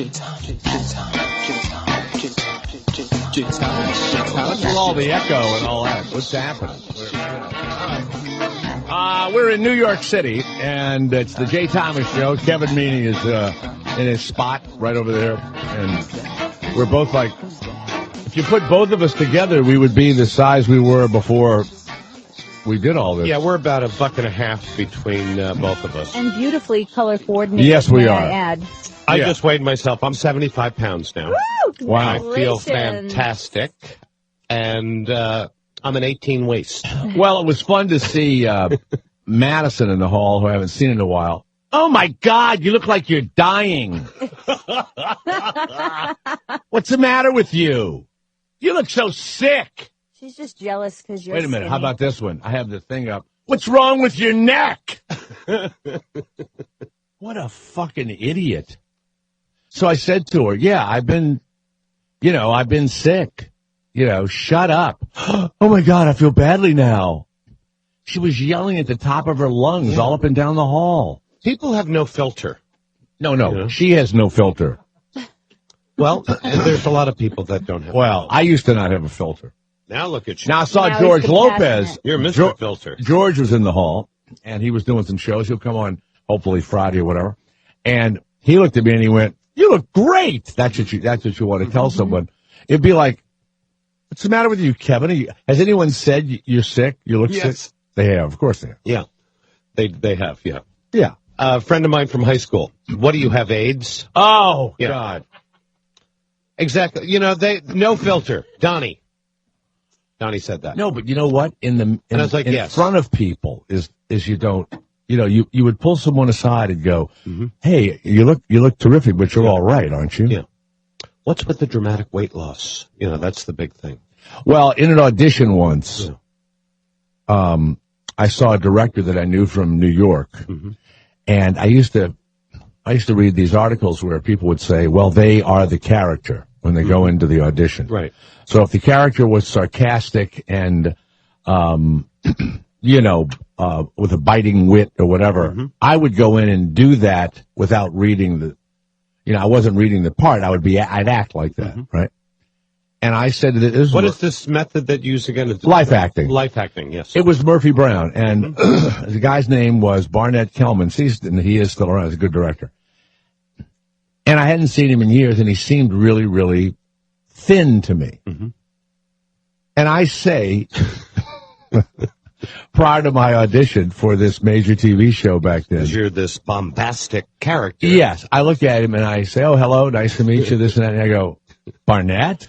What's with all the echo and all that? What's happening? We're in New York City, and it's the Jay Thomas Show. Kevin Meaney is in his spot right over there, and we're both like, if you put both of us together, we would be the size we were before we did all this. Yeah, we're about $1.50 between both of us. And beautifully color coordinated. Yes, we are. I add. I just weighed myself. I'm 75 pounds now. Woo! Wow. I feel fantastic. And I'm an 18 waist. Well, it was fun to see Madison in the hall, who I haven't seen in a while. Oh, my God, you look like you're dying. What's the matter with you? You look so sick. She's just jealous because you're Wait a minute. skinny. How about this one? I have the thing up. What's wrong with your neck? What a fucking idiot. So I said to her, yeah, I've been sick. Shut up. Oh, my God, I feel badly now. She was yelling at the top of her lungs all up and down the hall. People have no filter. No, Yeah. she has no filter. Well, and there's a lot of people that don't have Well, I used to not have a filter. Now look at you. Now I saw Now George he's Lopez. compassionate. You're Mr. Filter. George was in the hall, and he was doing some shows. He'll come on hopefully Friday or whatever. And he looked at me and he went, "You look great." That's what you want to tell someone. It'd be like, "What's the matter with you, Kevin? Has anyone said you're sick? You look Yes. sick." They have, of course they have. Yeah. They have, yeah. Yeah. A friend of mine from high school. What do you have, AIDS? Oh Yeah. God. Exactly. No filter. Donnie said that. No, but you know what? In I was like, yes. front of people is you don't. You would pull someone aside and go, "Hey, you look terrific, but you're all right, aren't you?" Yeah. What's with the dramatic weight loss? That's the big thing. Well, in an audition once, I saw a director that I knew from New York, and I used to read these articles where people would say, "Well, they are the character" when they go into the audition. Right. So if the character was sarcastic and, with a biting wit or whatever, I would go in and do that without reading I wasn't reading the part. I'd act like that, right? And I said that What is this method that you use again? Life acting. Life acting, yes. It was Murphy Brown, and the guy's name was Barnett Kellman. And he is still around. He's a good director. And I hadn't seen him in years, and he seemed really, really thin to me. And I say, prior to my audition for this major TV show back then, Because you're this bombastic character. yes, I look at him and I say, "Oh, hello, nice to meet you," this and that. And I go, "Barnett?"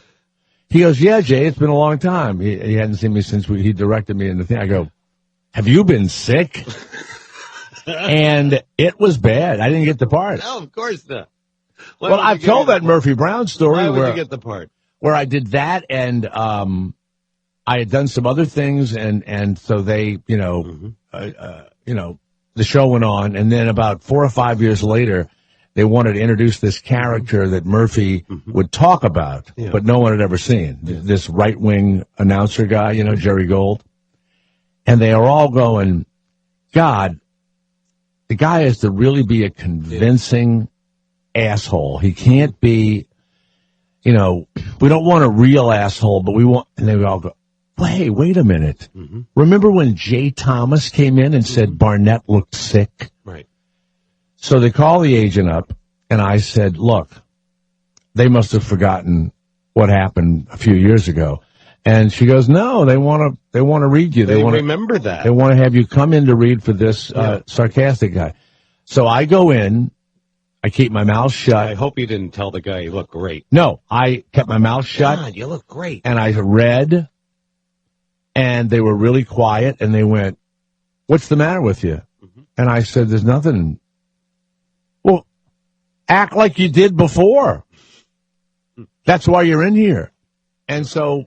He goes, "Yeah, Jay, it's been a long time." He hadn't seen me since he directed me in the thing. I go, "Have you been sick?" And it was bad. I didn't get the part. No, of course not. Well, I've told that Murphy Brown story Why would where you get the part? I did that, and I had done some other things, and so they, the show went on, and then about 4 or 5 years later, they wanted to introduce this character that Murphy would talk about, but no one had ever seen. This right-wing announcer guy, Jerry Gold. And they are all going, "God, the guy has to really be a convincing asshole. He can't be, we don't want a real asshole, but we want," and they would all go, "Well, hey, wait a minute. Remember when Jay Thomas came in and said Barnett looked sick?" Right. So they call the agent up, and I said, "Look, they must have forgotten what happened a few years ago." And she goes, "No, they want to read you. They want remember that. They want to have you come in to read for this sarcastic guy." So I go in, I keep my mouth shut. I hope you didn't tell the guy you look great. No, I kept my mouth shut. God, you look great. And I read, and they were really quiet, and they went, "What's the matter with you?" And I said, "There's nothing." "Well, act like you did before. That's why you're in here." And so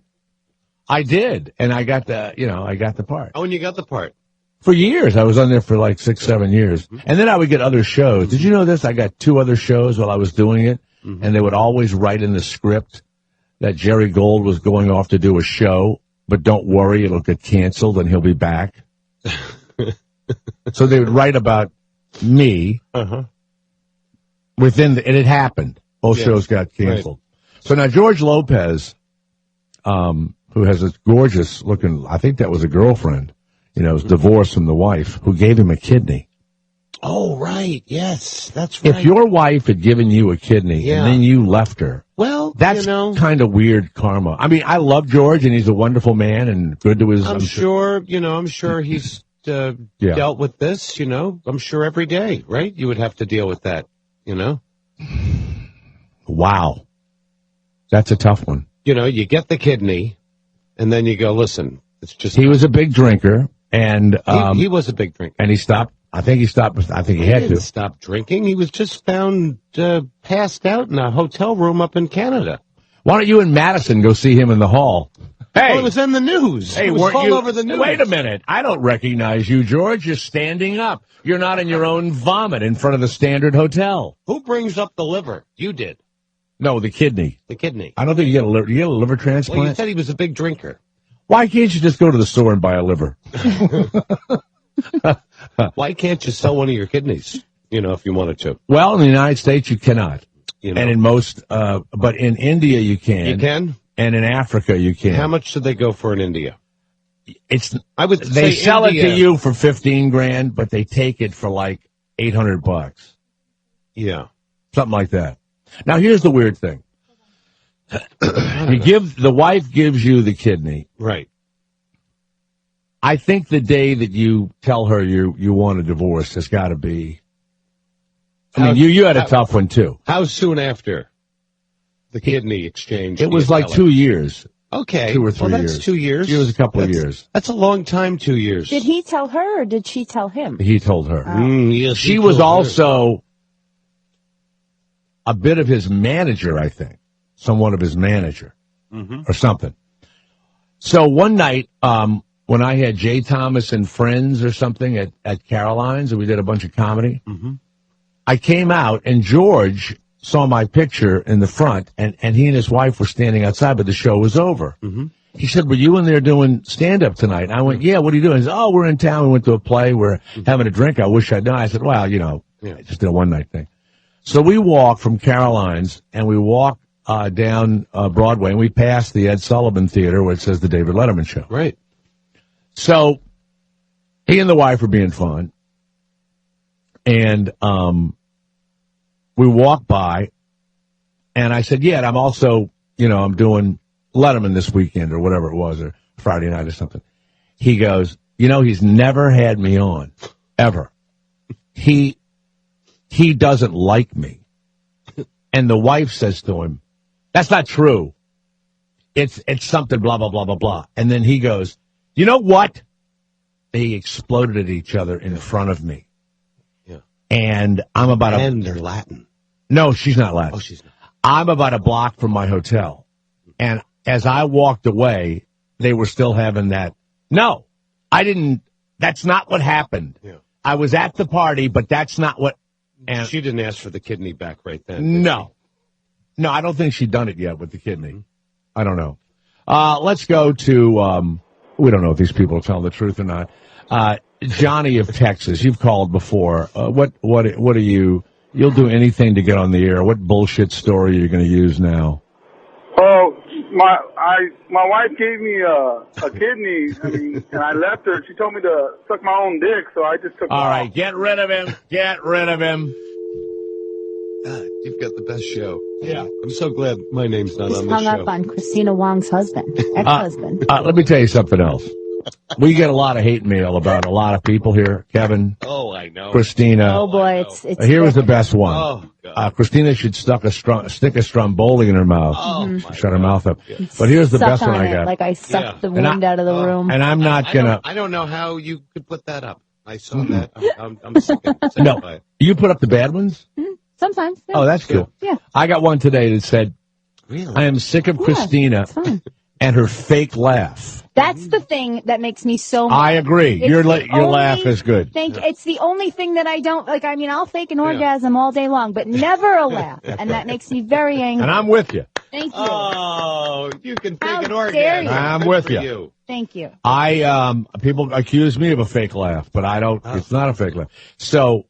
I did, and I got the part. Oh, and you got the part. For years. I was on there for like 6, 7 years. And then I would get other shows. Did you know this? I got 2 other shows while I was doing it, and they would always write in the script that Jerry Gold was going off to do a show, but don't worry, it'll get canceled and he'll be back. So they would write about me and it had happened. Both shows got canceled. So now George Lopez, who has this gorgeous looking, I think that was a girlfriend, was divorced from the wife who gave him a kidney. Oh, right. Yes, that's right. If your wife had given you a kidney and then you left her, well, that's kind of weird karma. I mean, I love George and he's a wonderful man and good to his. I'm sure he's dealt with this. I'm sure every day, right? You would have to deal with that. Wow, that's a tough one. You get the kidney, and then you go, listen. It's just he was a big drinker, and he was a big drinker, and he stopped. I think he stopped. I think he had didn't to stop drinking. He was just found passed out in a hotel room up in Canada. Why don't you and Madison go see him in the hall? Hey, well, it was in the news. Hey, it was all over the news. Wait a minute. I don't recognize you, George. You're standing up. You're not in your own vomit in front of the Standard Hotel. Who brings up the liver? You did. No, the kidney. The kidney. I don't think you get a liver. You get a liver transplant? Well, you said he was a big drinker. Why can't you just go to the store and buy a liver? Why can't you sell one of your kidneys, if you wanted to? Well, in the United States, you cannot. And in most, but in India, you can. You can? And in Africa, you can. How much do they go for in India? They sell it to you for $15,000, but they take it for like $800. Yeah. Something like that. Now, here's the weird thing. The wife gives you the kidney. Right. I think the day that you tell her you want a divorce has got to be. I mean, you had a tough one too. How soon after the kidney exchange? It was like 2 years. Okay. 2 or 3 years. That's 2 years. It was a couple of years. That's a long time, 2 years. Did he tell her or did she tell him? He told her. Yes, she was also a bit of his manager, I think. Somewhat of his manager or something. So one night, when I had Jay Thomas and Friends or something at Caroline's, and we did a bunch of comedy, I came out, and George saw my picture in the front, and he and his wife were standing outside, but the show was over. He said, were you in there doing stand-up tonight? And I went, yeah, what are you doing? He said, oh, we're in town. We went to a play. We're having a drink. I wish I'd done. I said, well, I just did a one-night thing. So we walked from Caroline's, and we walked down Broadway, and we passed the Ed Sullivan Theater where it says the David Letterman Show. Right. So he and the wife were being fun, and we walked by, and I said, yeah, and I'm also, I'm doing Letterman this weekend or whatever it was, or Friday night or something. He goes, he's never had me on, ever. He doesn't like me. And the wife says to him, that's not true. It's something, blah, blah, blah, blah, blah. And then he goes, you know what? They exploded at each other in front of me. Yeah. And I'm about And they're Latin. No, she's not Latin. Oh, she's not. I'm about a block from my hotel. And as I walked away, they were still having that. No, I didn't. That's not what happened. Yeah. I was at the party, but that's not what. And she didn't ask for the kidney back right then. No. No, I don't think she'd done it yet with the kidney. I don't know. Let's go to, we don't know if these people are telling the truth or not. Johnny of Texas, you've called before. What are you'll do anything to get on the air. What bullshit story are you going to use now? Oh, my wife gave me a kidney, and I left her. She told me to suck my own dick, so I just took. All right, get rid of him. Get rid of him. God, you've got the best show. Yeah. I'm so glad my name's not He's on this hung show. up on Christina Wong's husband, ex-husband. Let me tell you something else. We get a lot of hate mail about a lot of people here. Kevin, Oh, I know. Christina. Oh boy, it's Here was the best one. Oh, God. Christina should stick a Stromboli in her mouth. Oh, my Shut her God. mouth up. But here's the Suck best one on I it got. like I sucked Yeah. the wind out of the room. And I'm not gonna. I don't know how you could put that up. I saw that. I'm sick No, by it. you put up the bad ones. Sometimes. Yeah. Oh, that's cool. Yeah. I got one today that said, Really? "I am sick of Christina It's fine. and her fake laugh." That's the thing that makes me so mad. I agree. It's Your the laugh only is good. It's the only thing that I don't like. I mean, I'll fake an orgasm all day long, but never a laugh, and that makes me very angry. And I'm with you. Thank you. Oh, you can How fake an dare orgasm. you. I'm Good with for you. Thank you. People accuse me of a fake laugh, but I don't. It's not a fake laugh. So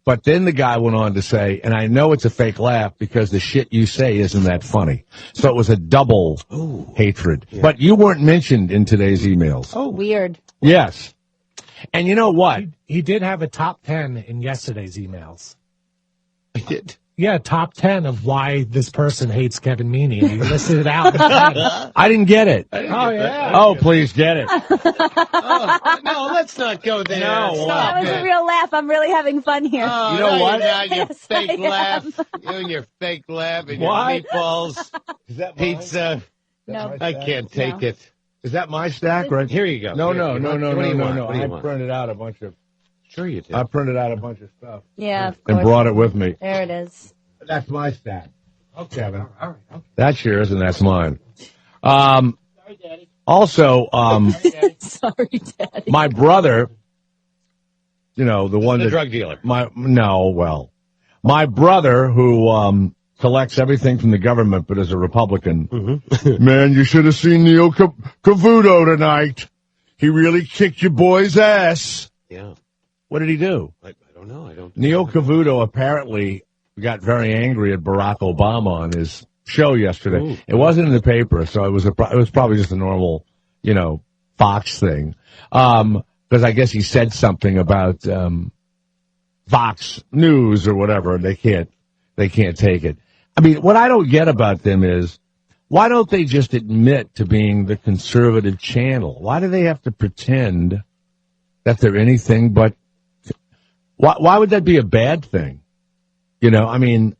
But then the guy went on to say, and I know it's a fake laugh because the shit you say isn't that funny. So it was a double hatred. Yeah. But you weren't mentioned in today's emails. Oh, weird. Yes. And you know what? He did have a top 10 in yesterday's emails. I did. Yeah, top 10 of why this person hates Kevin Meaney. He listed it out. I didn't get it. Yeah. Oh, please get it. No, let's not go there. No, That was a real laugh. I'm really having fun here. Oh, You know no, what? You're not. Your Yes, fake I am. laugh. You and your fake laugh and your What? meatballs, Is that mine? pizza. No. I can't take it. Is that my stack? Right Here you go. No, Here, no. What do you want? What do you I want? printed out a bunch of. Sure you did. I printed out a bunch of stuff Yeah, of course. and brought it with me. There it is. That's my stack. Okay. Kevin. All right. Okay. That's yours and that's mine. Also, Sorry, Daddy. my brother, you know, the one The that drug dealer. my brother who collects everything from the government, but is a Republican. Man, you should have seen Neil Cavuto tonight. He really kicked your boy's ass. Yeah. What did he do? I don't know. I don't. Neil Cavuto apparently got very angry at Barack Obama on his show yesterday. Ooh. It wasn't in the paper, so it was probably just a normal, you know, Fox thing. Because I guess he said something about Fox News or whatever, and they can't take it. I mean, what I don't get about them is, why don't they just admit to being the conservative channel? Why do they have to pretend that they're anything but? Why would that be a bad thing? You know, I mean,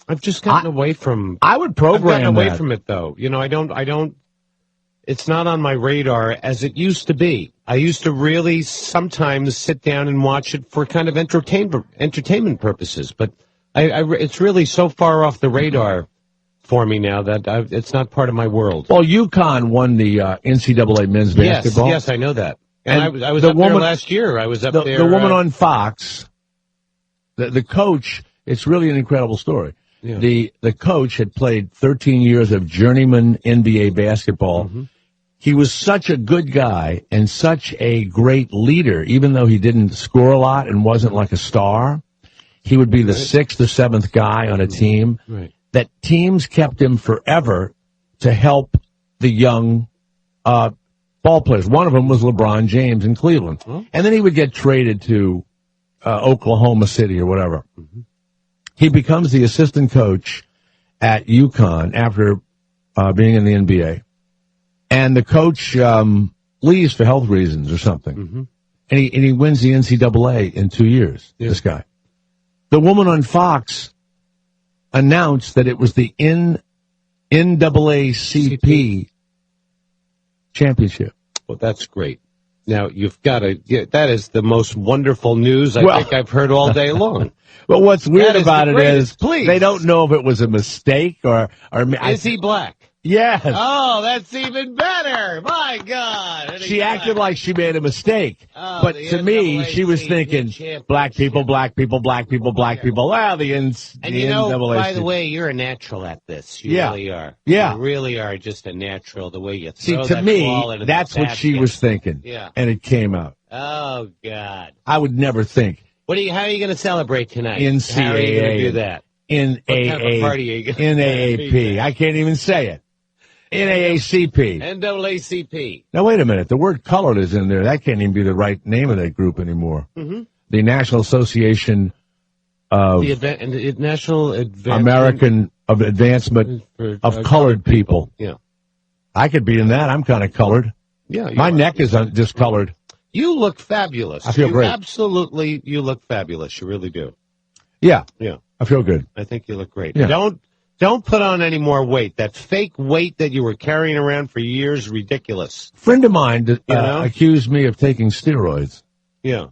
I've just gotten away from. I would I've program gotten away that. from it though. You know, I don't. It's not on my radar as it used to be. I used to really sometimes sit down and watch it for kind of entertainment purposes, but it's really so far off the radar for me now that it's not part of my world. Well, UConn won the NCAA men's basketball. Yes, I know that. And I was the up woman, there last year. I was up there. The woman on Fox, the coach, it's really an incredible story. Yeah. The coach had played 13 years of journeyman NBA basketball. Mm-hmm. He was such a good guy and such a great leader, even though he didn't score a lot and wasn't like a star. He would be the sixth or seventh guy on a team. Right. That teams kept him forever to help the young ball players. One of them was LeBron James in Cleveland. Oh. And then he would get traded to Oklahoma City or whatever. Mm-hmm. He becomes the assistant coach at UConn after being in the NBA. And the coach leaves for health reasons or something. Mm-hmm. And he wins the NCAA in 2 years, this guy. The woman on Fox announced that it was the NAACP championship. Well, that's great. Now, you've got to get, that is the most wonderful news I think I've heard all day long. But what's weird about it is please. They don't know if it was a mistake or is he black? Yes. Oh, that's even better. My God. She acted like she made a mistake. Oh, but to me, she was thinking, black people, black people, black people, black people. Well, And you know, by the way, you're a natural at this. You really are. Yeah. You really are just a natural, the way you throw See, to that me, ball into that's the what she basket. was thinking. Yeah. And it came out. Oh, God. I would never think. How are you going to celebrate tonight? NCAA. How are you going to do that? What kind of party are you gonna NAAP. I can't even say it. NAACP. NAACP. Now, wait a minute. The word colored is in there. That can't even be the right name of that group anymore. Mm-hmm. The National Association of the National American of Advancement of Colored People. Yeah. I could be in that. I'm kind of colored. Yeah. My neck is discolored. You look fabulous. I feel great. Absolutely, you look fabulous. You really do. Yeah. Yeah. I feel good. I think you look great. Yeah. Don't put on any more weight. That fake weight that you were carrying around for years is ridiculous. A friend of mine accused me of taking steroids. Yeah.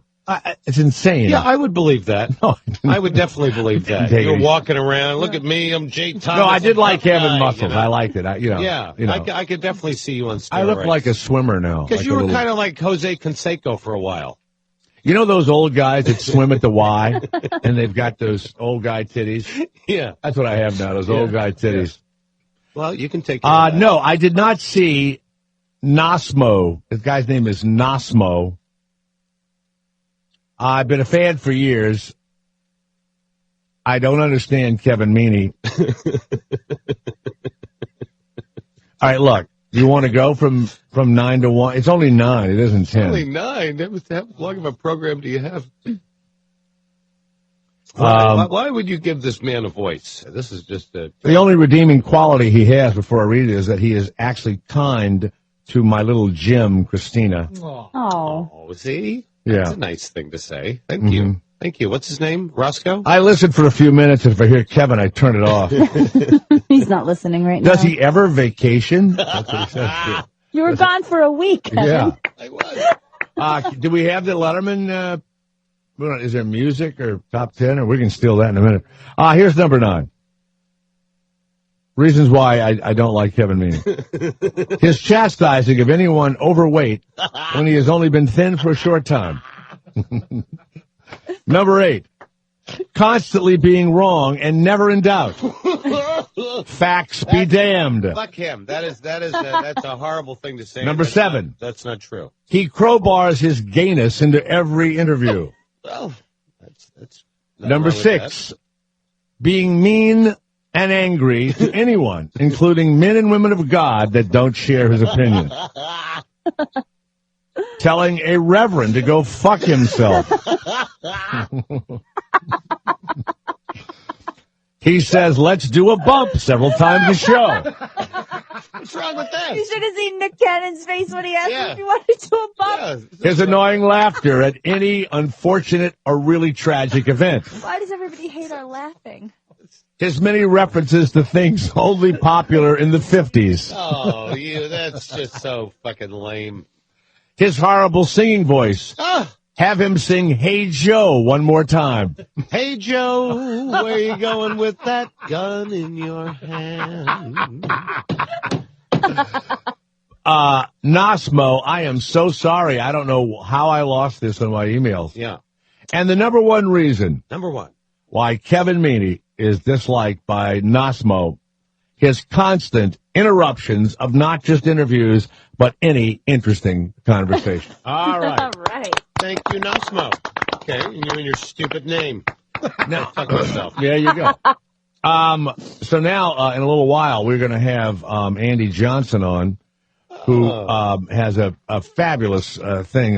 It's insane. Yeah, I would believe that. No, I would definitely believe that. You're walking around. Look at me. I'm Jay Thomas. No, I did like having muscles. You know? I liked it. I could definitely see you on steroids. I look like a swimmer now. Because you were kind of like Jose Canseco for a while. You know those old guys that swim at the Y, and they've got those old guy titties? Yeah. That's what I have now, those old guy titties. Yeah. Well, you can take care of that. No, I did not see Nosmo. This guy's name is Nosmo. I've been a fan for years. I don't understand Kevin Meaney. All right, look. You want to go from 9 to 1? It's only 9. It isn't 10. Only 9? How long of a program do you have? Why would you give this man a voice? This is just a... The only redeeming quality he has, before I read it, is that he is actually kind to my little Jim, Christina. Oh. See? Yeah. That's a nice thing to say. Thank you. Thank you. What's his name? Roscoe? I listened for a few minutes, and if I hear Kevin, I turn it off. He's not listening right now. Does he ever vacation? That's what he says. You were gone for a week, Kevin. Yeah. I was. Do we have the Letterman? Is there music or top 10? Or we can steal that in a minute. Here's number 9. Reasons why I don't like Kevin Meaney. His chastising of anyone overweight when he has only been thin for a short time. Number 8. Constantly being wrong and never in doubt. Facts be damned. Fuck him. That's a horrible thing to say. Number 7. That's not true. He crowbars his gayness into every interview. Well, that's Number 6. Being mean and angry to anyone, including men and women of God that don't share his opinion. Telling a reverend to go fuck himself. He says, let's do a bump several times a show. What's wrong with that? You should have seen Nick Cannon's face when he asked Yeah. if he wanted to do a bump. Yeah. His annoying laughter at any unfortunate or really tragic event. Why does everybody hate our laughing? His many references to things only popular in the 50s. Oh, that's just so fucking lame. His horrible singing voice. Have him sing Hey Joe one more time. Hey, Joe, where you going with that gun in your hand? Nosmo, I am so sorry. I don't know how I lost this on my emails. Yeah. And the number one reason Number 1. why Kevin Meaney is disliked by Nosmo, his constant interruptions of not just interviews, but any interesting conversation. All right. All right. Thank you, Nosmo. Okay, and you and your stupid name. Now, Fuck myself. there you go. So now, in a little while, we're going to have Andy Johnson on, who has a fabulous thing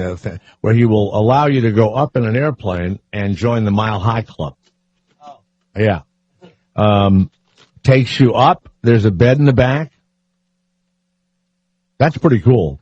where he will allow you to go up in an airplane and join the Mile High Club. Oh. Yeah. Takes you up. There's a bed in the back. That's pretty cool.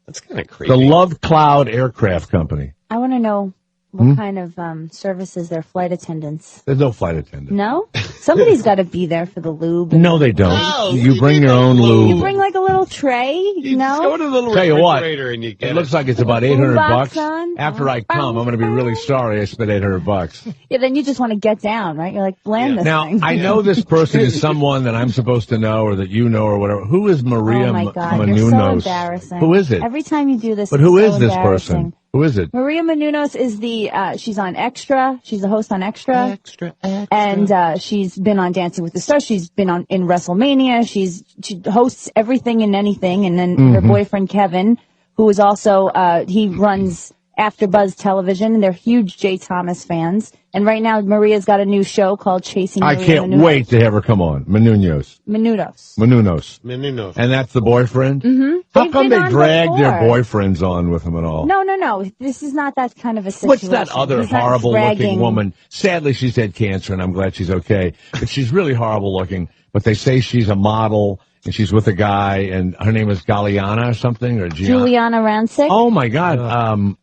That's kind of creepy. The Love Cloud Aircraft Company. I want to know what kind of services their flight attendants. There's no flight attendant. No? Somebody's got to be there for the lube. No, they don't. No, you you bring need your the own lube. You lube. bring like a little tray, You no? go to the little Tell you what, refrigerator and you get It looks like it's about $800 Boombox on? After I come, I'm going to be really sorry I spent $800. Yeah, then you just want to get down, right? You're like, land this Now, thing. I know this person is someone that I'm supposed to know or that you know or whatever. Who is Maria Oh my God, Menounos? you're so embarrassing. Who is it? Every time you do this, But it's who so is this embarrassing. person? Who is it? Maria Menounos is she's on Extra. She's the host on Extra. extra. And she's been on Dancing with the Stars. She's been in WrestleMania. She hosts everything and anything. And then her boyfriend Kevin, who is also he runs AfterBuzz Television, and they're huge Jay Thomas fans. And right now, Maria's got a new show called Chasing I Maria can't Menounos. wait to have her come on. Menounos. Menounos. And that's the boyfriend? Mm-hmm. How They've come been they on drag their before. boyfriends on with them at all? No. This is not that kind of a situation. What's that other He's not horrible-looking dragging- woman? Sadly, she's had cancer, and I'm glad she's okay. But she's really horrible-looking. But they say she's a model, and she's with a guy, and her name is Galliana or something, or Juliana Rancic. Oh, my God.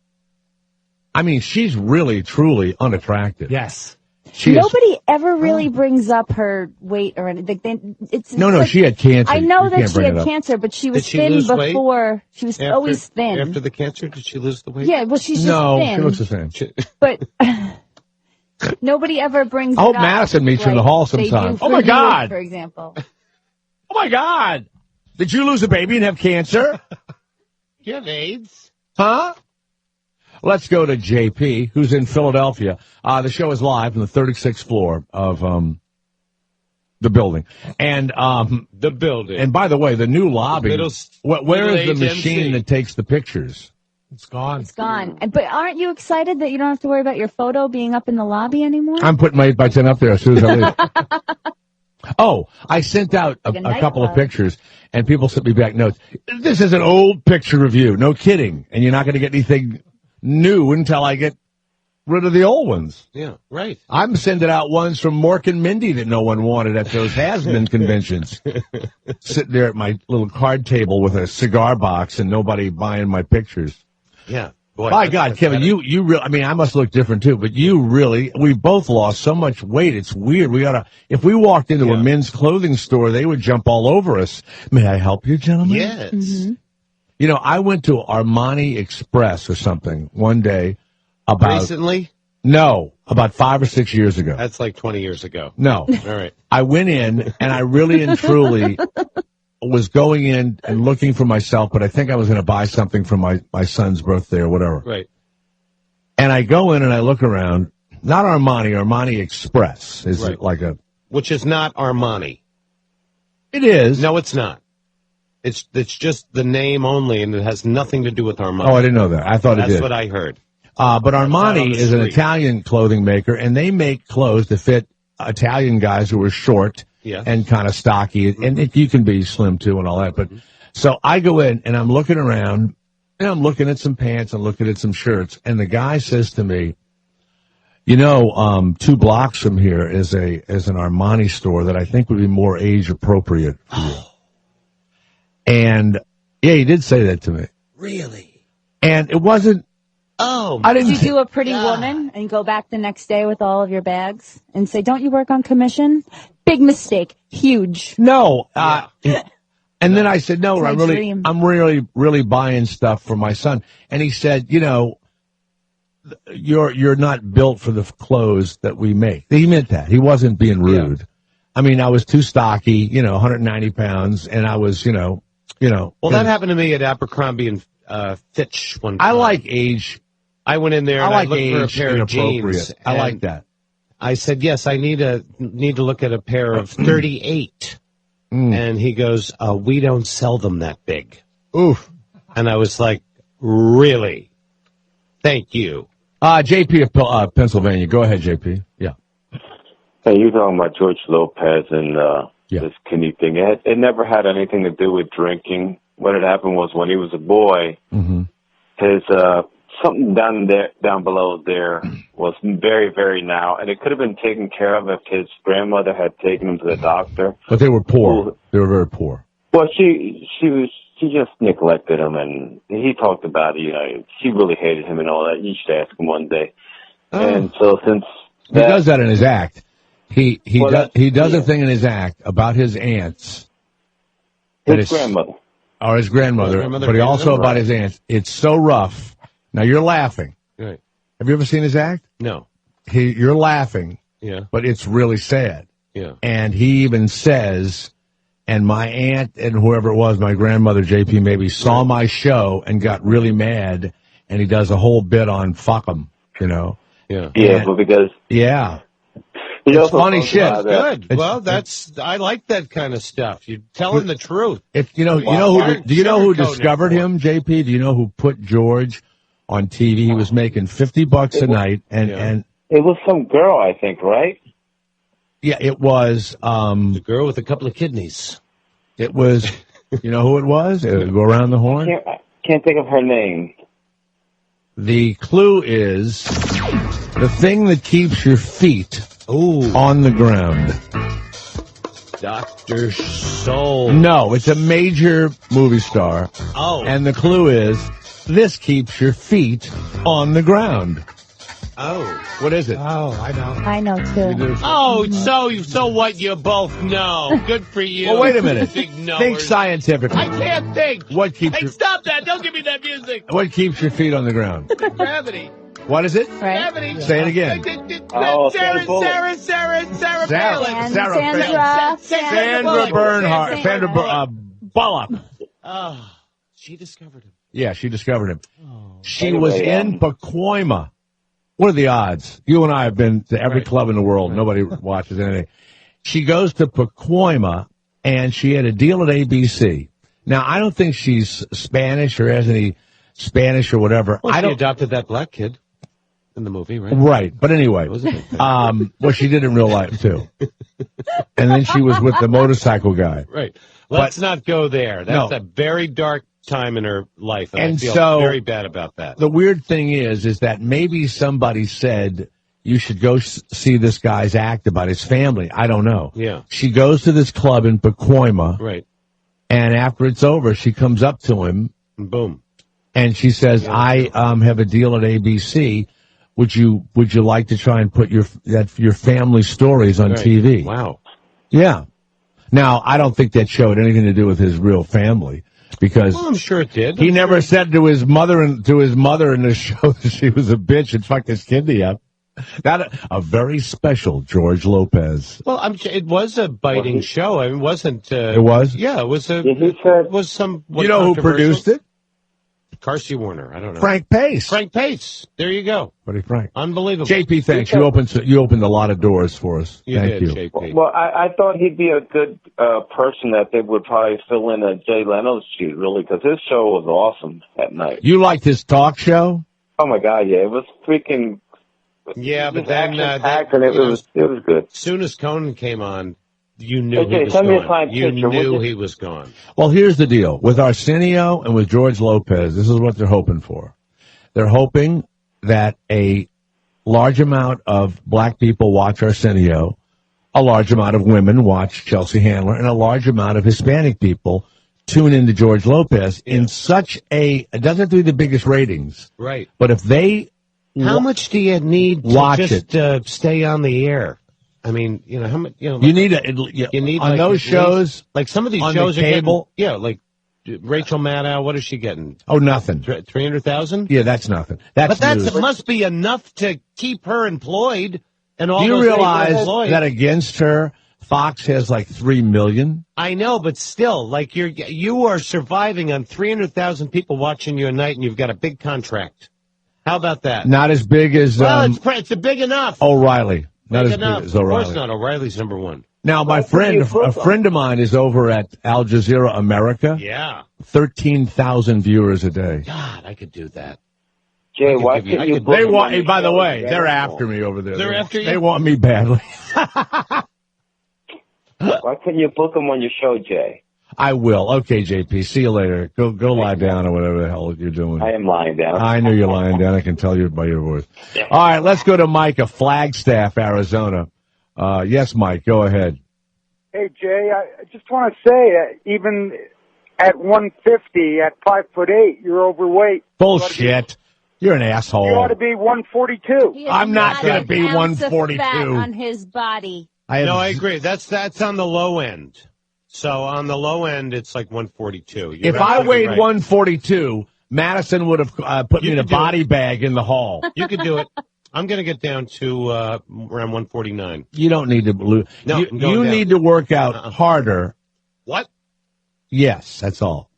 I mean, she's really, truly unattractive. Yes. She is. Nobody ever really brings up her weight or anything. It's No, like- she had cancer. I know You that can't she bring had it up. cancer, but she was Did she thin lose weight? before. She was always thin. After the cancer, did she lose the weight? Yeah, well, she's just No, thin. she looks the same. But nobody ever brings I hope it up, Madison meets her in the hall they do sometime. for Oh, my you, God. For example. Oh, my God. Did you lose a baby and have cancer? You have AIDS? Huh? Let's go to JP, who's in Philadelphia. The show is live from the 36th floor of the building. And The building. and by the way, the new lobby, Middle- where is the middle-aged machine MC. that takes the pictures? It's gone. It's gone. But aren't you excited that you don't have to worry about your photo being up in the lobby anymore? I'm putting my 8x10 up there as soon as I leave. Oh, I sent out a couple of pictures, and people sent me back notes. This is an old picture review. No kidding. And you're not going to get anything new until I get rid of the old ones. Yeah, right. I'm sending out ones from Mork and Mindy that no one wanted at those has-been conventions. Sitting there at my little card table with a cigar box and nobody buying my pictures. Yeah. Boy, My God, Kevin, you really, I mean, I must look different too, but we both lost so much weight. It's weird. If we walked into a men's clothing store, they would jump all over us. May I help you, gentlemen? Yes. Mm-hmm. You know, I went to Armani Express or something one day Recently? No, about 5 or 6 years ago. That's like 20 years ago. No. All right. I went in and I really and truly was going in and looking for myself, but I think I was going to buy something for my son's birthday or whatever. Right. And I go in and I look around. Not Armani Express is Right. like a... Which is not Armani. It is. No, it's not. It's just the name only, and it has nothing to do with Armani. Oh, I didn't know that. I thought it That's did. what I heard. But Armani on the is an street. Italian clothing maker, and they make clothes to fit Italian guys who are short Yeah. and kind of stocky. And you can be slim, too, and all that. But so I go in, and I'm looking around, and I'm looking at some pants and looking at some shirts, and the guy says to me, 2 blocks from here is an Armani store that I think would be more age appropriate for you. And, yeah, he did say that to me. Really? And it wasn't, Oh, I didn't Did you do a Pretty Woman and go back the next day with all of your bags and say, don't you work on commission? Big mistake. Huge. No. And then I said, no, It's my I'm dream. really buying stuff for my son. And he said, you're not built for the clothes that we make. He meant that. He wasn't being rude. I mean, I was too stocky, 190 pounds, and I was, Well, that happened to me at Abercrombie and Fitch one time. I like age. I went in there and I looked for a pair of jeans. I like and that. I said, yes, I need to look at a pair of 38. And he goes, we don't sell them that big. Oof. And I was like, really? Thank you. JP of Pennsylvania. Go ahead, JP. Yeah. Hey, you're talking about George Lopez and this kidney thing. It never had anything to do with drinking. What had happened was when he was a boy, his something down below there was very, very now, and it could have been taken care of if his grandmother had taken him to the doctor. But they were poor. They were very poor. Well, she just neglected him, and he talked about it. She really hated him and all that. You should ask him one day. And so since He does that in his act. He does a thing in his act about his aunts. His grandmother. Or his grandmother, but he also about his aunts. It's so rough. Now you're laughing. Right. Have you ever seen his act? No. You're laughing. Yeah. But it's really sad. Yeah. And he even says, and my aunt and whoever it was, my grandmother, JP maybe, saw my show and got really mad, and he does a whole bit on fuck 'em, Yeah. Yeah, but because... Yeah. It's also funny shit. Good. Well, I like that kind of stuff. You're telling the truth. Do you know who discovered him, JP? Do you know who put George on TV? He was making $50 a night, and it was some girl, I think, right? Yeah, it was the girl with a couple of kidneys. It was, you know who it was? It would go around the horn. I can't think of her name. The clue is the thing that keeps your feet on the ground. Dr. Soul. No, it's a major movie star. Oh. And the clue is this keeps your feet on the ground. Oh. What is it? Oh, I know. I know, too. Oh, so what? You both know. Good for you. Well, wait a minute. Big knowers. Think scientifically. I can't think. What keeps Hey, your stop that. Don't give me that music. What keeps your feet on the ground? Gravity. What is it? Right? Gravity. Say it again. Sarah Palin. Sandra Bernhardt. Sandra Bullock. Oh, she discovered him. Yeah, she discovered him. She was in Pacoima. What are the odds? You and I have been to every club in the world. Nobody watches anything. She goes to Pacoima, and she had a deal at ABC. Now, I don't think she's Spanish or has any Spanish or whatever. Well, I she don't. adopted that black kid in the movie, right? Right, but anyway, It was a big thing. well, she did in real life too, and then she was with the motorcycle guy. Right. Let's not go there. That's No. a very dark time in her life, and I And feel so- very bad about that. The weird thing is that maybe somebody said you should go see this guy's act about his family. I don't know. Yeah. She goes to this club in Pacoima, Right. and after it's over, she comes up to him And boom. and she says, "I have a deal at ABC. Would you like to try and put your family stories on Right. TV?" Wow. Yeah. Now, I don't think that showed anything to do with his real family because Well, I'm sure it did. he never said to his mother in the show that she was a bitch and fucked his kidney up. That a very special George Lopez. Well, it was a biting show. I mean, it wasn't. It was? Yeah, it was He it said, was some. You know who produced it? Carsey Warner. I don't know. Frank Pace. Frank Pace. There you go. Buddy Frank. Unbelievable. JP, thanks. You opened a lot of doors for us. You Thank did, you. JP. well, I thought he'd be a good person that they would probably fill in a Jay Leno's shoes, really, because his show was awesome at night. You liked his talk show? Oh, my God, yeah. It was freaking... Yeah, but just then action-packed, and it was good. as soon as Conan came on, you knew Okay, he was send me a gone. signed You picture, would knew you? he was gone. Well, here's the deal. With Arsenio and with George Lopez, this is what they're hoping for. They're hoping that a large amount of black people watch Arsenio, a large amount of women watch Chelsea Handler, and a large amount of Hispanic people tune into George Lopez in such it doesn't have to be the biggest ratings, Right. but if they How much do you need to Watch just stay on the air? I mean, how much? you need You need on like, those at shows, least- like some of these on the shows are cable? getting, like Rachel Maddow. What is she getting? oh, nothing. 300,000. Yeah, that's nothing. That's But news. that must be enough to keep her employed. And all Do you those people realize employed. that against her, Fox has like 3 million? I know, but still, like you are surviving on 300,000 people watching you a night, and you've got a big contract. How about that? Not as big as well, it's big enough. O'Reilly. Not big as enough. big as Of O'Reilly. course not. O'Reilly's number one. Now, my friend, a friend of mine is over at Al Jazeera America. Yeah. 13,000 viewers a day. God, I could do that. Jay, could why give you- can't I you could- book They him want. on Hey, your by the show, way, Jay? they're after me over there. They're after you? They want me badly. Why couldn't you book him on your show, Jay? I will. Okay, JP. See you later. Go lie down or whatever the hell you're doing. I am lying down. I knew you're lying down. I can tell you by your voice. All right, let's go to Mike of Flagstaff, Arizona. Yes, Mike, go ahead. Hey, Jay, I just want to say, even at 150, at 5'8", you're overweight. Bullshit. You're an asshole. You ought to be 142. He has I'm not gonna an be ounce of 142. fat on his body. No, I agree. That's on the low end. So on the low end, it's like 142. You're If I absolutely weighed right. 142, Madison would have put me You in a could do body bag in the hall. You could do it. I'm going to get down to around 149. You don't need to lose. No, you I'm going down. need to work out harder. What? Yes, that's all.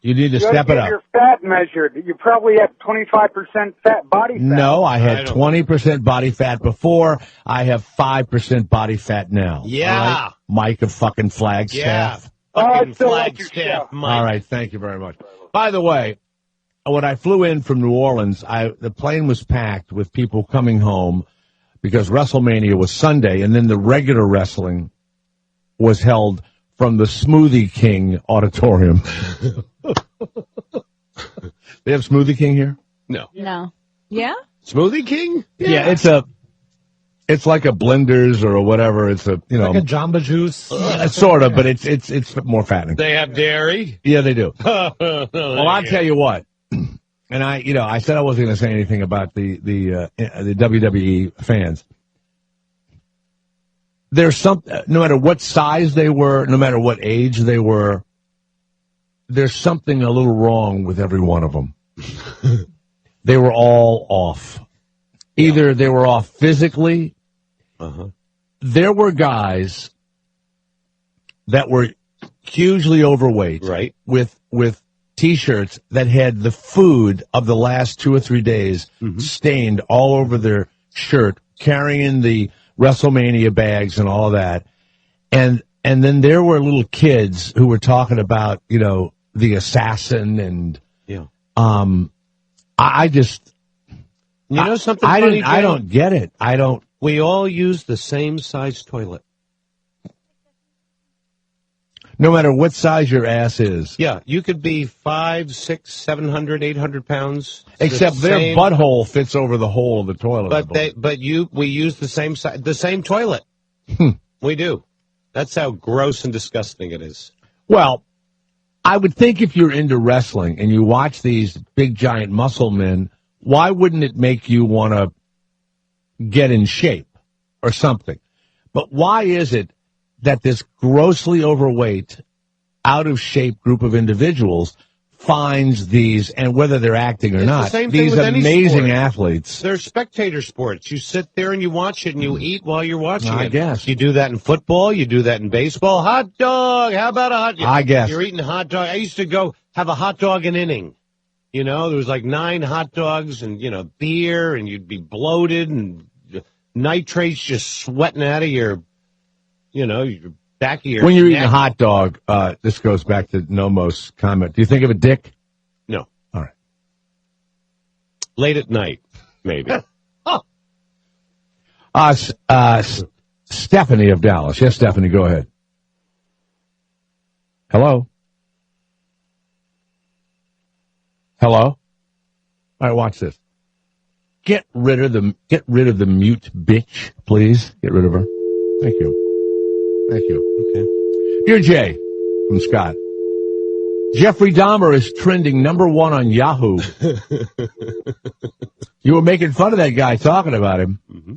You need to You ought step to it get up. your fat measured. You probably have 25% fat body fat. No, I I had don't- 20% body fat before. I have 5% body fat now. Yeah. All right? Mike of fucking Yeah. Flagstaff. Fucking I still like your Flagstaff, show. Mike. All right, thank you very much. By the way, when I flew in from New Orleans, the plane was packed with people coming home because WrestleMania was Sunday, and then the regular wrestling was held from the Smoothie King Auditorium. They have Smoothie King here? No. No. Yeah? Smoothie King? Yeah, it's like a Blenders or a whatever. It's a, Like a Jamba Juice. sort of, but it's more fattening. They have dairy? Yeah, they do. Well, Well, I'll tell you what. And I said I wasn't going to say anything about the WWE fans. There's no matter what size they were, no matter what age they were, there's something a little wrong with every one of them. They were all off. Either they were off physically. There were guys that were hugely overweight, Right. with T-shirts that had the food of the last 2 or 3 days stained all over their shirt, carrying the WrestleMania bags and all of that. And then there were little kids who were talking about, the assassin and, Yeah. I just, You know something I funny, I Joe? don't get it. I don't. We all use the same size toilet. No matter what size your ass is. Yeah, you could be 5, 6, 700, 800 pounds. Except The their same- butthole fits over the hole of the toilet. I believe. we use the same toilet. We do. That's how gross and disgusting it is. Well, I would think if you're into wrestling and you watch these big giant muscle men, why wouldn't it make you want to get in shape or something? But why is it that this grossly overweight, out of shape group of individuals finds these, and whether they're acting or It's the not, same thing these with any amazing sport. athletes? They're spectator sports. You sit there and you watch it and you eat while you're watching I it. guess. You do that in football. You do that in baseball. Hot dog. How about a hot dog? I guess. You're eating a hot dog. I used to go have a hot dog an inning. You know, there was like 9 hot dogs and, beer, and you'd be bloated and nitrates just sweating out of your, your back of your When you're eating neck. a hot dog, this goes back to Nomo's comment. Do you think of a dick? No. All right. Late at night, maybe. Stephanie of Dallas. Yes, Stephanie, go ahead. Hello? Hello? All right, watch this. Get rid of the mute bitch, please. Get rid of her. Thank you. Thank you. Okay. Dear Jay, from Scott. Jeffrey Dahmer is trending #1 on Yahoo. You were making fun of that guy talking about him. Mm-hmm.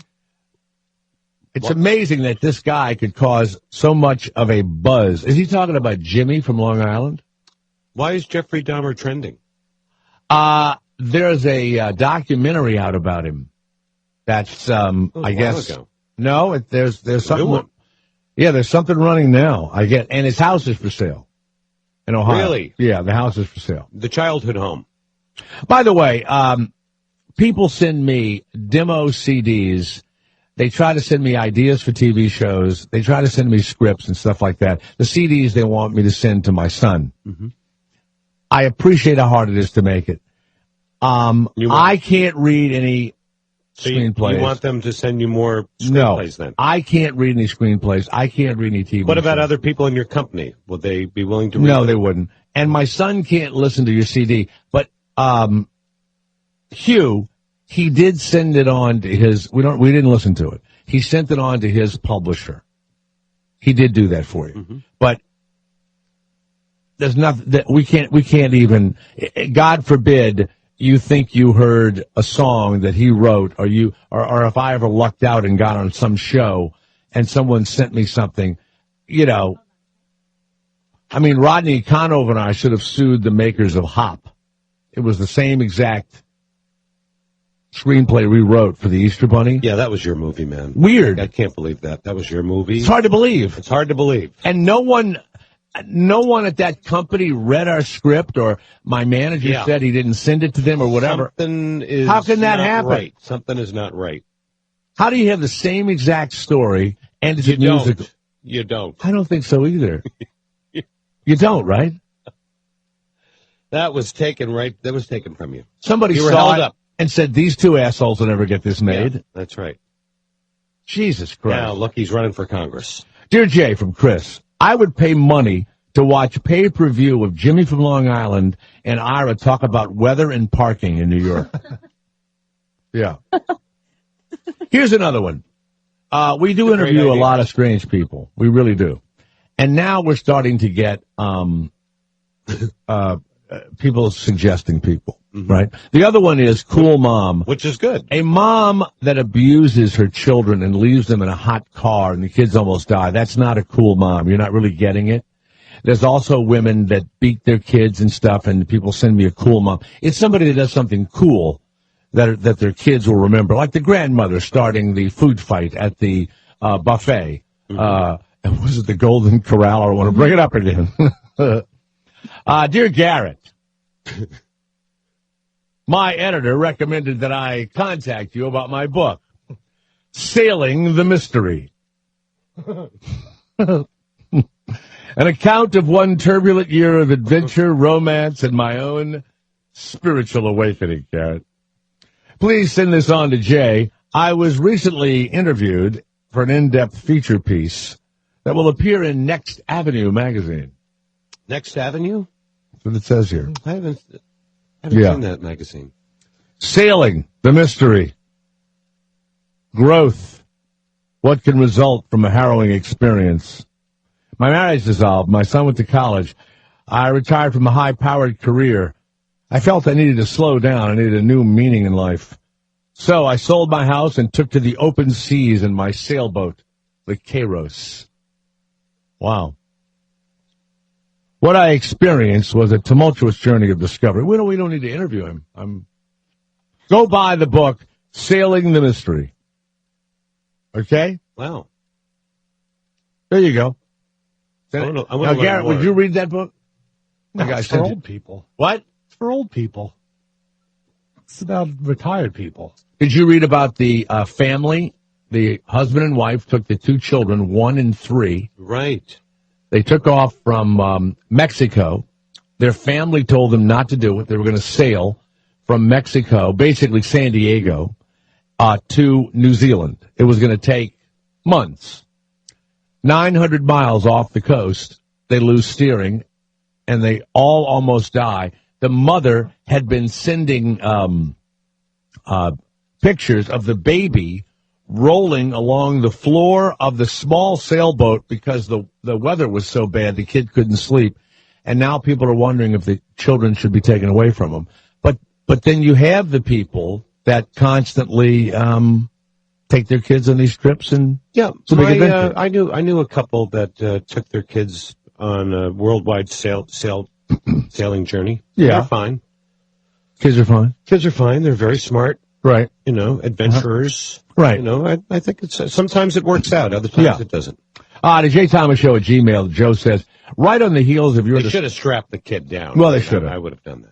It's amazing that this guy could cause so much of a buzz. Is he talking about Jimmy from Long Island? Why is Jeffrey Dahmer trending? There's a documentary out about him. That's I guess ago. no. There's something. one? Yeah, there's something running now. And his house is for sale in Ohio. Really? Yeah, the house is for sale. The childhood home. By the way, people send me demo CDs. They try to send me ideas for TV shows. They try to send me scripts and stuff like that. The CDs they want me to send to my son. Mm-hmm. I appreciate how hard it is to make it. I can't read any screenplays. You want them to send you more No, screenplays then? I can't read any screenplays. I can't read any TV What about shows. other people in your company? Would they be willing to read No, them? they wouldn't. And my son can't listen to your CD. But Hugh, he did send it on to his. We didn't listen to it. He sent it on to his publisher. He did do that for you. Mm-hmm. But there's nothing that we can't even. God forbid you think you heard a song that he wrote, or if I ever lucked out and got on some show and someone sent me something, I mean, Rodney Conover and I should have sued the makers of Hop. It was the same exact screenplay we wrote for the Easter Bunny. Yeah, that was your movie, man. Weird. I can't believe that. That was your movie. It's hard to believe. It's hard to believe. And no one at that company read our script, or my manager said he didn't send it to them or whatever. Something is How can that not happen? Right. Something is not right. How do you have the same exact story and it's You a musical? don't. You don't. I don't think so either. You don't, right? That was taken from you. Somebody You were saw held it up. and said, these two assholes will never get this made. Yeah, that's right. Jesus Christ. Now, look, he's running for Congress. Dear Jay from Chris, I would pay money to watch pay-per-view of Jimmy from Long Island and Ira talk about weather and parking in New York. Yeah. Here's another one. We do interview a lot of strange people. We really do. And now we're starting to get people suggesting people, right? The other one is Cool Mom. Which is good. A mom that abuses her children and leaves them in a hot car and the kids almost die. That's not a cool mom. You're not really getting it. There's also women that beat their kids and stuff, and people send me a cool mom. It's somebody that does something cool that their kids will remember, like the grandmother starting the food fight at the buffet. Was it the Golden Corral? I want to bring it up again. Dear Garrett, my editor recommended that I contact you about my book, Sailing the Mystery. An account of one turbulent year of adventure, romance, and my own spiritual awakening, Garrett. Please send this on to Jay. I was recently interviewed for an in-depth feature piece that will appear in Next Avenue magazine. Next Avenue? That's what it says here. I haven't seen that magazine. Sailing, the mystery. Growth. What can result from a harrowing experience? My marriage dissolved. My son went to college. I retired from a high-powered career. I felt I needed to slow down. I needed a new meaning in life. So I sold my house and took to the open seas in my sailboat, the Kairos. Wow. What I experienced was a tumultuous journey of discovery. We don't need to interview him. Go buy the book, Sailing the Mystery. Okay? Wow. There you go. Now, Garrett, would you read that book? No, it's for old people. What? It's for old people. It's about retired people. Did you read about the family? The husband and wife took the two children, 1 and 3. Right. They took off from Mexico. Their family told them not to do it. They were going to sail from Mexico, basically San Diego, to New Zealand. It was going to take months. 900 miles off the coast, they lose steering, and they all almost die. The mother had been sending pictures of the baby rolling along the floor of the small sailboat because the weather was so bad the kid couldn't sleep. And now people are wondering if the children should be taken away from them. But then you have the people that constantly take their kids on these trips, and it's a big adventure. I knew a couple that took their kids on a worldwide sailing journey. Yeah. They're fine. Kids are fine. Kids are fine. They're very smart. Right. Adventurers. Right. I think it's sometimes it works out. Other times it doesn't. The Jay Thomas Show at Gmail. Joe says, right on the heels of your... They should have strapped the kid down. Well, they should have. I would have done that.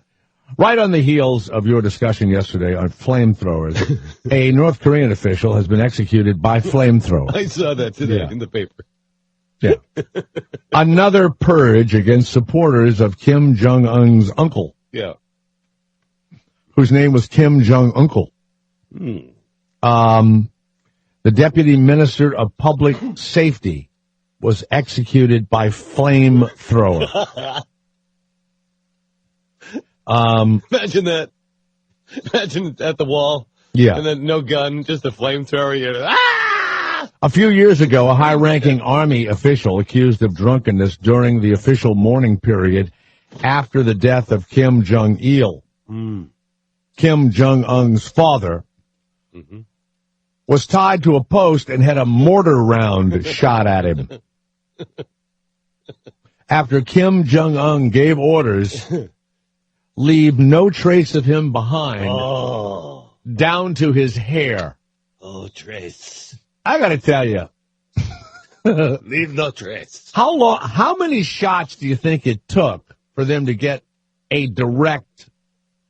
Right on the heels of your discussion yesterday on flamethrowers, a North Korean official has been executed by flamethrower. I saw that today in the paper. Yeah. Another purge against supporters of Kim Jong-un's uncle. Yeah. Whose name was Kim Jong-uncle. The Deputy Minister of Public Safety was executed by flamethrower. Imagine that. Imagine at the wall. Yeah. And then no gun, just a flamethrower. A few years ago, a high-ranking Army official accused of drunkenness during the official mourning period after the death of Kim Jong-il. Kim Jong-un's father was tied to a post and had a mortar round shot at him. After Kim Jong-un gave orders, leave no trace of him behind, down to his hair. Oh, trace. I got to tell you. Leave no trace. How many shots do you think it took for them to get a direct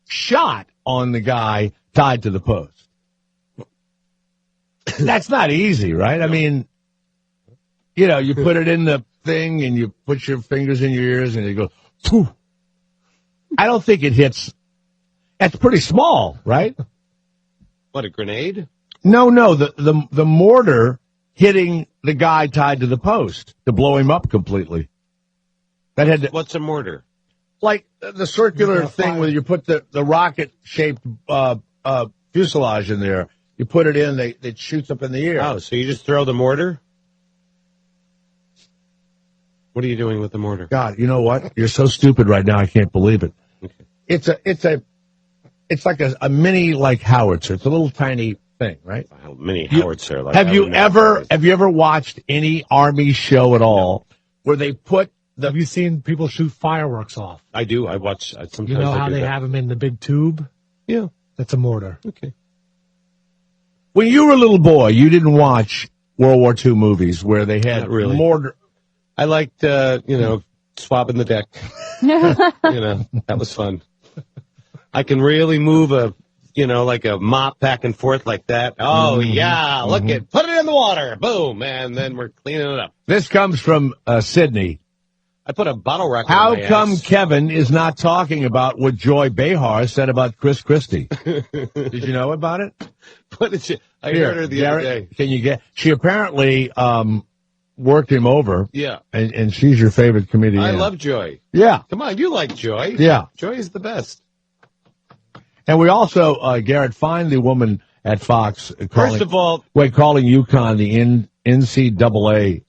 shot on the guy tied to the post? That's not easy, right? I mean, you put it in the thing and you put your fingers in your ears and you go, phew. I don't think it hits. That's pretty small, right? What, a grenade? No, the mortar hitting the guy tied to the post to blow him up completely. What's a mortar? Like the circular thing where you put the rocket-shaped fuselage in there. You put it in, it shoots up in the air. Oh, so you just throw the mortar? What are you doing with the mortar? God, you know what? You're so stupid right now, I can't believe it. Okay. It's like a mini howitzer. It's a little tiny thing, right? Mini howitzer. Have you ever watched any Army show at all where they put Have you seen people shoot fireworks off? I do. I watch. Sometimes you know how they have them in the big tube? Yeah. That's a mortar. Okay. When you were a little boy, you didn't watch World War II movies where they had mortar. I liked, swabbing the deck. That was fun. I can really move like a mop back and forth like that. Oh, yeah, look it. Put it in the water. Boom. And then we're cleaning it up. This comes from Sydney. I put a bottle rocket How in my come ass. Kevin is not talking about what Joy Behar said about Chris Christie? Did you know about it? What did I heard her the other day. Can you get? She apparently worked him over. Yeah. And she's your favorite comedian. I love Joy. Yeah. Come on, you like Joy. Yeah. Joy is the best. And we also, Garrett, find the woman at Fox First of all, calling UConn the NCAA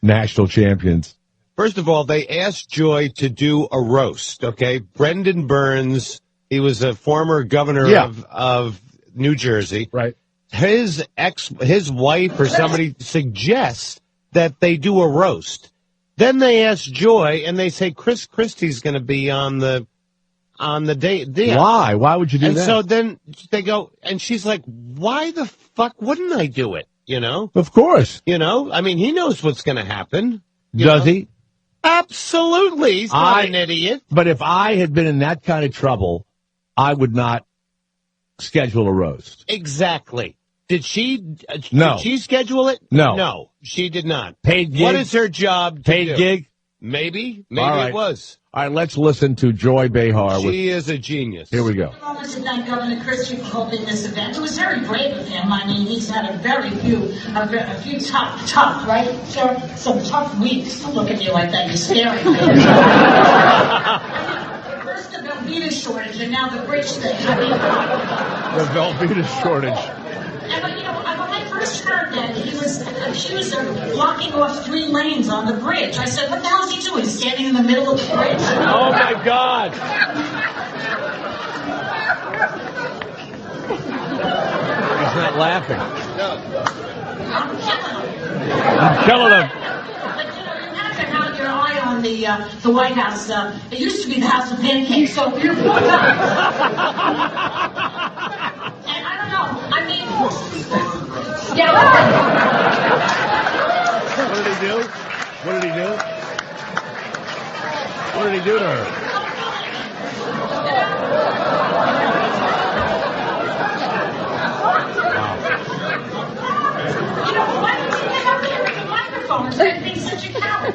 national champions. First of all, they asked Joy to do a roast, okay? Brendan Burns, he was a former governor of New Jersey. Right. His wife or somebody suggests that they do a roast. Then they ask Joy, and they say Chris Christie's going to be on the day. Why? Why would you do and that? And so then they go, and she's like, why the fuck wouldn't I do it? You know? Of course. You know? I mean, he knows what's going to happen. Does he? Absolutely. He's not an idiot. But if I had been in that kind of trouble, I would not schedule a roast. Exactly. Did she? No. Did she schedule it? No. No, she did not. Paid gig? What is her job to Paid do? gig? Maybe All right. it was. All right, let's listen to Joy Behar. She is a genius. Here we go. I wanted to thank Governor Christie for holding this event. It was very brave of him. I mean, he's had a few tough, right? Some tough weeks. Don't look at me like that. You're scaring me. First the Velveeta shortage, and now the bridge thing. I mean, The Velveeta shortage. and you know, when I first heard that he was accused of blocking off 3 lanes on the bridge, I said, "What the hell is he doing? Standing in the middle of the bridge?" Oh, my God. He's not laughing. I'm killing him. But you know, you have to have your eye on the White House. It used to be the House of Pancakes, so you're and I don't know. I mean, yeah. What did he do? What did he do? What did he do to her? You know, why don't you get up here with the microphone instead of being such a coward?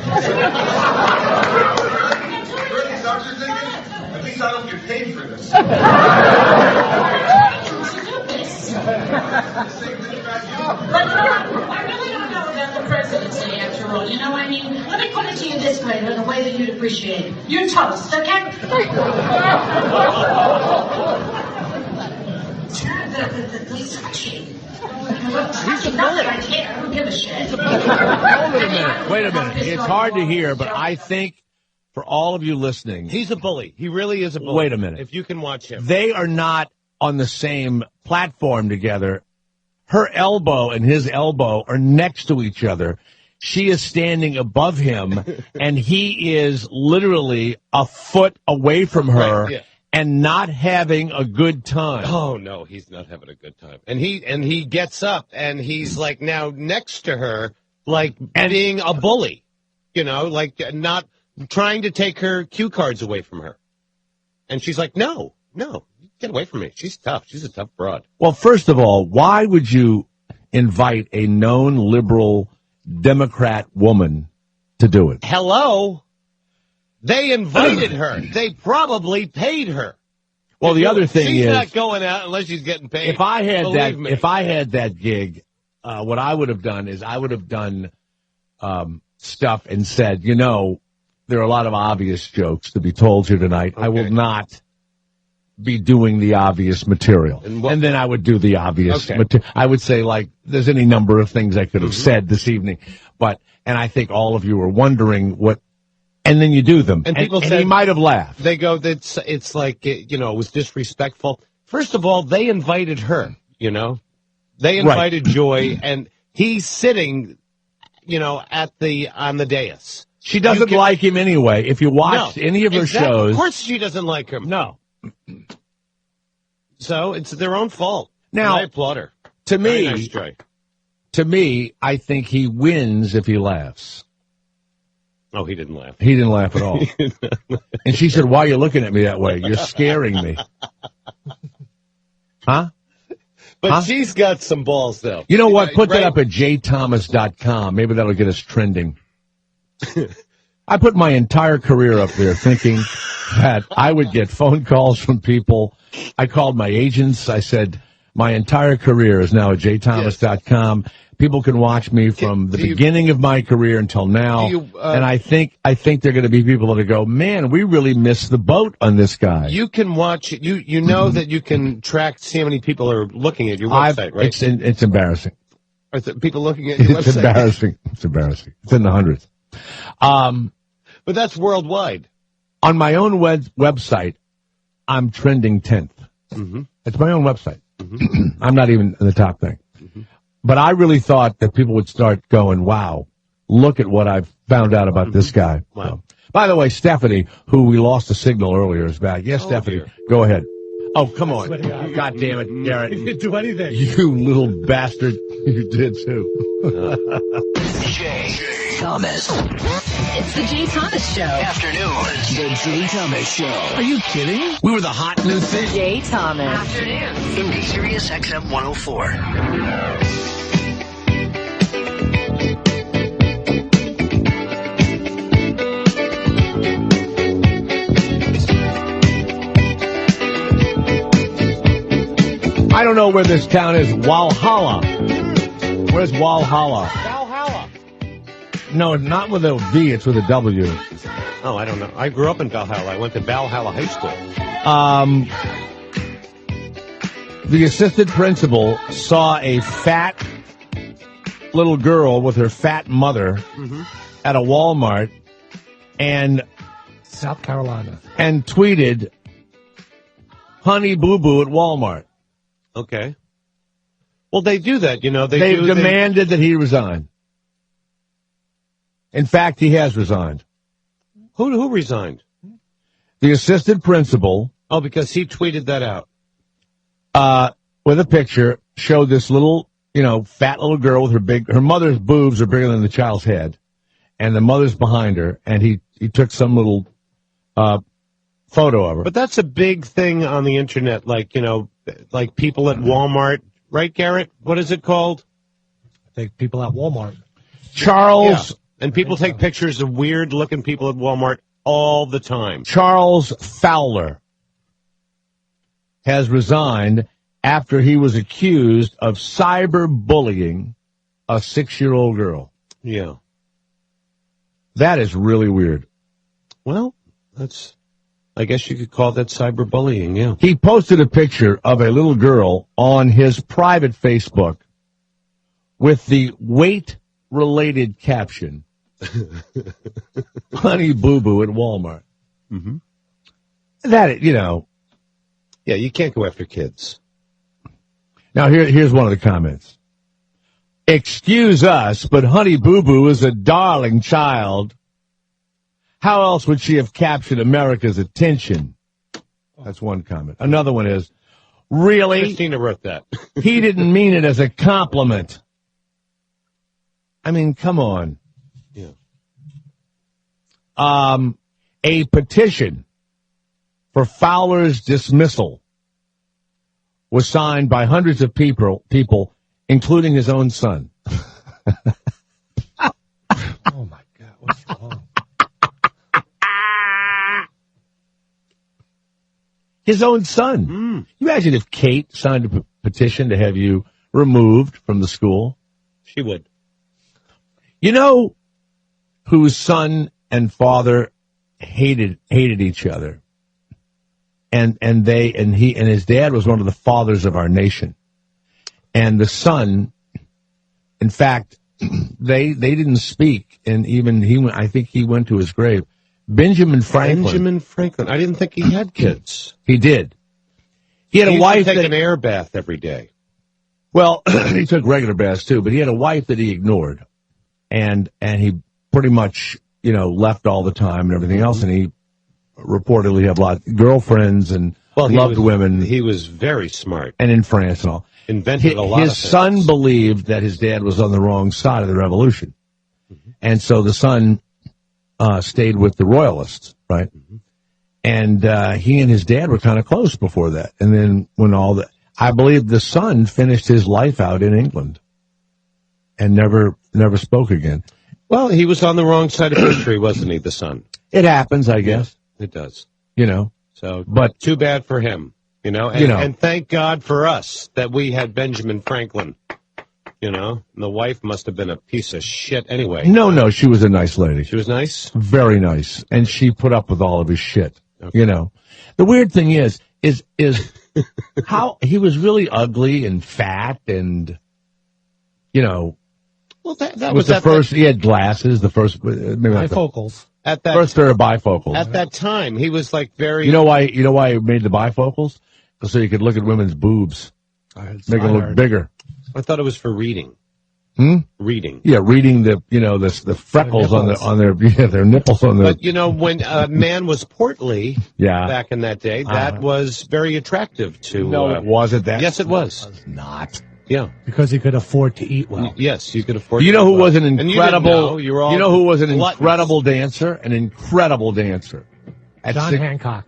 At least I don't get paid for this. But you know, I really don't know about the presidency after all. You know, I mean, let me put it to you this way, in a way that you'd appreciate it. You're toast, okay? The sushi. Not that I care. I don't give a shit. Wait a minute. It's hard to hear, but I think for all of you listening, He's a bully. He really is a bully. Wait a minute. If you can watch him. they are not on the same platform together. Her elbow and his elbow are next to each other. She is standing above him, and he is literally a foot away from her. Right, yeah. And not having a good time. Oh no, he's not having a good time. And he gets up and he's like now next to her, like being a bully, you know, like not trying to take her cue cards away from her. And she's like, no, get away from me. She's tough. She's a tough broad. Well, first of all, why would you invite a known liberal Democrat woman to do it? Hello? They invited her. They probably paid her. Well, the other thing she's is, not going out unless she's getting paid. if I had Believe me. that gig, what I would have done is I would have done stuff and said, you know, there are a lot of obvious jokes to be told here tonight. Okay. I will not be doing the obvious material. And then I would do the obvious material. I would say, like, there's any number of things I could have said this evening. And I think all of you are wondering what, and then you do them. And people and said, he might have laughed. They go, it's like, you know, it was disrespectful. First of all, they invited her, you know. They invited Joy, and he's sitting, you know, on the dais. She doesn't like him anyway. If you watch any of her shows. Of course she doesn't like him. No. So it's their own fault. Now, and I applaud her. Very nice, Joy. To me, I think he wins if he laughs. Oh, he didn't laugh. He didn't laugh at all. And she said, why are you looking at me that way? You're scaring me. Huh? But she's got some balls, though. You know what? Put that up at jthomas.com. Maybe that'll get us trending. I put my entire career up there thinking that I would get phone calls from people. I called my agents. I said, my entire career is now at jthomas.com. People can watch me from the beginning of my career until now. And I think they're going to be people that go, man, we really missed the boat on this guy. You can watch it. You know that you can see how many people are looking at your website, right? It's embarrassing. Are people looking at your website? It's embarrassing. It's embarrassing. It's in the hundreds. But that's worldwide. On my own website, I'm trending 10th. Mm-hmm. It's my own website. Mm-hmm. I'm not even in the top thing. Mm-hmm. But I really thought that people would start going, wow, look at what I've found out about this guy. Wow. By the way, Stephanie, who we lost the signal earlier, is back. Yes, Stephanie, dear. Go ahead. Oh, come on. God damn it, Garrett. You didn't do anything. You little bastard. You did, too. Jay Thomas. It's the Jay Thomas Show. Afternoons. The Jay Thomas Show. Are you kidding? We were the hot new thing. Jay Thomas. Afternoons. In Sirius XM 104. I don't know where this town is. Walhalla. Where's Walhalla? Valhalla. No, not with a V. It's with a W. Oh, I don't know. I grew up in Valhalla. I went to Valhalla High School. The assistant principal saw a fat little girl with her fat mother at a Walmart and South Carolina. And tweeted, "Honey Boo Boo at Walmart." Okay. Well, they do that, you know. They demanded that he resign. In fact, he has resigned. Who resigned? The assistant principal. Oh, because he tweeted that out. With a picture, showed this little, fat little girl with her mother's boobs are bigger than the child's head, and the mother's behind her, and he took some little photo of her. But that's a big thing on the internet, like people at Walmart, right, Garrett? What is it called? I think people at Walmart. Charles. Yeah. And people take pictures of weird-looking people at Walmart all the time. Charles Fowler has resigned after he was accused of cyberbullying a 6-year-old girl. Yeah. That is really weird. Well, I guess you could call that cyberbullying, yeah. He posted a picture of a little girl on his private Facebook with the weight-related caption, "Honey Boo Boo at Walmart." Mm-hmm. That, Yeah, you can't go after kids. Now, here's one of the comments. "Excuse us, but Honey Boo Boo is a darling child. How else would she have captured America's attention?" That's one comment. Another one is, "Really? Christina wrote that." He didn't mean it as a compliment." I mean, come on. Yeah. A petition for Fowler's dismissal was signed by hundreds of people, including his own son. Oh, my God. What's wrong? His own son. You imagine if Kate signed a petition to have you removed from the school? She would. You know whose son and father hated each other? And his dad was one of the fathers of our nation. And the son, in fact, they didn't speak, and even I think he went to his grave. Benjamin Franklin. I didn't think he had kids. He did. He had a wife that an air bath every day. Well, he took regular baths too, but he had a wife that he ignored, and he pretty much left all the time and everything else, and he reportedly had a lot of girlfriends and loved women. He was very smart. And in France and all. Invented a lot of things. His son believed that his dad was on the wrong side of the revolution. Mm-hmm. And so the son stayed with the royalists, right? Mm-hmm. And he and his dad were kind of close before that. And then I believe the son finished his life out in England and never spoke again. Well, he was on the wrong side of history, wasn't he, the son? It happens, I guess. It does. You know. So, but too bad for him. You know, and thank God for us that we had Benjamin Franklin. You know, and the wife must have been a piece of shit anyway. No, she was a nice lady. She was nice? Very nice. And she put up with all of his shit. Okay. You know. The weird thing is how he was really ugly and fat and, you know. Well, that was the first. He had glasses. The first, maybe bifocals. At that first pair of bifocals. At that time, he was like very. You know why he made the bifocals? So you could look at women's boobs, make them look bigger. I thought it was for reading. Reading. Yeah, reading the freckles on their nipples on their. But you know, when a man was portly, back in that day, that was very attractive to. No, it wasn't that. Yes, it was. It was not. Yeah, because he could afford to eat well. Yes, you could afford. You know who was an incredible? You know who was an incredible dancer? An incredible dancer. John Hancock.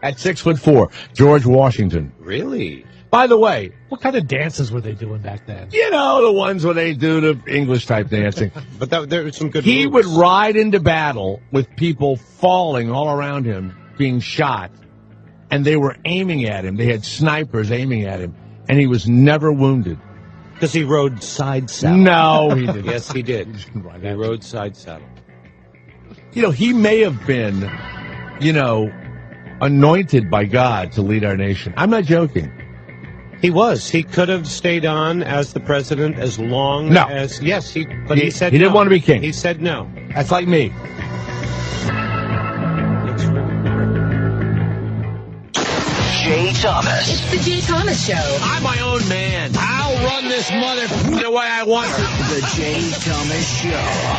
At 6'4", George Washington. Really? By the way, what kind of dances were they doing back then? You know, the ones where they do the English type dancing. But there was some good. He would ride into battle with people falling all around him, being shot. And they were aiming at him. They had snipers aiming at him. And he was never wounded. Because he rode side saddle. No, he didn't. Yes, he did. He rode side saddle. You know, he may have been, anointed by God to lead our nation. I'm not joking. He was. He could have stayed on as the president as long as... Yes, but he said he didn't want to be king. He said no. That's like me. Jay Thomas. It's the Jay Thomas Show. I'm my own man. I'll run this mother the way I want to. The Jay Thomas Show.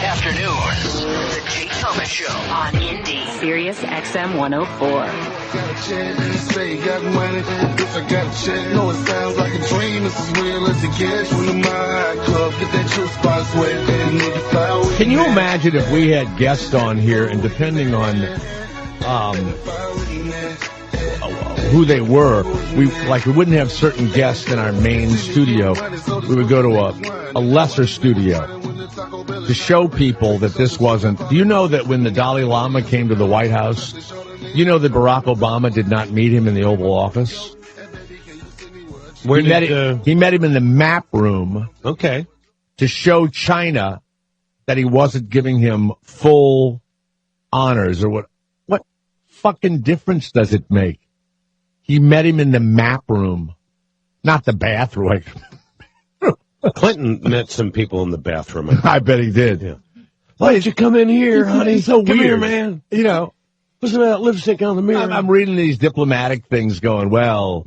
Afternoons. The Jay Thomas Show. On Indy. Sirius XM 104. Got a chance, say got money. If I got a check, no, it sounds like a dream. It's as real as it gets. When the mind club, get that true spots wet. Can you imagine if we had guests on here, and depending on who they were, we wouldn't have certain guests in our main studio. We would go to a lesser studio to show people that this wasn't. Do you know that when the Dalai Lama came to the White House, you know that Barack Obama did not meet him in the Oval Office? He met him in the map room. Okay. To show China that he wasn't giving him full honors or what. What fucking difference does it make? He met him in the map room, not the bathroom. Clinton met some people in the bathroom. I bet he did. Yeah. Why did you come in here, honey? It's so come weird, here, man. You know, what's that lipstick on the mirror? I'm reading these diplomatic things going, well,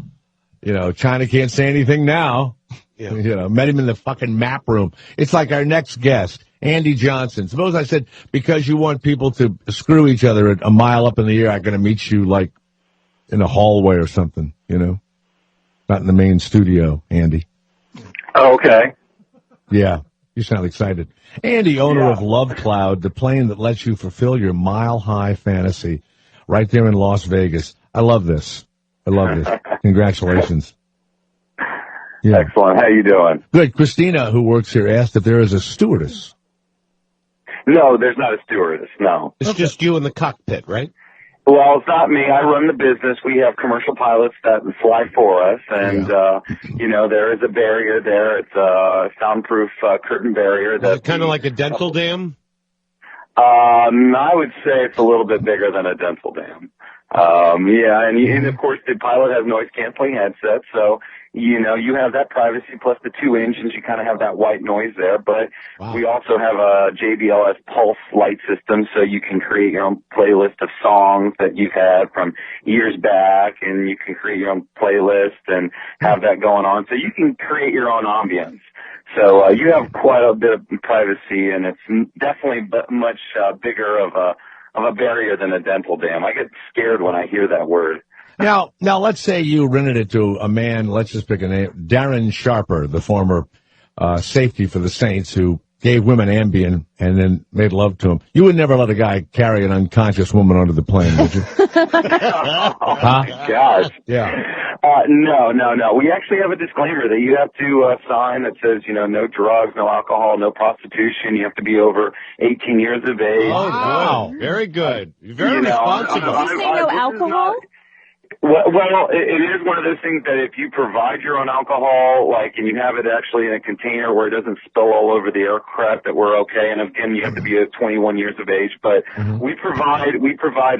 China can't say anything now. Yeah. Met him in the fucking map room. It's like our next guest, Andy Johnson. Suppose I said, because you want people to screw each other at a mile up in the air, I'm going to meet you like in a hallway or something, not in the main studio, Andy. Okay. Yeah, you sound excited. Andy, owner of Love Cloud, the plane that lets you fulfill your mile-high fantasy right there in Las Vegas. I love this. Congratulations. Yeah. Excellent. How you doing? Good. Christina, who works here, asked if there is a stewardess. No, there's not a stewardess, no. It's just you in the cockpit, right? Well, it's not me. I run the business. We have commercial pilots that fly for us, and there is a barrier there. It's a soundproof curtain barrier. Is it kind of like a dental dam? I would say it's a little bit bigger than a dental dam. And of course the pilot has noise canceling headsets, so you have that privacy plus the 2 engines. You kind of have that white noise there, but we also have a JBLS Pulse light system, so you can create your own playlist of songs that you've had from years back, and you can create your own playlist and have that going on, so you can create your own ambience. So you have quite a bit of privacy, and it's definitely much bigger of a barrier than a dental dam. I get scared when I hear that word. Now, let's say you rented it to a man, let's just pick a name, Darren Sharper, the former safety for the Saints, who gave women Ambien and then made love to him. You would never let a guy carry an unconscious woman onto the plane, would you? Gosh. Yeah. No. We actually have a disclaimer that you have to sign that says, no drugs, no alcohol, no prostitution. You have to be over 18 years of age. Oh, wow. Very good. Very responsible. Did you say no alcohol? Well, it is one of those things that if you provide your own alcohol, and you have it actually in a container where it doesn't spill all over the aircraft, that we're okay. And again, you have to be 21 years of age. But we provide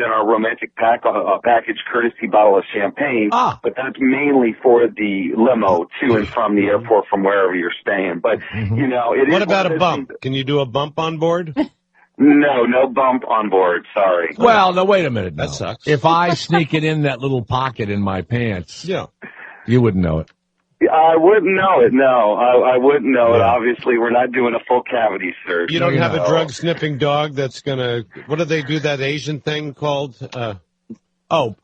in our romantic package courtesy bottle of champagne. But that's mainly for the limo to and from the airport from wherever you're staying. But it is. What about a bump? Can you do a bump on board? No bump on board. Sorry. Well, no, wait a minute. That sucks. If I sneak it in that little pocket in my pants, you wouldn't know it. I wouldn't know it. No, I wouldn't know it. Obviously, we're not doing a full cavity search. You don't have a drug sniffing dog that's gonna. What do they do? That Asian thing called? Concho.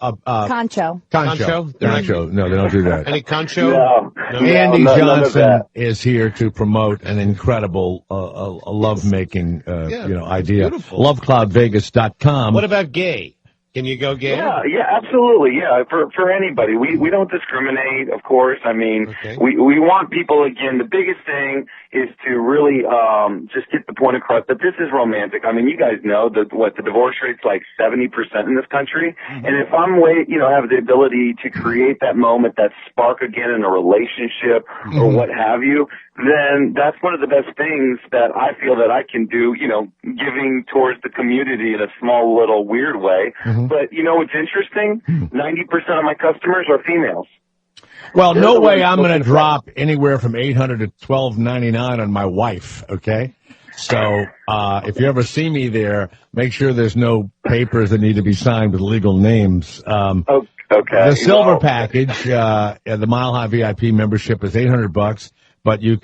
Concho. No, they don't do that. Any concho? No. Andy none of Johnson that. is here to promote an incredible love-making idea. Beautiful. LoveCloudVegas.com. What about gay? Can you go gay? Yeah, absolutely. Yeah, for anybody. We don't discriminate, of course. I mean, we want people, again, the biggest thing is to really just get the point across that this is romantic. I mean, you guys know that the divorce rate's like 70% in this country. And if I'm have the ability to create that moment, that spark again in a relationship or what have you, then that's one of the best things that I feel that I can do, giving towards the community in a small little weird way. But what's interesting? 90% of my customers are females. Well, no way I'm going to drop anywhere from $800 to $1,299 on my wife, okay? So if you ever see me there, make sure there's no papers that need to be signed with legal names. Okay. The silver package, the Mile High VIP membership is $800, but you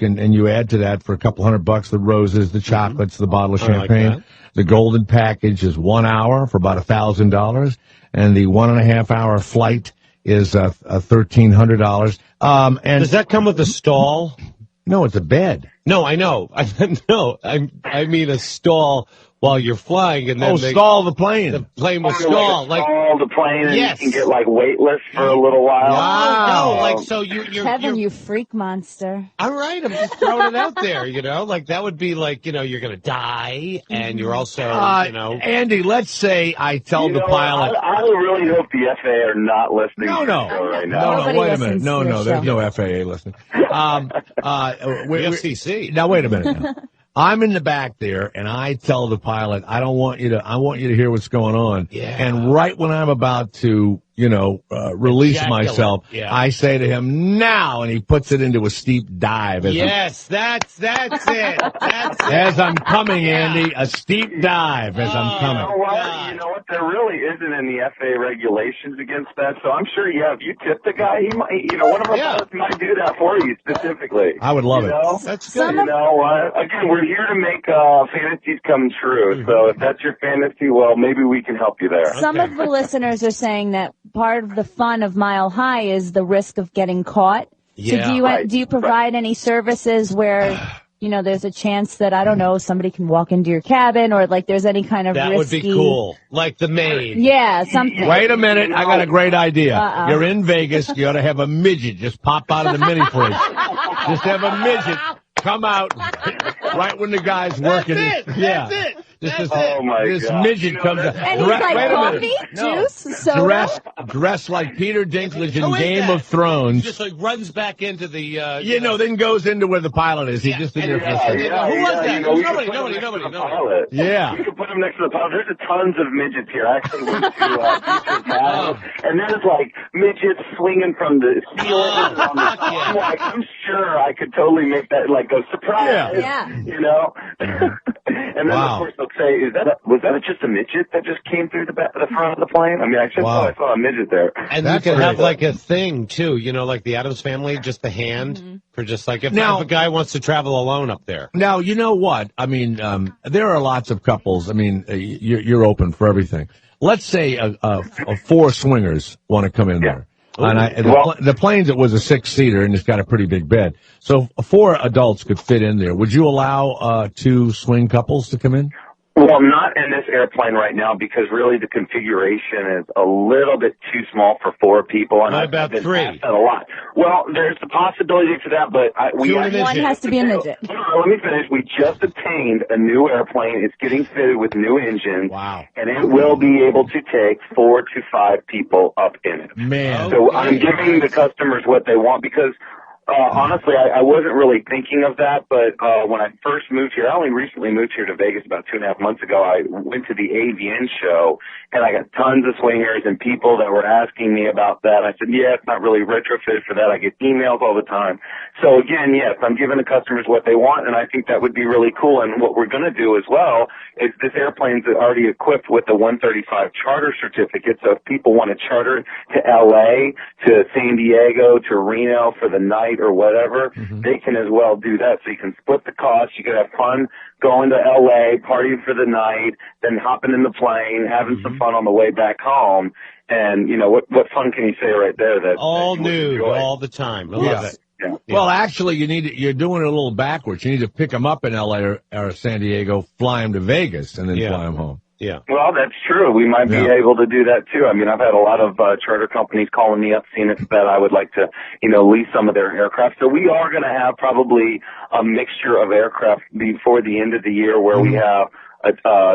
add to that for a couple $100 the roses, the chocolates, the bottle of champagne. Like the golden package is 1 hour for about $1,000, and the 1.5 hour flight is $1,300. And does that come with a stall? No, it's a bed. No, I know. I mean a stall while you're flying, and then stall the plane. The plane will stall, stall the plane, and yes. you can get weightless for a little while. Wow. No, so you're Kevin, you freak monster. All right, I'm just throwing it out there. That would be you're gonna die, and you're also Andy, let's say I tell the pilot. I really hope the FAA are not listening. No. To the show right now. No, wait a minute. No, there's no FAA listening. FCC. Now wait a minute. Now. I'm in the back there, and I tell the pilot, I want you to hear what's going on. Yeah. And right when I'm about to, release myself, I say to him, now, and he puts it into a steep dive. That's it. That's it. As I'm coming, Andy, a steep dive as I'm coming. You know what? There really isn't any FAA regulations against that, so I'm sure, if you tip the guy, he might, one of our pilots might do that for you specifically. I would love it. That's good. Again, we're here to make fantasies come true, so if that's your fantasy, well, maybe we can help you there. Some of the listeners are saying that part of the fun of Mile High is the risk of getting caught. Yeah. So do you provide any services where there's a chance that, I don't know, somebody can walk into your cabin, or there's any kind of that risky... would be cool. Like the maid. Yeah, something. Wait a minute. I got a great idea. You're in Vegas. You ought to have a midget just pop out of the mini fridge. Just have a midget come out right when the guy's working. That's it. This God. midget comes out. And he's coffee, juice, soda. Dressed like Peter Dinklage in Game of Thrones. Just runs back into the... then goes into where the pilot is. He's just in there for a second. Who was that? Nobody. Yeah. You can put him next to the pilot. There's tons of midgets here. I actually went to Beatrice House, and there's midgets swinging from the ceiling. I'm sure I could totally make that go surprise. Yeah. And then of course they'll say, was that just a midget that just came through the front of the plane? I mean, I saw a midget there. And you can have a thing too, like the Addams Family, just the hand for just if a guy wants to travel alone up there. Now, you know what? I mean, there are lots of couples. I mean, you're open for everything. Let's say 4 swingers want to come in there. And the plane's, it was a 6-seater, and it's got a pretty big bed. So 4 adults could fit in there. Would you allow 2 swing couples to come in? Well, not in this airplane right now because really the configuration is a little bit too small for 4 people. And What I've about been 3? asked that a lot. Well, there's the possibility for that, but One has to be a midget. Let me finish. We just obtained a new airplane. It's getting fitted with new engines. Wow. And it will be able to take 4 to 5 people up in it. Man. So I'm giving the customers what they want because honestly, I wasn't really thinking of that, but when I first moved here, I only recently moved here to Vegas about 2.5 months ago. I went to the AVN show, and I got tons of swingers and people that were asking me about that. I said, yeah, it's not really retrofitted for that. I get emails all the time. So again, yes, I'm giving the customers what they want, and I think that would be really cool. And what we're going to do as well is this airplane's already equipped with the 135 charter certificate. So if people want to charter to LA, to San Diego, to Reno for the night, or whatever, they can as well do that. So you can split the cost. You could have fun going to LA, partying for the night, then hopping in the plane, having some fun on the way back home. And, you know, what fun can you say right there? That All that you would nude, enjoy? all the time. I love it. Yeah. Well, actually, you're doing it a little backwards. You need to pick them up in L.A. or San Diego, fly them to Vegas, and then fly them home. Yeah. Well, that's true. We might be able to do that too. I mean, I've had a lot of charter companies calling me up, seeing if that I would like to, you know, lease some of their aircraft. So we are going to have probably a mixture of aircraft before the end of the year where we have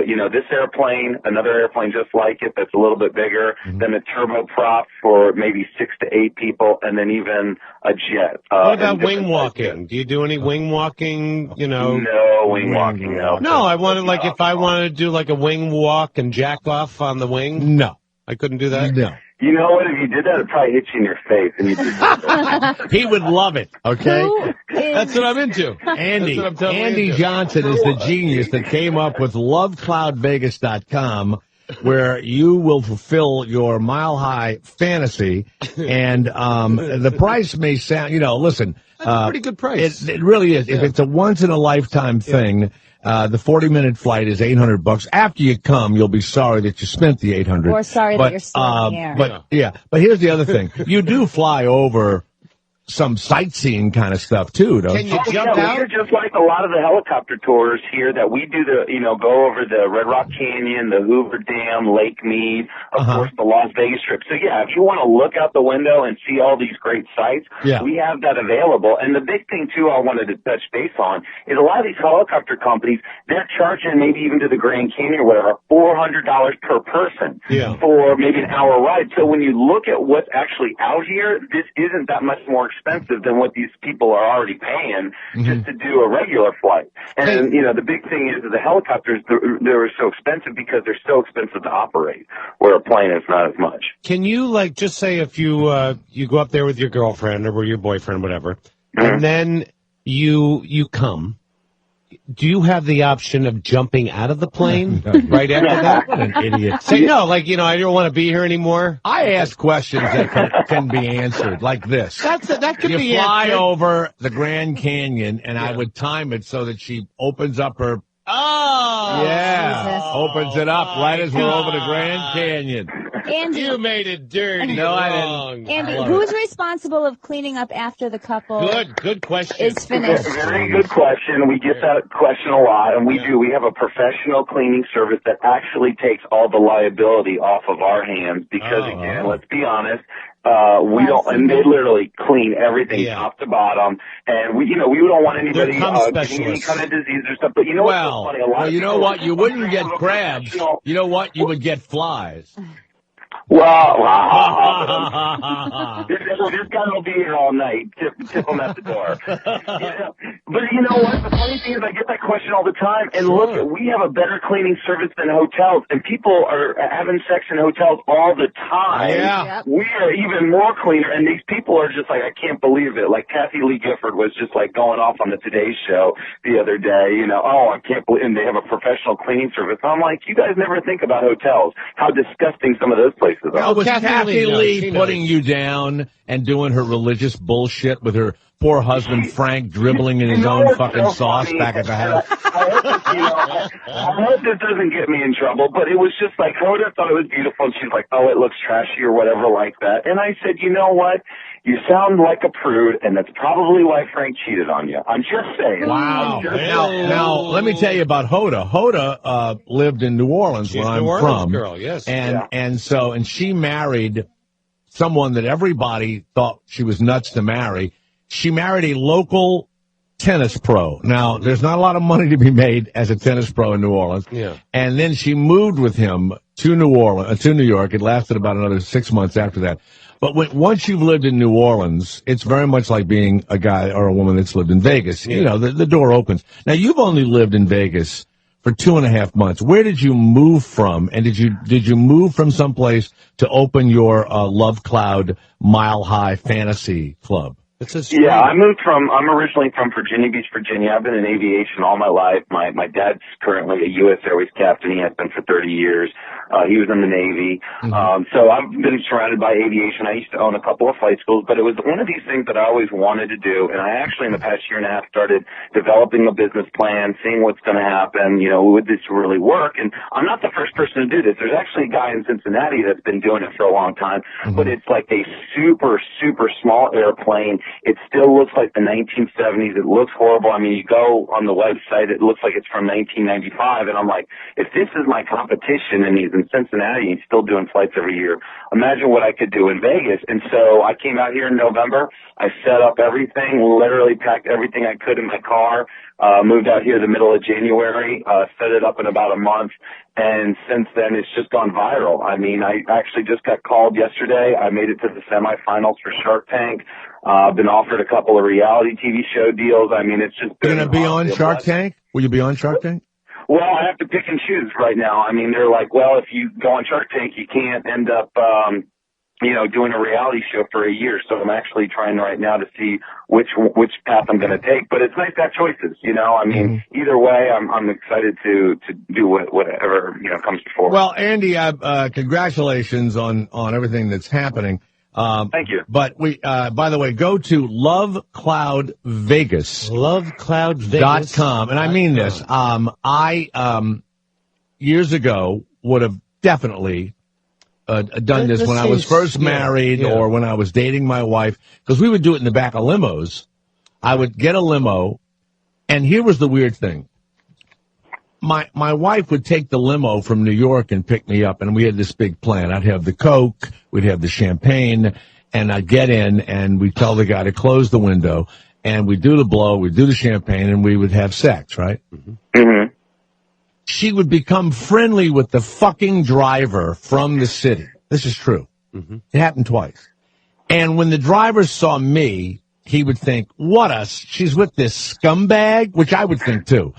you know, this airplane, another airplane just like it that's a little bit bigger, then a turboprop for maybe 6 to 8 people, and then even a jet. What about wing walking? Do you do any wing walking, you know? No wing walking, no. No, I wanted, like, if I wanted to do, like, a wing walk and jack off on the wing. No. I couldn't do that? No. You know what? If you did that, it'd probably hit you in your face. And you He would love it, okay? That's what I'm into. Andy, That's what I'm totally Andy into. Johnson is the genius that came up with LoveCloudVegas.com, where you will fulfill your mile-high fantasy. And the price may sound, you know, listen. That's a pretty good price. It really is. If it's a once-in-a-lifetime thing, the 40-minute flight is $800. After you come, you'll be sorry that you spent the $800. Or sorry that you're still in the air. But here's the other thing. You do fly over some sightseeing kind of stuff too, don't you? We're just like a lot of the helicopter tours here that we do go over the Red Rock Canyon, the Hoover Dam, Lake Mead, of course the Las Vegas Strip. So yeah, if you want to look out the window and see all these great sights, we have that available. And the big thing too I wanted to touch base on is a lot of these helicopter companies, they're charging maybe even to the Grand Canyon or whatever, $400 per person for maybe an hour ride. So when you look at what's actually out here, this isn't that much more expensive than what these people are already paying just to do a regular flight. And, you know, the big thing is that the helicopters, they're so expensive because they're so expensive to operate, where a plane is not as much. Can you, like, just say if you you go up there with your girlfriend or your boyfriend, whatever, and then you come, do you have the option of jumping out of the plane right after that? What an idiot. Say, no, like, you know, I don't want to be here anymore. I ask questions that can be answered, like this. That could be You fly answered. over the Grand Canyon, and I would time it so that she opens up her... Oh! Yeah, opens it up right as we're over the Grand Canyon. Andy, you made it dirty. No, I wrong. didn't. Andy, who's responsible of cleaning up after the couple Good question. is finished? Very good question. We get that question a lot, and we do. We have a professional cleaning service that actually takes all the liability off of our hands because, again, let's be honest, we don't, and they literally clean everything top to bottom. And we don't want anybody getting any kind of disease or stuff. But you know what's so funny? You know what? You wouldn't get crabs. You know what? You would get flies. Well, this guy will be here all night. Tip him at the door. But you know what? The funny thing is I get that question all the time. And look, we have a better cleaning service than hotels. And people are having sex in hotels all the time. Yeah. We are even more cleaner. And these people are just like, I can't believe it. Like Kathy Lee Gifford was just like going off on the Today Show the other day. You know, I can't believe, and they have a professional cleaning service. I'm like, you guys never think about hotels. How disgusting some of those places are. Well, was Kathy Lee putting you down and doing her religious bullshit with her poor husband Frank dribbling in his own fucking sauce back at the house? I hope this doesn't get me in trouble, but it was just like, Hoda thought it was beautiful, and she's like, oh, it looks trashy or whatever like that. And I said, you know what? You sound like a prude, and that's probably why Frank cheated on you. I'm just saying. Wow. Now, let me tell you about Hoda. Hoda lived in New Orleans, where I'm New Orleans from. girl, yes. And she married someone that everybody thought she was nuts to marry. She married a local tennis pro. Now, there's not a lot of money to be made as a tennis pro in New Orleans. Yeah. And then she moved with him to New York. It lasted about another 6 months after that. But once you've lived in New Orleans, it's very much like being a guy or a woman that's lived in Vegas. Yeah. You know, the door opens. Now, you've only lived in Vegas for 2.5 months. Where did you move from? And did you move from someplace to open your Love Cloud Mile High Fantasy Club? Yeah, I'm originally from Virginia Beach, Virginia. I've been in aviation all my life. My dad's currently a U.S. Airways captain. He has been for 30 years. He was in the Navy. So I've been surrounded by aviation. I used to own a couple of flight schools, but it was one of these things that I always wanted to do. And I actually, in the past year and a half, started developing a business plan, seeing what's going to happen. You know, would this really work? And I'm not the first person to do this. There's actually a guy in Cincinnati that's been doing it for a long time, but it's like a super, super small airplane. It still looks like the 1970s. It looks horrible. I mean, you go on the website, it looks like it's from 1995. And I'm like, if this is my competition and he's in Cincinnati and he's still doing flights every year, imagine what I could do in Vegas. And so I came out here in November. I set up everything, literally packed everything I could in my car, moved out here the middle of January, set it up in about a month. And since then, it's just gone viral. I mean, I actually just got called yesterday. I made it to the semifinals for Shark Tank. Been offered a couple of reality TV show deals. I mean, it's just You're going to be on Shark Tank? Will you be on Shark Tank? Well, I have to pick and choose right now. I mean, they're like, well, if you go on Shark Tank, you can't end up, doing a reality show for a year. So I'm actually trying right now to see which path I'm going to take. But it's nice to have choices, you know. I mean, either way, I'm excited to do whatever comes before. Well, Andy, congratulations on everything that's happening. Thank you. But by the way, go to LoveCloudVegas.com. And I mean this. I years ago would have definitely done this when I was first married or when I was dating my wife, because we would do it in the back of limos. I would get a limo, and here was the weird thing. My wife would take the limo from New York and pick me up, and we had this big plan. I'd have the Coke, we'd have the champagne, and I'd get in, and we'd tell the guy to close the window, and we'd do the blow, we'd do the champagne, and we would have sex, right? Mm-hmm. She would become friendly with the fucking driver from the city. This is true. It happened twice. And when the driver saw me, he would think, she's with this scumbag, which I would think too.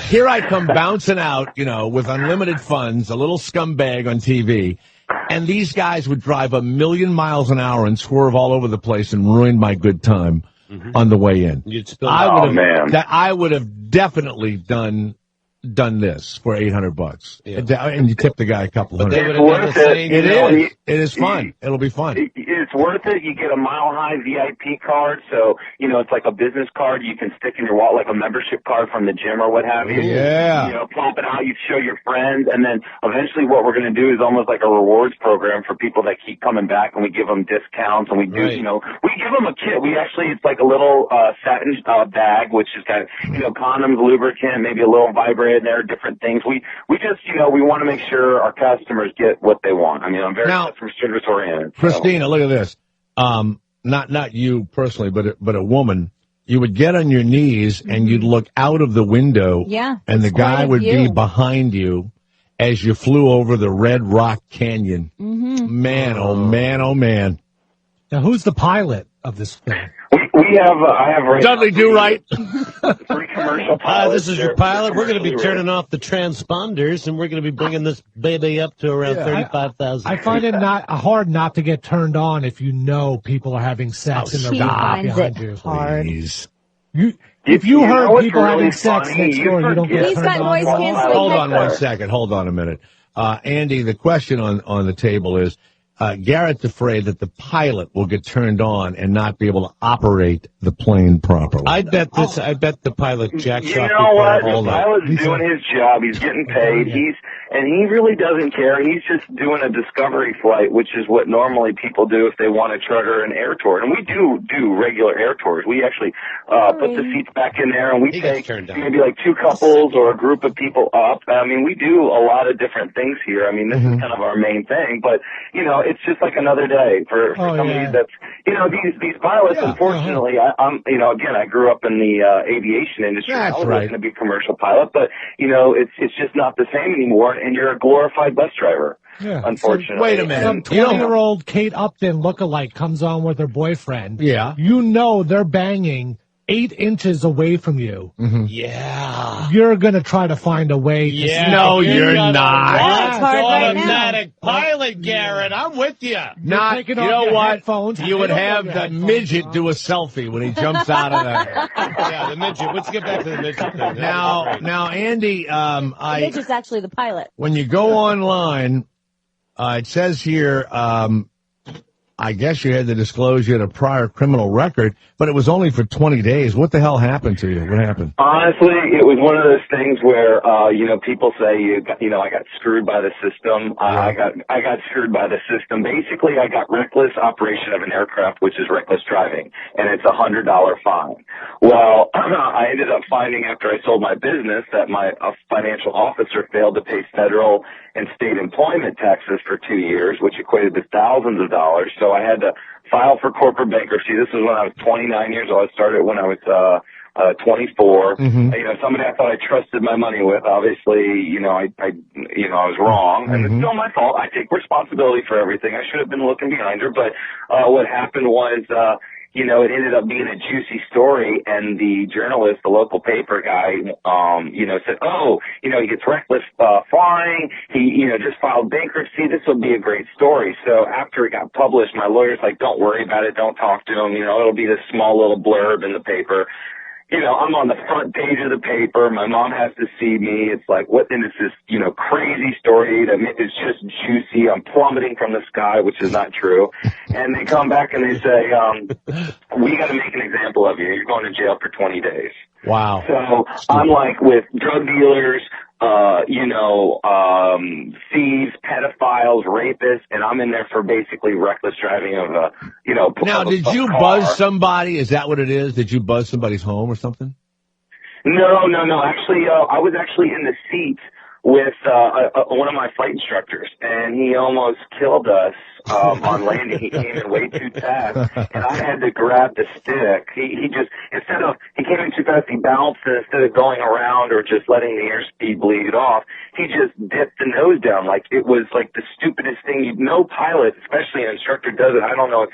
Here I come bouncing out, with unlimited funds, a little scumbag on TV. And these guys would drive 1,000,000 miles an hour and swerve all over the place and ruin my good time on the way in. I would have definitely done this for $800, and you tip the guy a couple hundred. It's worth it. It is fun. It'll be fun. It's worth it. You get a Mile High VIP card, so it's like a business card you can stick in your wallet, like a membership card from the gym or what have you. Yeah. Pop it out. You show your friends, and then eventually, what we're going to do is almost like a rewards program for people that keep coming back, and we give them discounts, and we do, we give them a kit. It's like a little satin bag, which has got condoms, lubricant, maybe a little vibrator. There are different things. We just, we want to make sure our customers get what they want. I mean, I'm very customer service oriented. Christina, look at this. Not you personally, but a woman. You would get on your knees and you'd look out of the window. Yeah. And the guy would be behind you as you flew over the Red Rock Canyon. Man, oh man, oh man. Now, who's the pilot of this thing? I have Dudley Do Right. Three commercial pilots. This is your pilot. We're going to be turning off the transponders, and we're going to be bringing this baby up to around 35,000. I find it hard not to get turned on if you know people are having sex in their back behind you. Hard. If you heard people having sex next door, you don't get He's turned got on. noise canceling. Hold on one second. Hold on a minute. Andy, the question on the table is, Garrett's afraid that the pilot will get turned on and not be able to operate the plane properly. I bet the pilot jacks You up know what? before. The pilot's doing his job. He's getting paid. And he really doesn't care. He's just doing a discovery flight, which is what normally people do if they want to charter an air tour. And we do regular air tours. We actually put the seats back in there, and we take maybe like 2 couples or a group of people up. I mean, we do a lot of different things here. I mean, this is kind of our main thing. But, you know, it's just like another day for somebody that's, you know, these pilots, unfortunately, I'm, you know, again, I grew up in the aviation industry. I was going to be a commercial pilot, but, you know, it's just not the same anymore. And you're a glorified bus driver, unfortunately. Wait a minute. Some 20-year-old Kate Upton lookalike comes on with her boyfriend. Yeah. You know they're banging 8 inches away from you. Yeah. You're going to try to find a way. No, you're not. That's hard right now. Automatic pilot, Garrett. I'm with you. Not, you know what? You would have the midget do a selfie when he jumps out of there. Yeah, the midget. Let's get back to the midget thing. Now, Andy, The midget's actually the pilot. when you go online, it says here, I guess you had to disclose you had a prior criminal record, but it was only for 20 days. What the hell happened to you? What happened? Honestly, it was one of those things where, you know, people say, I got screwed by the system. I got screwed by the system. Basically, I got reckless operation of an aircraft, which is reckless driving, and it's a $100 fine. Well, I ended up finding after I sold my business that my financial officer failed to pay federal and state employment taxes for 2 years, which equated to thousands of dollars. So I had to file for corporate bankruptcy. This was when I was 29 years old. I started when I was 24. You know, somebody I thought I trusted my money with. Obviously, you know, I was wrong, and it's still my fault. I take responsibility for everything. I should have been looking behind her, but what happened was, you know, it ended up being a juicy story, and the journalist, the local paper guy, you know, said, oh, you know, he gets reckless flying. He, you know, just filed bankruptcy. This will be a great story. So after it got published, my lawyer's like, don't worry about it. Don't talk to him. You know, it'll be this small little blurb in the paper. You know, I'm on the front page of the paper. My mom has to see me. It's like, what? And it's this, you know, crazy story. It's just juicy. I'm plummeting from the sky, which is not true. And they come back and they say, we got to make an example of you. You're going to jail for 20 days. Wow. So I'm like with drug dealers, you know, thieves, pedophiles, rapists, and I'm in there for basically reckless driving of a, you know. Now, did you buzz somebody? Is that what it is? Did you buzz somebody's home or something? No. Actually, I was actually in the seat with one of my flight instructors, and he almost killed us on landing. He came in way too fast, and I had to grab the stick. He just, he came in too fast, he bounced, and instead of going around or just letting the airspeed bleed off, he just dipped the nose down. Like, it was like the stupidest thing. No pilot, especially an instructor, does it. I don't know what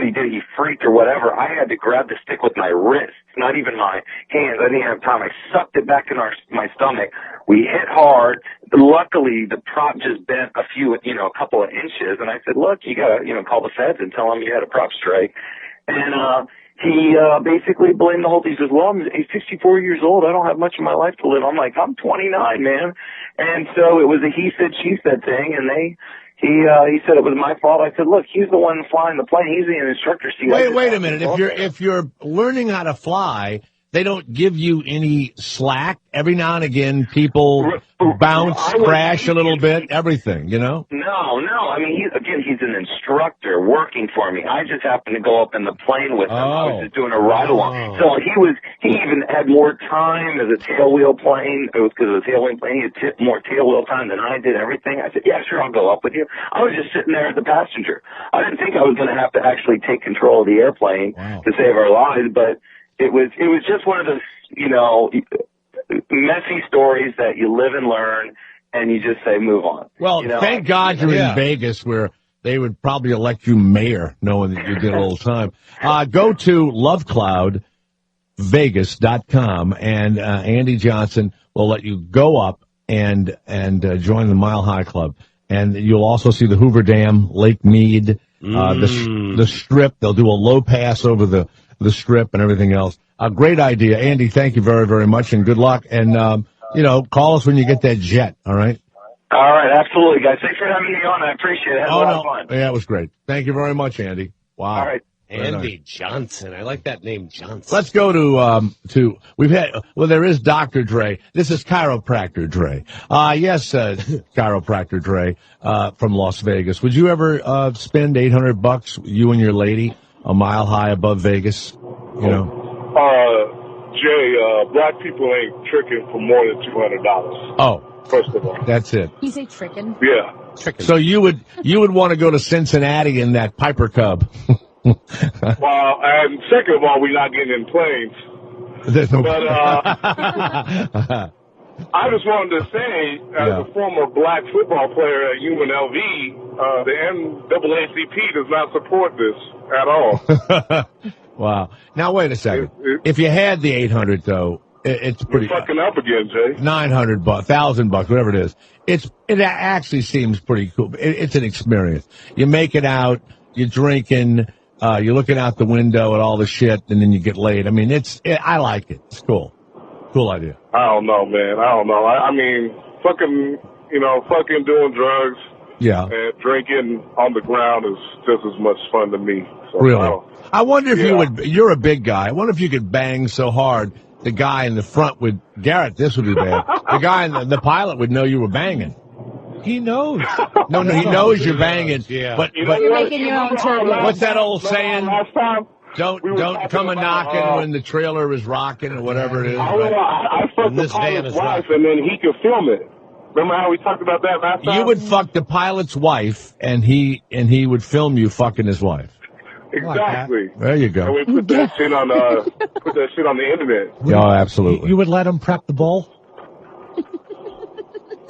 he did. He freaked or whatever. I had to grab the stick with my wrist, not even my hands. I didn't have time. I sucked it back in my stomach. We hit hard. Luckily, the prop just bent a couple of inches, and I said, look, you gotta, call the feds and tell them you had a prop strike. And, he, basically blamed the whole thing. He says, well, I'm 64 years old. I don't have much of my life to live. I'm like, I'm 29, man. And so it was a he said, she said thing, and he said it was my fault. I said, look, he's the one flying the plane. He's the instructor. See, wait a minute. If you're learning how to fly, they don't give you any slack. Every now and again, people bounce, crash a little bit, everything, No. I mean, he's an instructor working for me. I just happened to go up in the plane with him. I was just doing a ride along. So he even had more time as a tailwheel plane. It was because of the tailwheel plane. He had more tailwheel time than I did, everything. I said, yeah, sure, I'll go up with you. I was just sitting there as a passenger. I didn't think I was going to have to actually take control of the airplane to save our lives, but it was just one of those, messy stories that you live and learn, and you just say, move on. Well, thank God you're in Vegas, where they would probably elect you mayor, knowing that you did a little time. Go to lovecloudvegas.com, and Andy Johnson will let you go up and join the Mile High Club. And you'll also see the Hoover Dam, Lake Mead, the Strip. They'll do a low pass over the Strip and everything else. A great idea. Andy, thank you very, very much, and good luck. And, call us when you get that jet, all right? All right, absolutely, guys. Thanks for having me on. I appreciate it. Had a lot of fun. Yeah, it was great. Thank you very much, Andy. Wow. All right. Andy Johnson. I like that name, Johnson. Let's go to we've had, well, there is Dr. Dre. This is Chiropractor Dre. Yes, Chiropractor Dre, from Las Vegas. Would you ever, spend $800, you and your lady, a mile high above Vegas? You know? Jay, black people ain't tricking for more than $200. Oh. First of all. That's it. You say tricking? Yeah. Tricking. So you would want to go to Cincinnati in that Piper Cub. Well, and second of all, we're not getting in planes. There's no. But I just wanted to say, as a former black football player at UNLV, the NAACP does not support this at all. Wow. Now wait a second. If you had the 800 though, it's pretty. You're fucking up again, Jay. $900, $1,000, whatever it is. It actually seems pretty cool. It's an experience. You make it out. You're drinking. You're looking out the window at all the shit, and then you get laid. I mean, I like it. It's cool. Cool idea. I don't know, man. I don't know. I mean, fucking doing drugs. Yeah. And drinking on the ground is just as much fun to me. So, really? I wonder if you're a big guy. I wonder if you could bang so hard the guy in the front would, Garrett, this would be bad. The guy in the pilot would know you were banging. He knows. No, he knows you're banging. Yeah. But you're making your own turbulence. What's that old saying? Don't come a knocking when the trailer is rocking or whatever it is. I fucked the pilot's wife, and then he could film it. Remember how we talked about that last time? You would fuck the pilot's wife, and he would film you fucking his wife. Exactly. There you go. And we put that shit on the internet. Oh, absolutely. You would let him prep the bowl?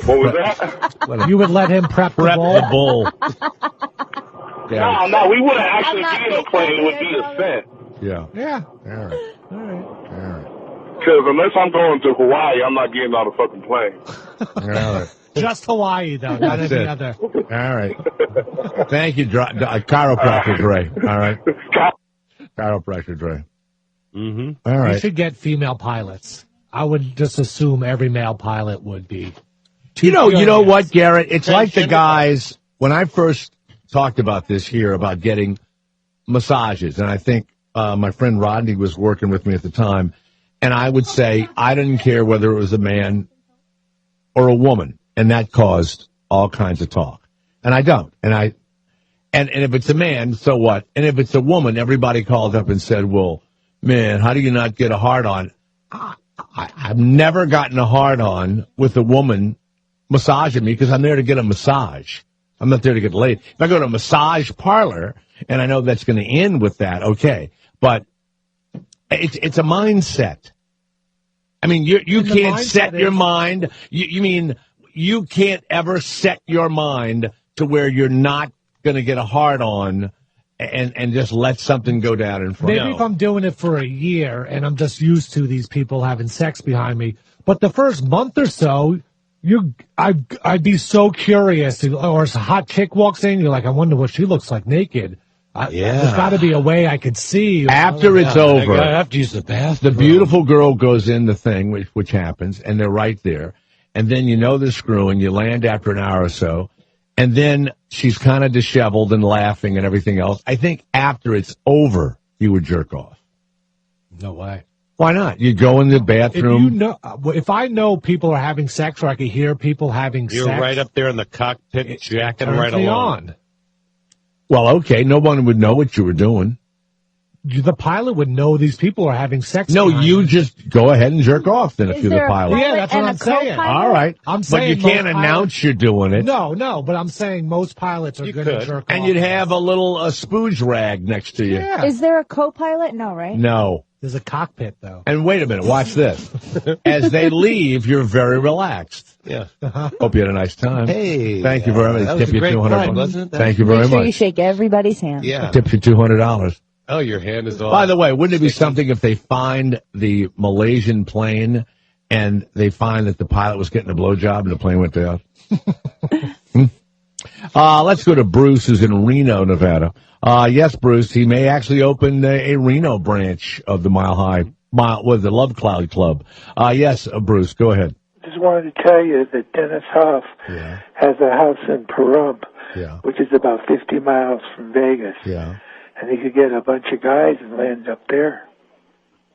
What was that? You would let him prep the bowl? No, we wouldn't actually be in a plane. It would be a set. Yeah. Yeah. All right. Because unless I'm going to Hawaii, I'm not getting on a fucking plane. All right. Just Hawaii, though, not any other. All right. Thank you, Chiropractor Dre. All right. Chiropractor Dre. Mm-hmm. All right. You should get female pilots. I would just assume every male pilot would be. You know what, Garrett? It's like the guys, when I first talked about this here, about getting massages, and I think my friend Rodney was working with me at the time, and I would say I didn't care whether it was a man or a woman, and that caused all kinds of talk. And I don't. And if it's a man, so what? And if it's a woman, everybody called up and said, well, man, how do you not get a hard-on? I've never gotten a hard-on with a woman massaging me because I'm there to get a massage. I'm not there to get laid. If I go to a massage parlor and I know that's going to end with that, okay. But it's a mindset. I mean, you can't set your mind. You mean you can't ever set your mind to where you're not going to get a hard on and just let something go down in front. Maybe if I'm doing it for a year and I'm just used to these people having sex behind me, but the first month or so, I'd be so curious. Or a hot chick walks in, you're like, I wonder what she looks like naked. There's got to be a way I could see. After it's over, I have to use the bathroom. The beautiful girl goes in the thing, which happens, and they're right there. And then they're screwing. You land after an hour or so. And then she's kind of disheveled and laughing and everything else. I think after it's over, you would jerk off. No way. Why not? You go in the bathroom. If I know people are having sex, or I can hear people having sex, you're right up there in the cockpit, jacking right along. Well, okay, no one would know what you were doing. The pilot would know these people are having sex. No, you just go ahead and jerk off then if you're the pilot. Yeah, that's what I'm saying. All right. I'm saying, but you can't announce you're doing it. No, but I'm saying most pilots are going to jerk off. And you'd have a little spooge rag next to you. Yeah. Is there a co-pilot? No, right? No. There's a cockpit, though. And wait a minute, watch this. As they leave, you're very relaxed. Yeah. Hope you had a nice time. Hey. Thank you very much. That was Tip a great you $200. flight, wasn't it? Thank you very Make sure much. you shake everybody's hand. Yeah. Tip you $200. Oh, your hand is off. By the way, wouldn't it be something if they find the Malaysian plane and they find that the pilot was getting a blowjob and the plane went down? Let's go to Bruce, who's in Reno, Nevada. Yes, Bruce, he may actually open a Reno branch of the the Love Cloud Club. Yes, Bruce, go ahead. just wanted to tell you that Dennis Hoff has a house in Pahrump, which is about 50 miles from Vegas. Yeah. And he could get a bunch of guys and land up there.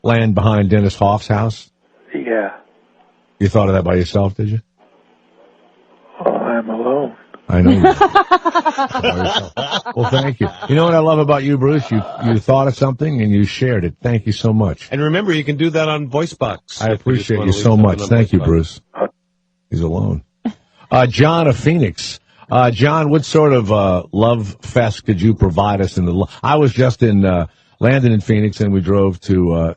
Land behind Dennis Hoff's house? Yeah. You thought of that by yourself, did you? Oh, I'm alone. I know. Well, thank you. You know what I love about you, Bruce? You thought of something and you shared it. Thank you so much. And remember, you can do that on VoiceBox. I appreciate you so much. Thank you, Bruce. He's alone. John of Phoenix. John, what sort of love fest could you provide us? I was just in landed in Phoenix, and we drove to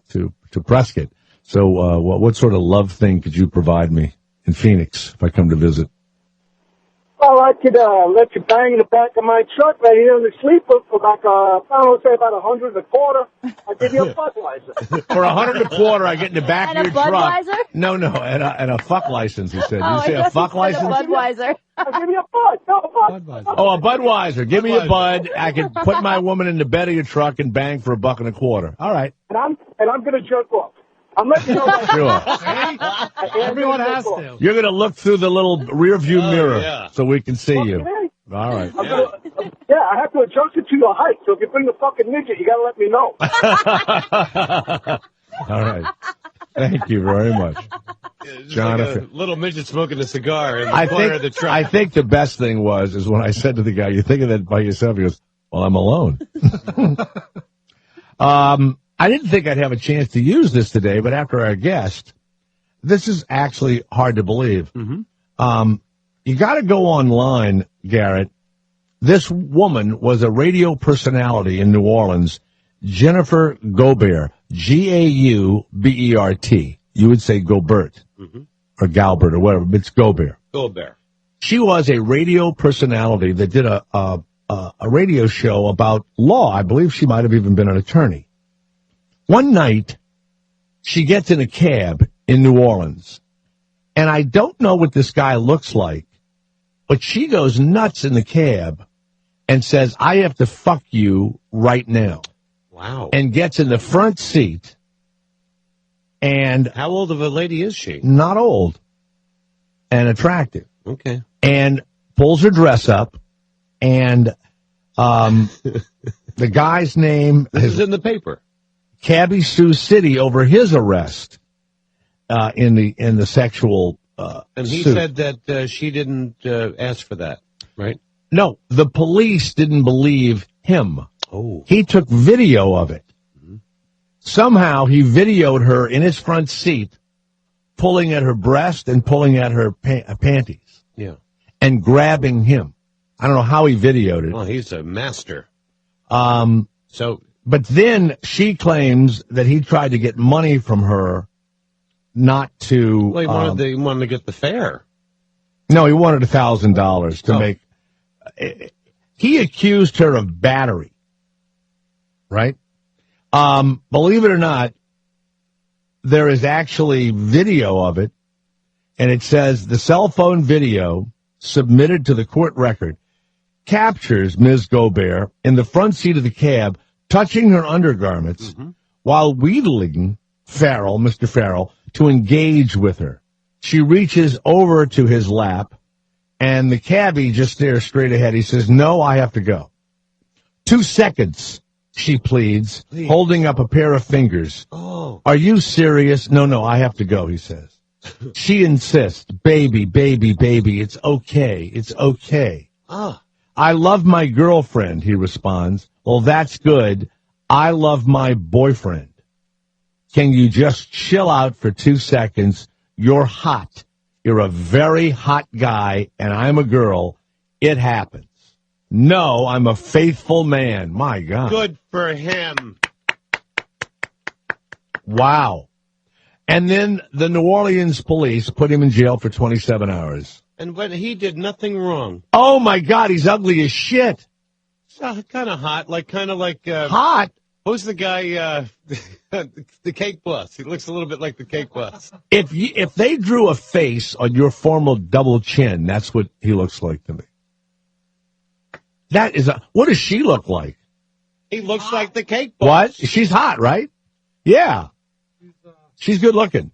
Prescott. So what sort of love thing could you provide me in Phoenix if I come to visit? Well, I could let you bang in the back of my truck right here in the sleeper for like, I don't know, say about $100 a quarter. I'll give you a Budweiser. For $100 a quarter, I get in the back And of a your truck. Budweiser? No, and a fuck license, he said. Did you say a fuck license? Budweiser. I'll give you a Bud. No, a Bud. Oh, a Budweiser. Give me a Bud. I can put my woman in the bed of your truck and bang for $1.25. All right. And I'm going to jerk off. I'm letting you know that. Sure. Everyone has to. You're going to look through the little rear view mirror so we can see you. All right. I have to adjust it to your height. So if you bring the fucking midget, you got to let me know. All right. Thank you very much. Jonathan. Like a little midget smoking a cigar in the corner of the truck. I think the best thing is when I said to the guy, you think of that by yourself? He goes, well, I'm alone. I didn't think I'd have a chance to use this today, but after our guest, this is actually hard to believe. Mm-hmm. You got to go online, Garrett. This woman was a radio personality in New Orleans, Jennifer Gaubert, Gaubert. You would say Gobert or Galbert or whatever, but it's Gaubert. Gaubert. She was a radio personality that did a radio show about law. I believe she might have even been an attorney. One night, she gets in a cab in New Orleans, and I don't know what this guy looks like, but she goes nuts in the cab and says, I have to fuck you right now. Wow. And gets in the front seat. And how old of a lady is she? Not old. And attractive. Okay. And pulls her dress up, and the guy's name is in the paper. Cabby Sioux City over his arrest in the sexual and he suit. said that she didn't ask for that, right? No, the police didn't believe him. Oh. He took video of it. Mm-hmm. Somehow he videoed her in his front seat, pulling at her breast and pulling at her panties. Yeah. And grabbing him. I don't know how he videoed it. Well, he's a master. But then she claims that he tried to get money from her, not to. Well, he wanted to get the fare. No, he wanted $1,000 to make. He accused her of battery. Right? Believe it or not, there is actually video of it, and it says the cell phone video submitted to the court record captures Ms. Gaubert in the front seat of the cab, touching her undergarments while wheedling Mr. Farrell, to engage with her. She reaches over to his lap, and the cabbie just stares straight ahead. He says, no, I have to go. 2 seconds, she pleads, holding up a pair of fingers. Oh. Are you serious? No, I have to go, he says. She insists, baby, it's okay. It's okay. I love my girlfriend, he responds. Well, that's good. I love my boyfriend. Can you just chill out for 2 seconds? You're hot. You're a very hot guy, and I'm a girl. It happens. No, I'm a faithful man. My God. Good for him. Wow. And then the New Orleans police put him in jail for 27 hours. But he did nothing wrong. Oh, my God, he's ugly as shit. Kind of hot, hot? Who's the guy, the Cake Boss? He looks a little bit like the Cake Boss. If they drew a face on your formal double chin, that's what he looks like to me. What does she look like? He looks like the Cake Boss. What? She's hot, right? Yeah. She's good looking.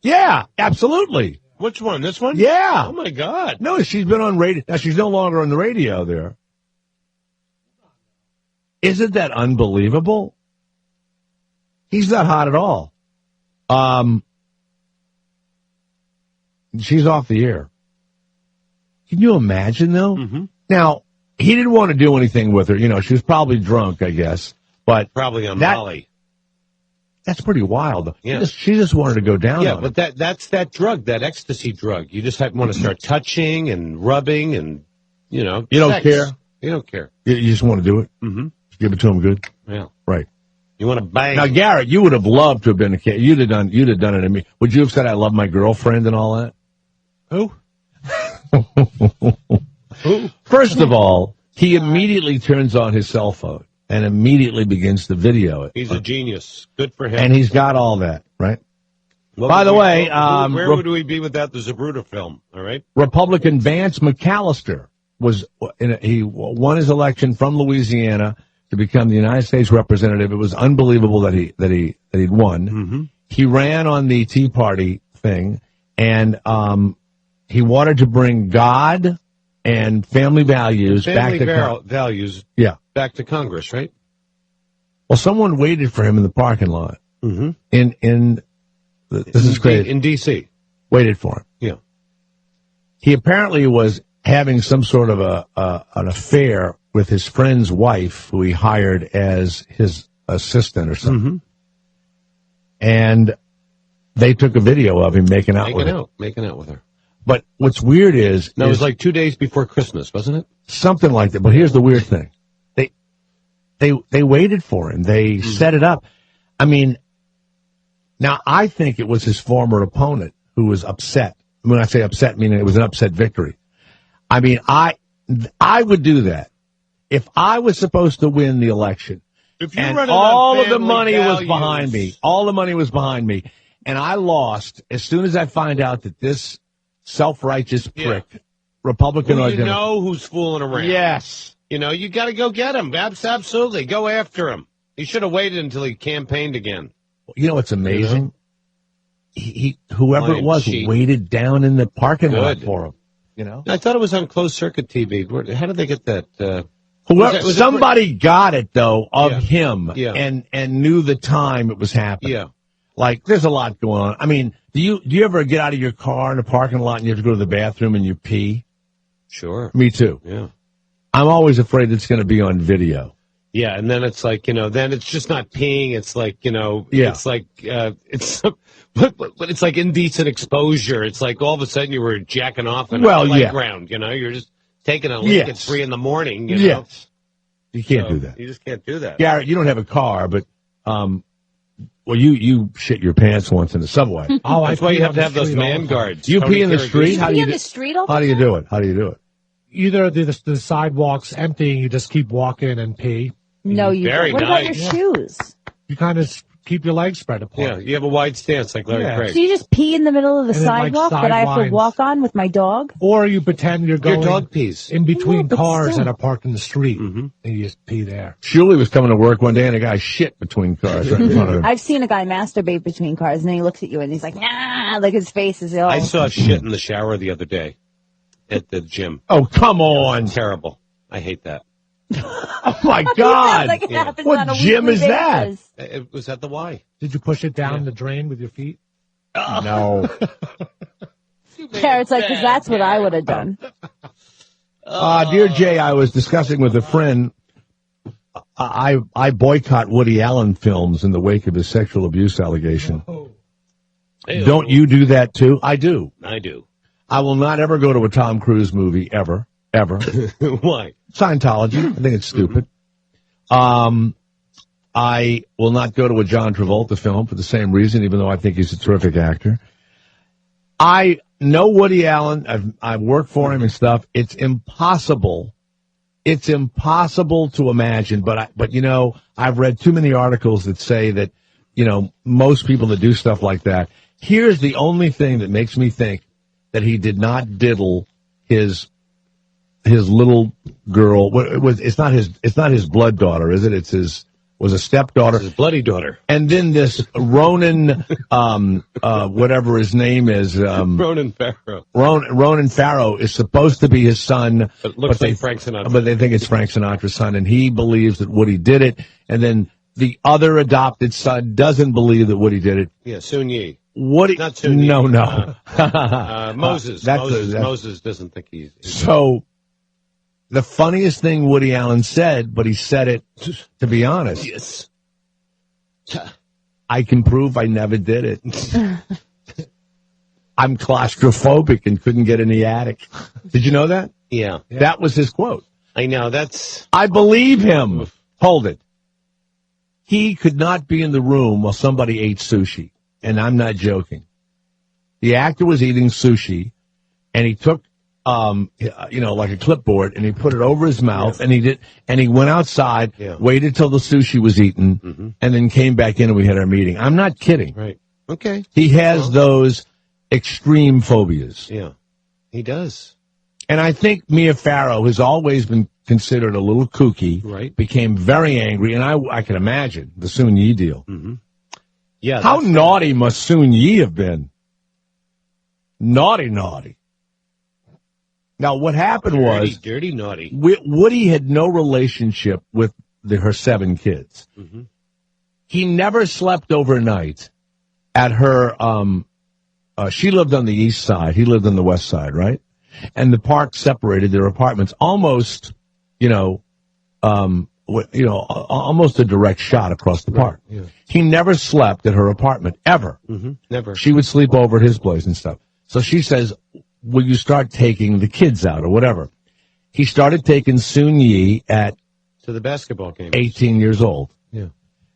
Yeah, absolutely. Which one? This one? Yeah. Oh, my God. No, she's been on radio. Now, she's no longer on the radio there. Isn't that unbelievable? He's not hot at all. She's off the air. Can you imagine, though? Mm-hmm. Now, he didn't want to do anything with her. You know, she was probably drunk, I guess. But probably on Molly. That's pretty wild. Yeah. She just wanted to go down Yeah, on but it. that's that drug, that ecstasy drug. You just want to start touching and rubbing and, you know. You don't sex. care? You don't care. You just want to do it? Mm-hmm. Give it to him good? Yeah. Right. You want to bang. Now, Garrett, you would have loved to have been a kid. You'd have done it to me. Would you have said, I love my girlfriend and all that? Who? First of all, he immediately turns on his cell phone and immediately begins to video it. He's a genius. Good for him. And he's got all that, right? What By would the we- way, where would we be without the Zapruder film? All right. Republican Vance McAllister he won his election from Louisiana to become the United States representative. It was unbelievable that he'd won. Mm-hmm. He ran on the Tea Party thing, and he wanted to bring God and family values back to values. Yeah, back to Congress, right? Well, someone waited for him in the parking lot. Mm-hmm. This is crazy. In D.C. Waited for him. Yeah. He apparently was having some sort of an affair with his friend's wife, who he hired as his assistant or something. Mm-hmm. And they took a video of him making out with her. But what's weird is... No, it was like 2 days before Christmas, wasn't it? Something like that. But here's the weird thing. They waited for him. They set it up. I mean, now I think it was his former opponent who was upset. When I say upset, meaning it was an upset victory. I mean, I would do that. If I was supposed to win the election, and all of the money was behind me, and I lost as soon as I find out that this self-righteous prick, Republican or you Democrat, know who's fooling around. Yes. You know, you got to go get him. Absolutely. Go after him. He should have waited until he campaigned again. You know what's amazing? Whoever Lying it was cheat. waited down in the parking lot Good. for him. You know, I thought it was on closed circuit TV. How did they get that? Somebody got it though of him, Yeah. and knew the time it was happening. Yeah. Like there's a lot going on. I mean, do you ever get out of your car in a parking lot and you have to go to the bathroom and you pee? Sure. Me too. Yeah. I'm always afraid it's going to be on video. Yeah, and then it's like, then it's just not peeing. It's like, it's like, but it's like indecent exposure. It's like all of a sudden you were jacking off in a playground, You're just taking a leak at 3 a.m, you know? Yes. You can't do that. You just can't do that. Garrett, you don't have a car, but, well, you shit your pants once in the subway. That's why you have to have those man guards. You pee in the street? How do you do it? How do you do it? How do you do it? Either the sidewalk's empty and you just keep walking and pee. No, you don't. What about your shoes? You kind of keep your legs spread apart. Yeah, you have a wide stance like Larry Craig. So you just pee in the middle of the And then, like, sidewalk that I have to sidelines. walk on with my dog? Or you pretend you're going dog pees. in between but cars still. that are parked in the street, and you just pee there. Shuli was coming to work one day and a guy shit between cars right in front of him. I've seen a guy masturbate between cars, and then he looks at you and he's like, nah, like his face is all... I saw shit in the shower the other day at the gym. Oh, come on. Terrible. I hate that. Oh, my God. Like it happens What on a gym weekly is that? basis. It was at the Y. Did you push it down the drain with your feet? No. Carrot's like, because that's what I would have done. Dear Jay, I was discussing with a friend, I boycott Woody Allen films in the wake of his sexual abuse allegation. Ew. Don't you do that too? I do. I do. I will not ever go to a Tom Cruise movie, ever. Why? Scientology. I think it's stupid. I will not go to a John Travolta film for the same reason, even though I think he's a terrific actor. I know Woody Allen. I've worked for him and stuff. It's impossible. It's impossible to imagine, but I've read too many articles that say that, most people that do stuff like that. Here's the only thing that makes me think that he did not diddle his little girl. It's not his blood daughter, is it? It's his was a stepdaughter. His bloody daughter. And then this Ronan, whatever his name is. Ronan Farrow. Ronan Farrow is supposed to be his son. But looks like Frank Sinatra. But they think it's Frank Sinatra's son, and he believes that Woody did it. And then the other adopted son doesn't believe that Woody did it. Yeah, Soon Yi. Woody? Not Soon Yi. No. Moses. Moses doesn't think he's so. The funniest thing Woody Allen said, but he said it to be honest. Yes. I can prove I never did it. I'm claustrophobic and couldn't get in the attic. Did you know that? Yeah. That was his quote. I know. I believe him. Hold it. He could not be in the room while somebody ate sushi. And I'm not joking. The actor was eating sushi, and he took, like a clipboard, and he put it over his mouth, and he went outside, waited till the sushi was eaten, and then came back in, and we had our meeting. I'm not kidding. Right. Okay. He has those extreme phobias. Yeah, he does. And I think Mia Farrow has always been considered a little kooky. Right. Became very angry, and I can imagine the Soon Yi deal. Mm-hmm. Yeah. How naughty must Soon Yi have been? Naughty. Now, what happened was... Dirty, naughty. Woody had no relationship with her 7 kids. Mm-hmm. He never slept overnight at her... she lived on the east side. He lived on the west side, right? And the park separated their apartments almost, almost a direct shot across the park. Yeah. He never slept at her apartment, ever. Mm-hmm. Never. She would sleep over at his place and stuff. So she says, will you start taking the kids out or whatever? He started taking Soon Yi at... To the basketball game. 18 years old. Yeah.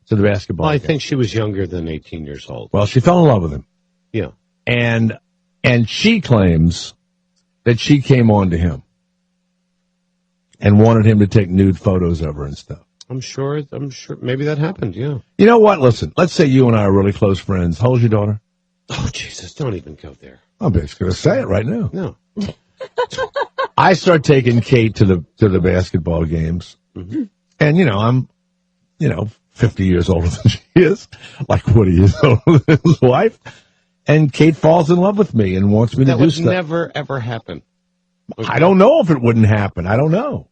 To the basketball Well, I game. think she was younger than 18 years old. Well, she fell in love with him. Yeah. And she claims that she came on to him and wanted him to take nude photos of her and stuff. I'm sure maybe that happened, yeah. You know what? Listen, let's say you and I are really close friends. How old's your daughter? Oh, Jesus, don't even go there. I'm just going to say it right now. No. I start taking Kate to the basketball games. Mm-hmm. And, I'm, 50 years older than she is, like Woody is older than his wife. And Kate falls in love with me and wants me to do stuff. That would never, ever happen. Okay. I don't know if it wouldn't happen. I don't know.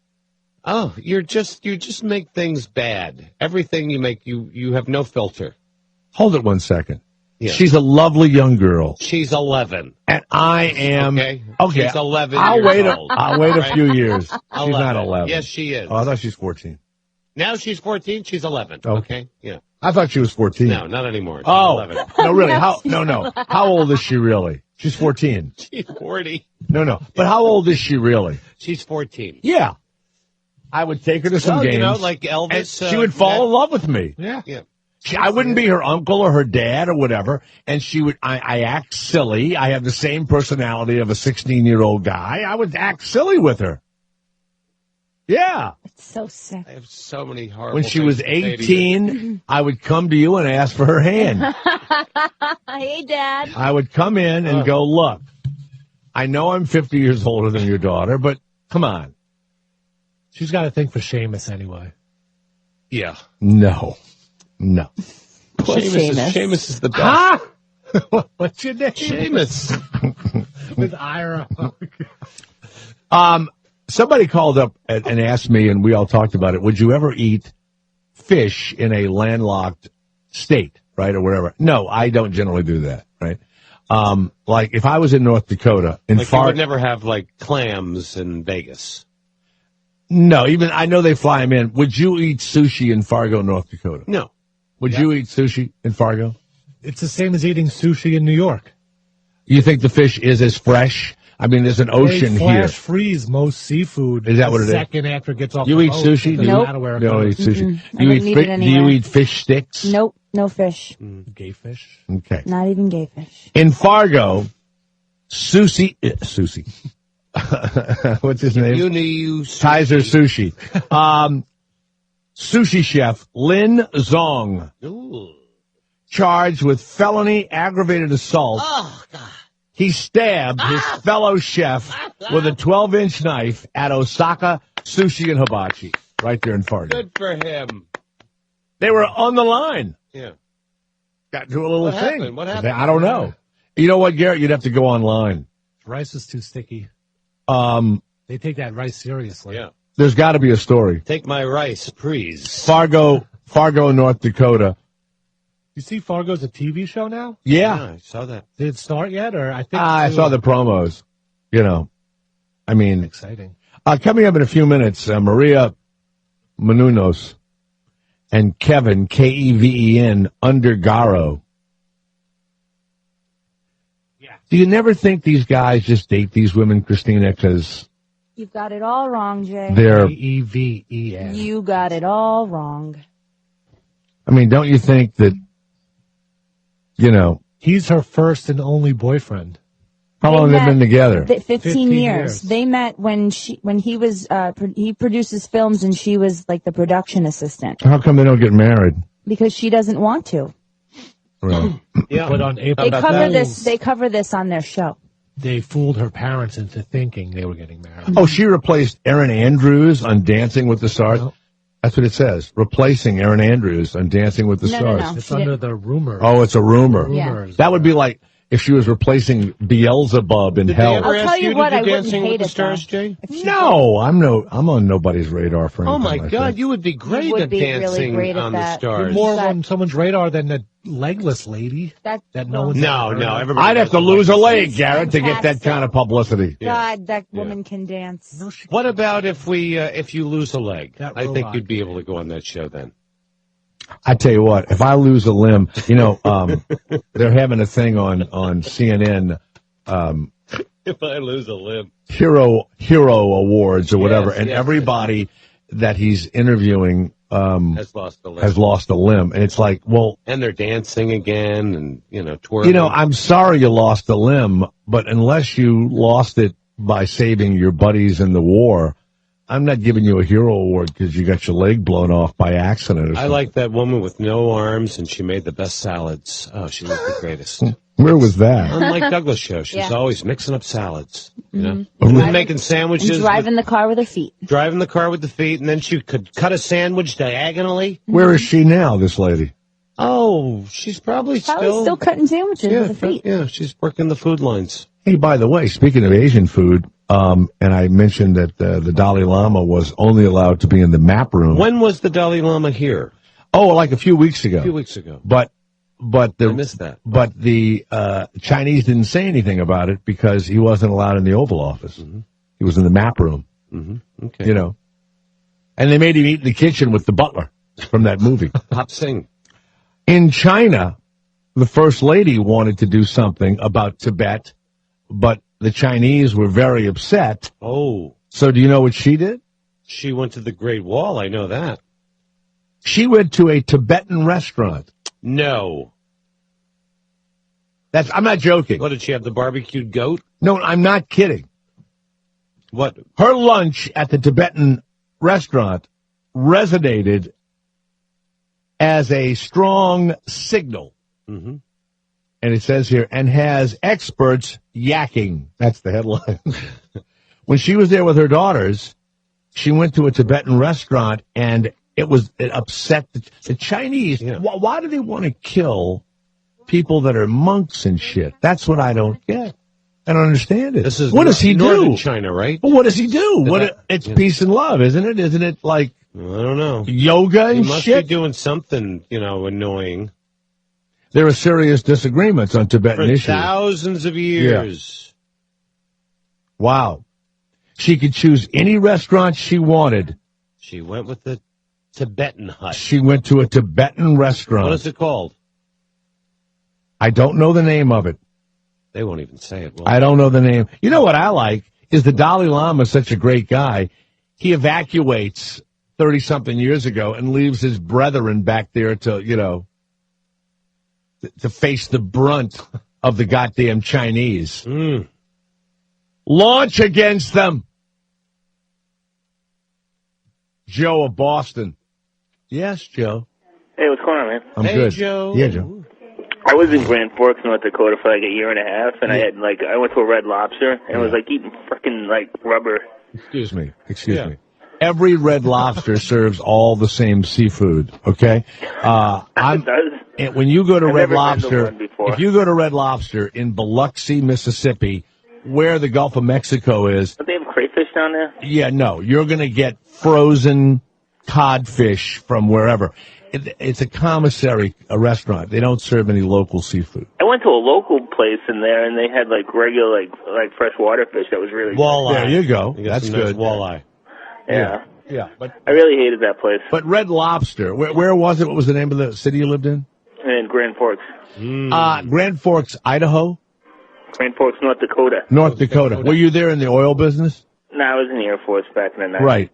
Oh, you just make things bad. Everything you make, you have no filter. Hold it 1 second. Yeah. She's a lovely young girl. She's 11. And I am... Okay. She's 11 I'll years wait old. I'll wait a few years. She's 11. not 11. Yes, she is. Oh, I thought she's 14. Now she's 14, she's 11. Okay? Yeah. I thought she was 14. No, not anymore. She's 11. No, really. No. How old is she really? She's 14. She's 40. No. But how old is she really? She's 14. Yeah. I would take her to some games. Like Elvis. She would fall in love with me. Yeah. I wouldn't be her uncle or her dad or whatever. And she would, I act silly. I have the same personality of a 16-year-old guy. I would act silly with her. Yeah. It's so sick. I have so many horrible When she was things to say to 18, I would come to you and ask for her hand. Hey, Dad. I would come in and go, look, I know I'm 50 years older than your daughter, but come on. She's got a thing for Seamus anyway. Yeah. No. Seamus is the best. Huh? What's your name? Seamus. With Ira. Somebody called up and asked me, and we all talked about it, would you ever eat fish in a landlocked state, right, or wherever? No, I don't generally do that, right? Like, if I was in North Dakota... you would never have, clams in Vegas. No, even, I know they fly them in. Would you eat sushi in Fargo, North Dakota? No. Would you eat sushi in Fargo? It's the same as eating sushi in New York. You think the fish is as fresh? I mean, there's an ocean they here. flash freeze most seafood. Is that what it is? The second after it gets off you the eat boat. sushi? Nope. No, eat sushi. Do you eat fish sticks? Nope, no fish. Gay fish? Okay. Not even gay fish. In Fargo, Susie. What's his name? Kaiser Sushi. Sushi chef Lin Zong. Ooh. Charged with felony aggravated assault. Oh, God. He stabbed his fellow chef with a 12-inch knife at Osaka Sushi and Hibachi, right there in Fargo. Good for him. They were on the line. Yeah. Got to a little What thing. happened? What happened? I don't know. You know what, Garrett? You'd have to go online. Rice is too sticky. They take that rice seriously. Yeah. There's got to be a story. Take my rice, please. Fargo, North Dakota. You see Fargo's a TV show now? Yeah. I saw that. Did it start yet? Or I think I saw the promos. You know, I mean, exciting. Coming up in a few minutes, Maria Menounos and Kevin, Keven, Undergaro. Yeah. Do you never think these guys just date these women, Christina, because You've got it all wrong, Jay. they're, Keven. You got it all wrong. I mean, don't you think that, you know, He's her first and only boyfriend. how long have they been together? 15 years. They met when he was he produces films and she was like the production assistant How come they don't get married? because she doesn't want to. Really? Yeah. But on April They cover this on their show. they fooled her parents into thinking they were getting married. Oh, she replaced Erin Andrews on Dancing with the Stars? No. That's what it says. Replacing Erin Andrews on Dancing with the No, Stars. no, no. It's under the rumor. Oh, it's a rumor. Yeah. That would be like if she was replacing Beelzebub in Did hell. they ever I'll ask tell you you what, to I do wouldn't Dancing hate with the it, Stars, though. Jay? No, I'm on nobody's radar for Oh, anything my like God. that. You would be great would at be really Dancing great at on the that. You're Stars. more That- on someone's radar than the legless lady That no one's No, ever no. heard of. Everybody I'd have to knows lose a about leg, She's Garrett, to get that fantastic. kind of publicity. God, that woman can dance. No, she- What about if you lose a leg? That I think robot. you'd be able to go on that show then. I tell you what, if I lose a limb, you know, they're having a thing on CNN, If I lose a limb. Hero Awards or whatever, Yes, and yes. everybody that he's interviewing Has lost a limb. has lost a limb, and it's like, well, And they're dancing again and, twirling. you know, I'm sorry you lost a limb, but unless you lost it by saving your buddies in the war, I'm not giving you a hero award because you got your leg blown off by accident or something. I like that woman with no arms, and she made the best salads. Oh, she was the greatest. Where was that? On Mike Douglas show, she's Yeah. always mixing up salads. You know, Mhm. and making sandwiches, And driving the car with her feet. driving the car with the feet, and then she could cut a sandwich diagonally. Where is she now, this lady? Oh, she's probably Still cutting sandwiches with her feet. Yeah, she's working the food lines. Hey, by the way, speaking of Asian food, and I mentioned that the Dalai Lama was only allowed to be in the map room. When was the Dalai Lama here? Oh, like a few weeks ago. A few weeks ago. But I missed that. But the Chinese didn't say anything about it because he wasn't allowed in the Oval Office. Mm-hmm. He was in the map room. Mm-hmm. Okay. You know, and they made him eat in the kitchen with the butler from that movie. Pop Sing. In China, the First Lady wanted to do something about Tibet, but the Chinese were very upset. Oh, So do you know what she did? she went to the Great Wall. I know that. She went to a Tibetan restaurant. No. I'm not joking. What, did she have the barbecued goat? No, I'm not kidding. What? Her lunch at the Tibetan restaurant resonated as a strong signal. Mm-hmm. And it says here, and has experts yakking. That's the headline. When she was there with her daughters, she went to a Tibetan restaurant, and it upset the Chinese. Yeah. Why do they want to kill people that are monks and shit? That's what I don't get. I don't understand it. This is what does he Northern do? China, right? Well, what does he do? Tibet, It's yeah. peace and love, isn't it? Isn't it like I don't know. yoga He and must shit? be doing something, annoying. There are serious disagreements on Tibetan For issues. thousands of years. Wow. She could choose any restaurant she wanted. She went with the Tibetan hut. She went to a Tibetan restaurant. What is it called? I don't know the name of it. They won't even say it. Will I don't know the name. You know what I like is the Dalai Lama is such a great guy. He evacuates 30-something years ago and leaves his brethren back there to, to face the brunt of the goddamn Chinese. Mm. Launch against them. Joe of Boston. Yes, Joe. Hey, what's going on, man? I'm Hey, good. Joe. Yeah, Joe. I was in Grand Forks, North Dakota for like a year and a half, and I went to a Red Lobster, and it was like eating freaking like rubber. Excuse me. Every Red Lobster serves all the same seafood. Okay, when you go to Red Lobster, if you go to Red Lobster in Biloxi, Mississippi, where the Gulf of Mexico is, Don't they have crayfish down there? yeah, no, you're going to get frozen codfish from wherever. It's a commissary, a restaurant. They don't serve any local seafood. I went to a local place in there, and they had like regular, like freshwater fish that was really Walleye. There you go. That's some nice good. walleye. Yeah. Yeah, but I really hated that place. But Red Lobster, where was it? What was the name of the city you lived in? In Grand Forks. Grand Forks, Idaho? Grand Forks, North Dakota. North Dakota. Were you there in the oil business? No, I was in the Air Force back in the 90s. Right.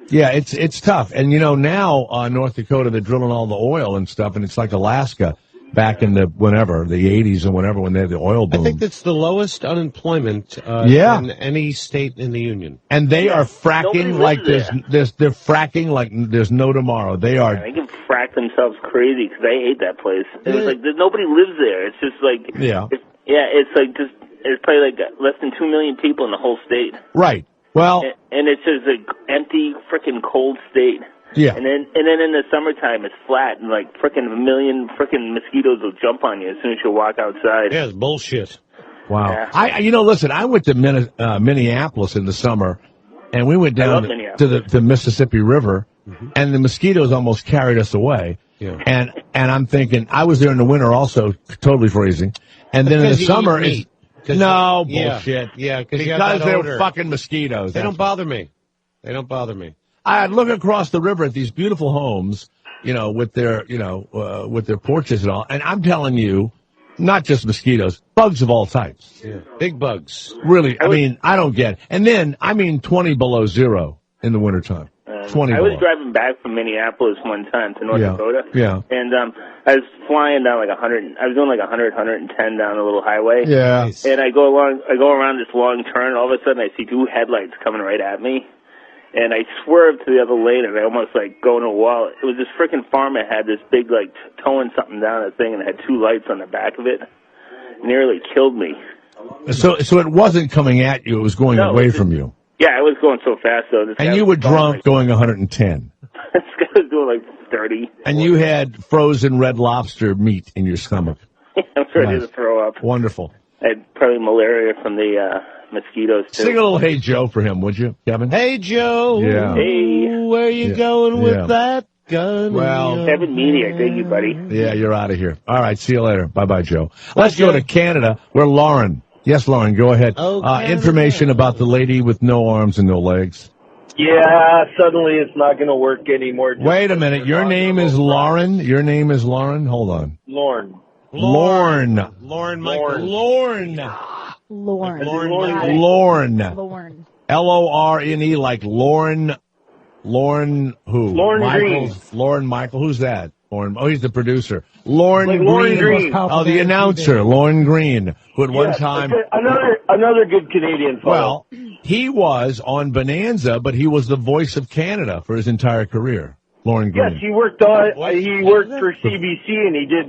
Yeah, it's tough. And, now North Dakota, they're drilling all the oil and stuff, and it's like Alaska back in the 80s and whenever, when they had the oil boom. I think that's the lowest unemployment Yeah. in any state in the union. And they are fracking like lives they're fracking like there's no tomorrow. They are. They can frack themselves crazy because I hate that place. It was like nobody lives there. It's just like Yeah. it's like just it's probably like less than 2 million people in the whole state. Right. Well, And it's just an empty, freaking cold state. Yeah. And then in the summertime it's flat and like freaking a million freaking mosquitoes will jump on you as soon as you walk outside. Yeah, it's bullshit. wow. Yeah. Listen, I went to Minneapolis in the summer, and we went down love to Minneapolis. the Mississippi River, and the mosquitoes almost carried us away. Yeah. And I'm thinking, I was there in the winter also, totally freezing. And then in the Because you summer, eat meat. no Yeah. bullshit. Yeah, because they're fucking mosquitoes. They don't bother me. They don't bother me. I'd look across the river at these beautiful homes, with their porches and all. And I'm telling you, not just mosquitoes, bugs of all types. Yeah. Big bugs. Really, I don't get it. And then, 20 below zero in the wintertime. 20 I was below. driving back from Minneapolis one time to North Yeah. Dakota. Yeah. And I was flying down like 100. I was doing like 100, 110 down a little highway. Yeah. And I go around this long turn. All of a sudden, I see two headlights coming right at me. And I swerved to the other lane, and I almost go into a wall. It was this freaking farm that had this big towing something down that thing, and it had two lights on the back of it. Nearly killed me. So it wasn't coming at you; it was going away from you. Yeah, I was going so fast though. This And guy you was were drunk, going 110. This guy was doing like 30. And you had frozen Red Lobster meat in your stomach. I was ready Nice. to throw up. Wonderful. I had probably malaria from the mosquitoes too. Sing a little "Hey Joe" for him, would you, Kevin? Hey, Joe. Yeah. Hey, where you Yeah. going with Yeah. that gun? Well, Kevin Meany, I dig you, buddy. Yeah, you're out of here. All right, see you later. Bye-bye, Joe. Let's go to Canada, where Lauren. Yes, Lauren, go ahead. Information about the lady with no arms and no legs. Yeah, suddenly it's not going to work anymore. Wait a minute. Your name is Lauren? Your name is Lauren? Hold on. Lauren. Lauren. Lauren Michael. Lauren. Lauren. Lauren. L-O-R-N-E, like Lauren. Lauren who? Lauren Green. Lauren Michael. Who's that? Lauren. Oh, he's the producer. Lauren Like Green. Lauren Green. Oh, the announcer, Lauren Green, who at one Yes, time. another good Canadian fellow. Well, he was on Bonanza, but he was the voice of Canada for his entire career. Lauren Green. Yes, he worked for CBC and he did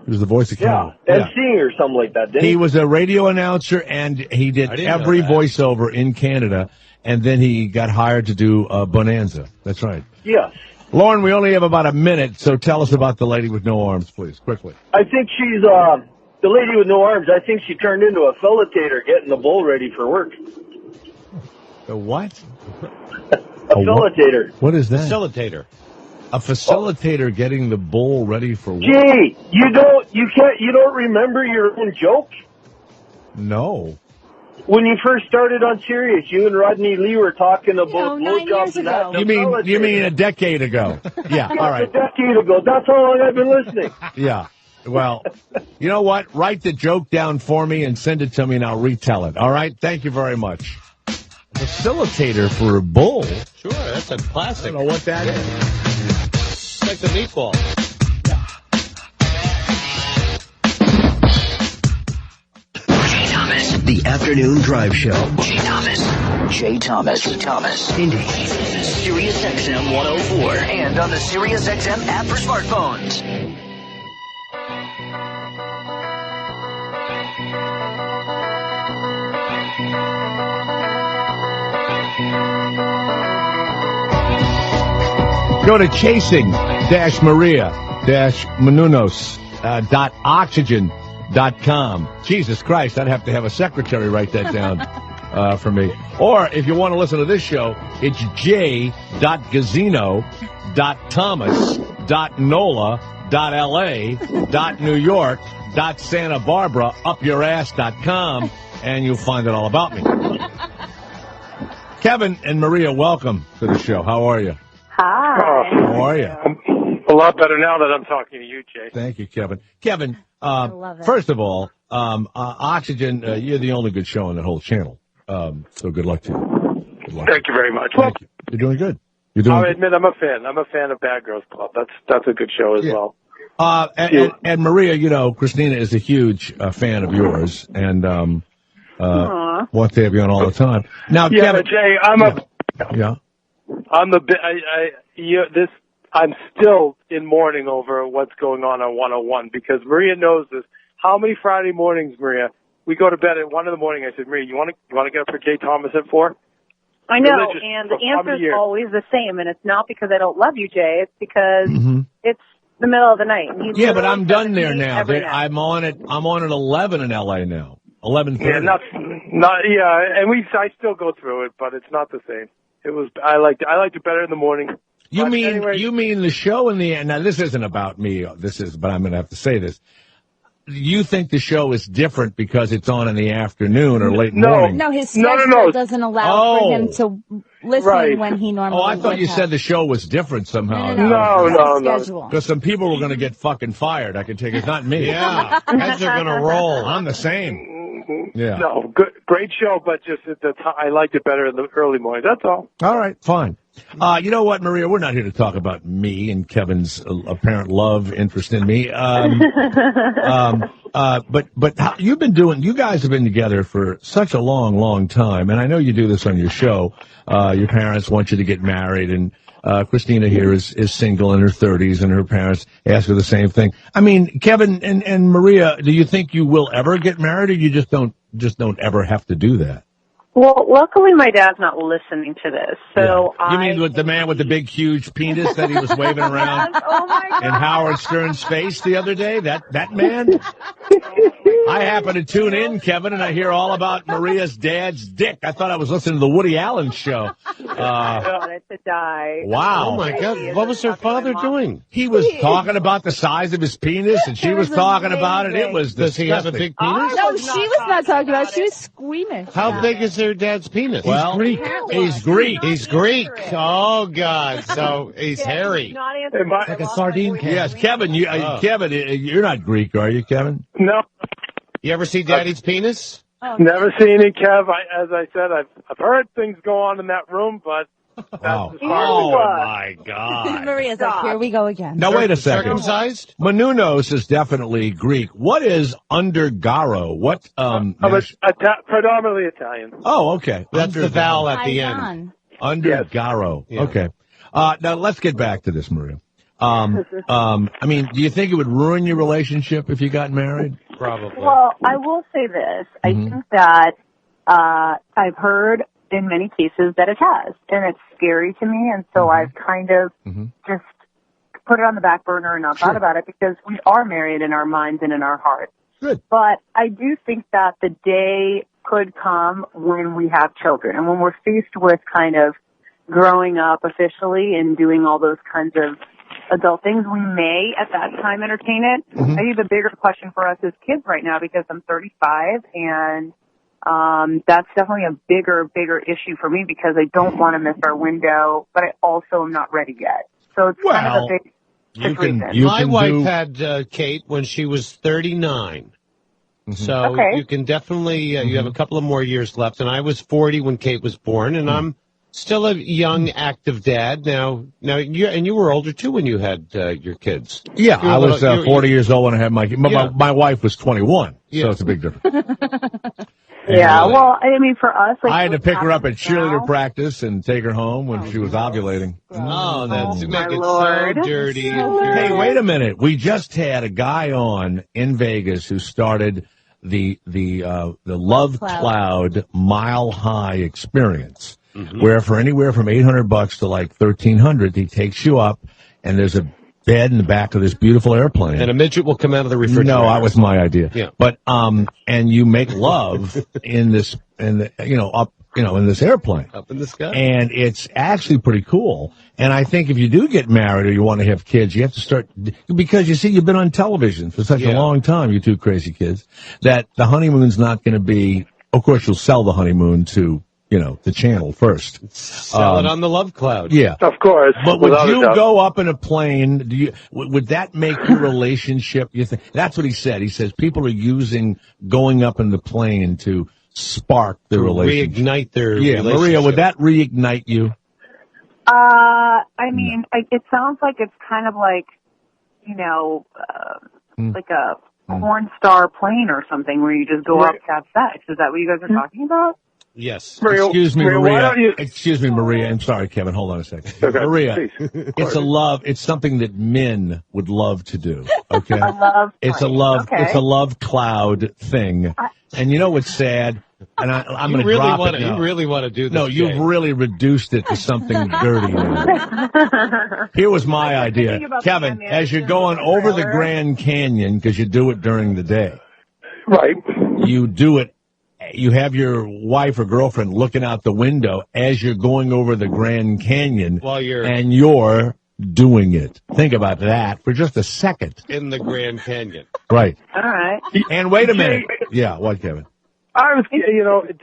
He was the voice of Canada. emceeing or something like that, didn't he? He was a radio announcer, and he did didn't know every that. voiceover in Canada, and then he got hired to do Bonanza. That's right. Yes. Lauren, we only have about a minute, so tell us about the lady with no arms, please, quickly. I think she's the lady with no arms. I think she turned into a facilitator getting the bull ready for work. The what? A facilitator. What is that? Facilitator. A facilitator getting the bull ready for work? Gee, you don't remember your own joke? No. When you first started on Sirius, you and Rodney Lee were talking about blowjobs and that. You mean a decade ago? Yeah, all right. A decade ago. That's how long I've been listening. Yeah. Well, you know what? Write the joke down for me and send it to me, and I'll retell it. All right? Thank you very much. Facilitator for a bull? Sure, that's a classic. I don't know what that is. It's like the meatball. Jay Thomas. The Afternoon Drive Show. Jay Thomas. Jay Thomas. Indy. Sirius XM 104. And on the Sirius XM app for smartphones. Go to chasing-maria-menounos.oxygen.com. Jesus Christ, I'd have to have a secretary write that down for me. Or if you want to listen to this show, it's j.gazino.thomas.nola.la.new.york.santa-barbara-upyourass.com, and you'll find out all about me. Kevin and Maria, welcome to the show. How are you? Hi. How are you? A lot better now that I'm talking to you, Jay. Thank you, Kevin. Kevin, first of all, Oxygen, you're the only good show on that whole channel. So good luck to you. Good luck. Thank you very much. Thank you. You're doing good. You're doing I'll good. admit I'm a fan. I'm a fan of Bad Girls Club. That's a good show as well. And Maria, you know, Christina is a huge fan of yours, and wants to have you on all the time. Now, yeah, Kevin, but Jay, I'm still in mourning over what's going on 101 because Maria knows this. How many Friday mornings, Maria? We go to bed at 1 in the morning. I said, Maria, you want to get up for Jay Thomas at 4? I know, and the answer is always the same, and it's not because I don't love you, Jay. It's because it's the middle of the night. Yeah, but I'm done there now. I'm on at 11 in LA now. 11:30. Yeah, I still go through it, but it's not the same. I liked it better in the morning. You mean the show in the end? Now this isn't about me. But I'm going to have to say this. You think the show is different because it's on in the afternoon or late morning? No, his schedule doesn't allow for him to listen when he normally. Oh, I thought you said the show was different somehow. No. Because some people were going to get fucking fired. I can take it. It's not me. Yeah, heads are going to roll. I'm the same. Yeah. No, great show, but just I liked it better in the early morning. That's all. All right, fine. You know what, Maria? We're not here to talk about me and Kevin's apparent love interest in me. But you guys have been together for such a long, long time, and I know you do this on your show. Your parents want you to get married, and Christina here is single in her 30s, and her parents ask her the same thing. I mean, Kevin and Maria, do you think you will ever get married, or you just don't ever have to do that? Well, luckily my dad's not listening to this, so You mean with the man with the big, huge penis that he was waving around in Howard Stern's face the other day? That man? I happen to tune in, Kevin, and I hear all about Maria's dad's dick. I thought I was listening to the Woody Allen show. to die. Wow. Oh, my God. What was her father doing? He was talking about the size of his penis, and she was talking about it. It was Does he have a disgusting. big penis? No, she was not talking about it. She was squeamish. How big is their dad's penis? Well, he's Greek. He's Greek. Oh, God. So he's hairy. Like a sardine can. Yes, Kevin, Kevin, you're not Greek, are you, Kevin? No. You ever see Daddy's penis? Never seen it, Kev. As I said, I've heard things go on in that room, but Wow. Oh, my God. Maria's like, here we go again. Now, wait a second. Circumcised? Menounos is definitely Greek. What is Undergaro? What, predominantly Italian. Oh, okay. That's the vowel at the end. Undergaro. Yeah. Okay. Now, let's get back to this, Maria. I mean, do you think it would ruin your relationship if you got married? Probably. Well, I will say this. I think that I've heard in many cases that it has, and it's scary to me, and so I've kind of just put it on the back burner and not thought about it because we are married in our minds and in our hearts. Good. But I do think that the day could come when we have children and when we're faced with kind of growing up officially and doing all those kinds of adult things, we may at that time entertain it. I think the bigger question for us as kids right now, because I'm 35 and that's definitely a bigger issue for me because I don't want to miss our window, but I also am not ready yet. So it's kind of a big reason. My wife had Kate when she was 39. So you can definitely, you have a couple of more years left. And I was 40 when Kate was born, and I'm still a young, active dad. Now you were older, too, when you had your kids. Yeah, I was 40 years old when I had my kid. My wife was 21, so it's a big difference. Yeah, well, I mean, for us, like, I had to pick her up at cheerleader practice and take her home when she was ovulating. Oh, that's make it so dirty. Hey, wait a minute. We just had a guy on in Vegas who started the Love Cloud Mile High experience. where for anywhere from $800 to like $1,300, he takes you up, and there's a bed in the back of this beautiful airplane. And a midget will come out of the refrigerator. No, that was my idea. Yeah. But and you make love in this, in this airplane. Up in the sky. And it's actually pretty cool. And I think if you do get married or you want to have kids, you have to start, because you see, you've been on television for such a long time, you two crazy kids, that the honeymoon's not going to be, of course, you'll sell the honeymoon to, the channel first. Sell it on the love cloud. Yeah. Of course. But would without a you doubt. go up in a plane? Would that make your relationship? You think that's what he said. He says people are using going up in the plane to spark the relationship, reignite their relationship. Maria, would that reignite you? I mean, it sounds like it's kind of like, like a porn star plane or something where you just go up to have sex. Is that what you guys are talking about? Yes. Excuse me, Maria, why Maria. don't you- Excuse me, Maria. I'm sorry, Kevin. Hold on a second. Okay, Maria, please. it's something that men would love to do. Okay. It's a love cloud thing. And you know what's sad? And I'm going to drop it now. You really want to do this? No, you've Jay. really reduced it to something dirty now. Here was my idea. Kevin, as you're going over the Grand Canyon, because you do it during the day. Right. You have your wife or girlfriend looking out the window as you're going over the Grand Canyon, and you're doing it. Think about that for just a second. In the Grand Canyon. Right. All right. And wait a minute. Yeah, what, Kevin? I was,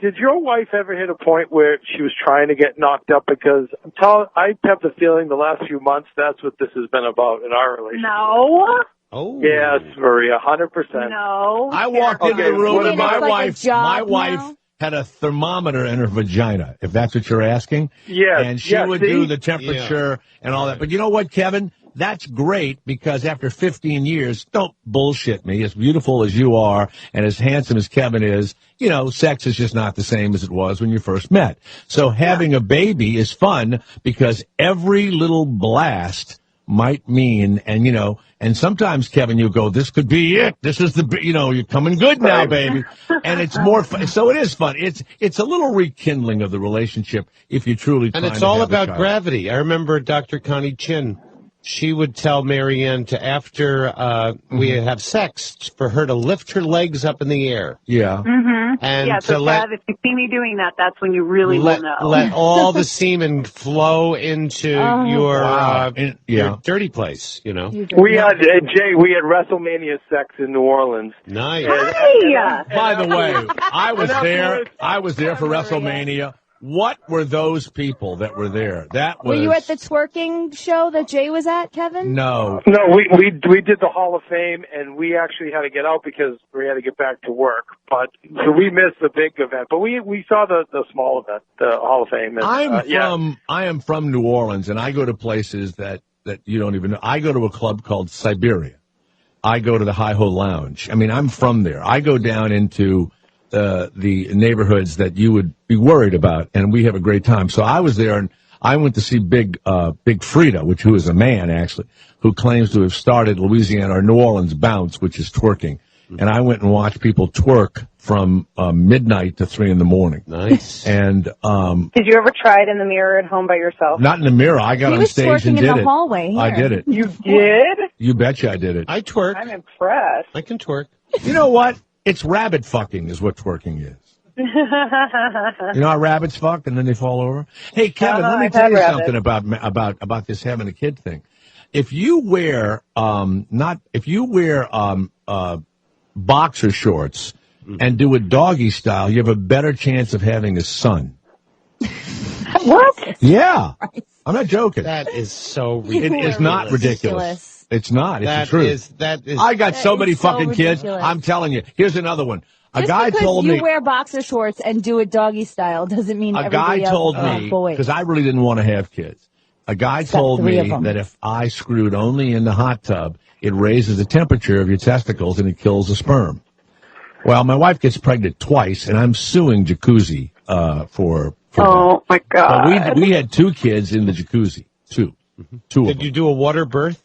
did your wife ever hit a point where she was trying to get knocked up? Because I have the feeling the last few months that's what this has been about in our relationship. No. Oh. Yes, Maria, 100%. No. I walked into the room and my like wife had a thermometer in her vagina, if that's what you're asking. Yes. And she would do the temperature and all that. But you know what, Kevin? That's great, because after 15 years, don't bullshit me, as beautiful as you are and as handsome as Kevin is, sex is just not the same as it was when you first met. So having a baby is fun, because every little blast might mean, and sometimes, Kevin, you go, this could be it. This is you're coming good now, baby. And it's more fun. So it is fun. It's a little rekindling of the relationship if you truly And it's all about gravity. I remember Dr. Connie Chin. She would tell Marianne after we have sex, for her to lift her legs up in the air. Yeah. Mm-hmm. And yeah, to so let, if you see me doing that, that's when you really will know. Let all the semen flow into your dirty place, We had, Jay, we had WrestleMania sex in New Orleans. Nice. By the way, I was there for WrestleMania. What were those people that were there? Were you at the twerking show that Jay was at, Kevin? No. No, we did the Hall of Fame, and we actually had to get out because we had to get back to work. But so we missed the big event, but we saw the small event, the Hall of Fame. And, I am from New Orleans, and I go to places that you don't even know. I go to a club called Siberia. I go to the Hi-Ho Lounge. I mean, I'm from there. I go down into the neighborhoods that you would be worried about, and we have a great time. So I was there, and I went to see Big Frida, who is a man, actually, who claims to have started Louisiana or New Orleans bounce, which is twerking. And I went and watched people twerk from midnight to 3 a.m. Nice. And did you ever try it in the mirror at home by yourself? not in the mirror. I got on stage and did it. He was twerking in the hallway here. I did it. You did? You betcha I did it. I twerk. I'm impressed. I can twerk. You know what? It's rabbit fucking is what twerking is. You know how rabbits fuck and then they fall over? Hey, Kevin, let me tell you something about this having a kid thing. If you wear boxer shorts and do it doggy style, you have a better chance of having a son. What? Yeah. I'm not joking. That is so ridiculous. It is not ridiculous. It's not. It's the truth. I got so many fucking kids. I'm telling you. Here's another one. Just guy because told me you wear boxer shorts and do it doggy style doesn't mean a guy told me, because I really didn't want to have kids. A guy told me that if I screwed only in the hot tub, it raises the temperature of your testicles and it kills the sperm. Well, my wife gets pregnant twice, and I'm suing Jacuzzi for oh my God. But we had 2 kids in the Jacuzzi. Two. Did you do a water birth?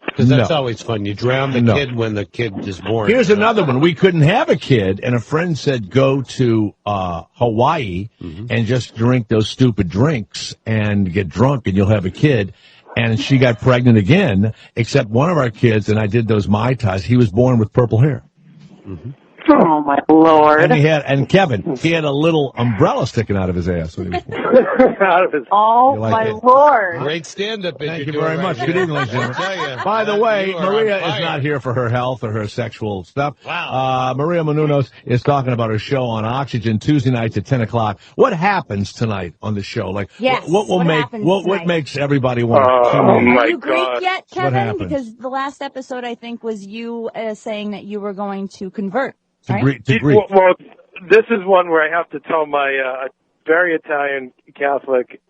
Because that's No. always fun. You drown the No. kid when the kid is born. Here's another one. We couldn't have a kid, and a friend said go to Hawaii and just drink those stupid drinks and get drunk, and you'll have a kid. And she got pregnant again, except one of our kids, and I did those Mai Tais, he was born with purple hair. Oh my Lord! And Kevin, he had a little umbrella sticking out of his ass when he was born. Out of his. Oh You like my it? Lord! Great stand-up. Thank you very much. Good evening, ladies and gentlemen. By the way, Maria is not here for her health or her sexual stuff. Wow. Maria Menounos is talking about her show on Oxygen Tuesday nights at 10 o'clock. What happens tonight on the show? Like, Yes, what will what make happens what tonight? makes everybody want to tune in? Are you Greek yet, Kevin? happens? Because the last episode, I think, was you saying that you were going to convert. To right? Greek. To Greek. Well, this is one where I have to tell my very Italian Catholic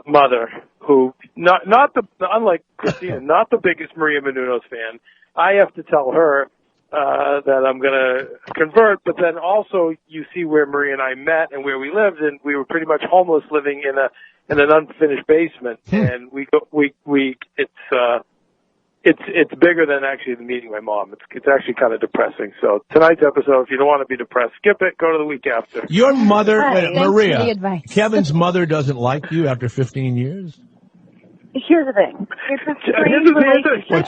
mother, who unlike Christina, not the biggest Maria Menounos fan. I have to tell her that I'm going to convert, but then also you see where Maria and I met and where we lived, and we were pretty much homeless, living in an unfinished basement, and it's bigger than actually meeting my mom. It's actually kind of depressing. So tonight's episode, if you don't want to be depressed, skip it. Go to the week after. Your mother, Thanks for the Maria, advice. Kevin's mother doesn't like you after 15 years? Here's the thing. It's a Here's strange the relationship. Well,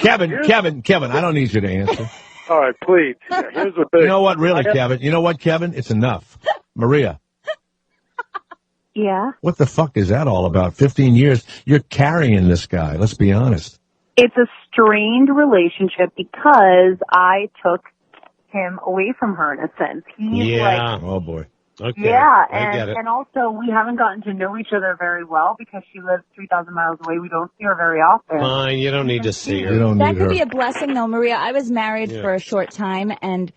Kevin, I don't need you to answer. All right, please. Here's the thing. You know what, really, Kevin? You know what, Kevin? It's enough. Maria, Yeah. what the fuck is that all about? 15 years, you're carrying this guy. Let's be honest. It's a strained relationship because I took him away from her in a sense. He's like, Oh, boy. Okay. yeah, I get it. and also we haven't gotten to know each other very well because she lives 3,000 miles away. We don't see her very often. Fine, you don't need to see her. You don't That need could her. be a blessing, though, Maria. I was married Yeah. for a short time, and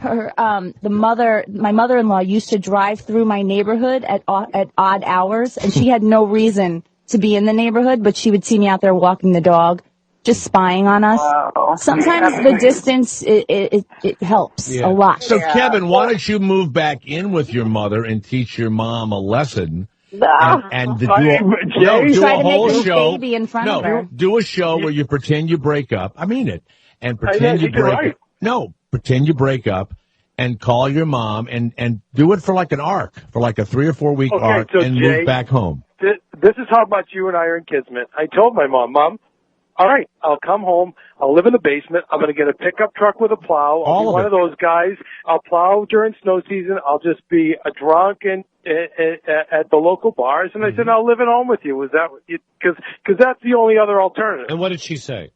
my mother-in-law used to drive through my neighborhood at odd hours, and she had no reason to be in the neighborhood, but she would see me out there walking the dog, just spying on us. Wow. Sometimes the distance it helps a lot. So, Kevin, why don't you move back in with your mother and teach your mom a lesson? And do Try a to whole make a show. baby in front of her. Do a show where you pretend you break up. I mean it. And I pretend know, you you're break right. up. No, pretend you break up and call your mom and do it for like an arc, for like a 3 or 4 week Okay, arc, so and Jay, move back home. This is how much you and I are in kismet. I told my mom, all right, I'll come home. I'll live in the basement. I'm going to get a pickup truck with a plow. I'll All be of one it. of those guys. I'll plow during snow season. I'll just be a drunk and at the local bars. And I said, I'll live at home with you. Was that because that's the only other alternative? And what did she say?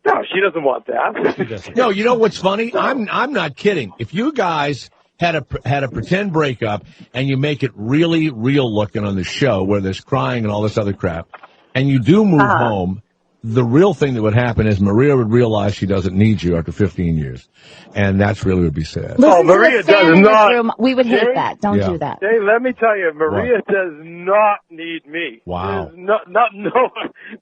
No, she doesn't want that. No, you know what's funny? I'm not kidding. If you guys had a pretend breakup and you make it really real looking on the show where there's crying and all this other crap, and you do move home, the real thing that would happen is Maria would realize she doesn't need you after 15 years, and that's really would be sad. Listen to Maria the fan does in this not. room. We would hate Jay? that. Don't Yeah. do that. Hey, let me tell you, Maria does not need me. Wow. No,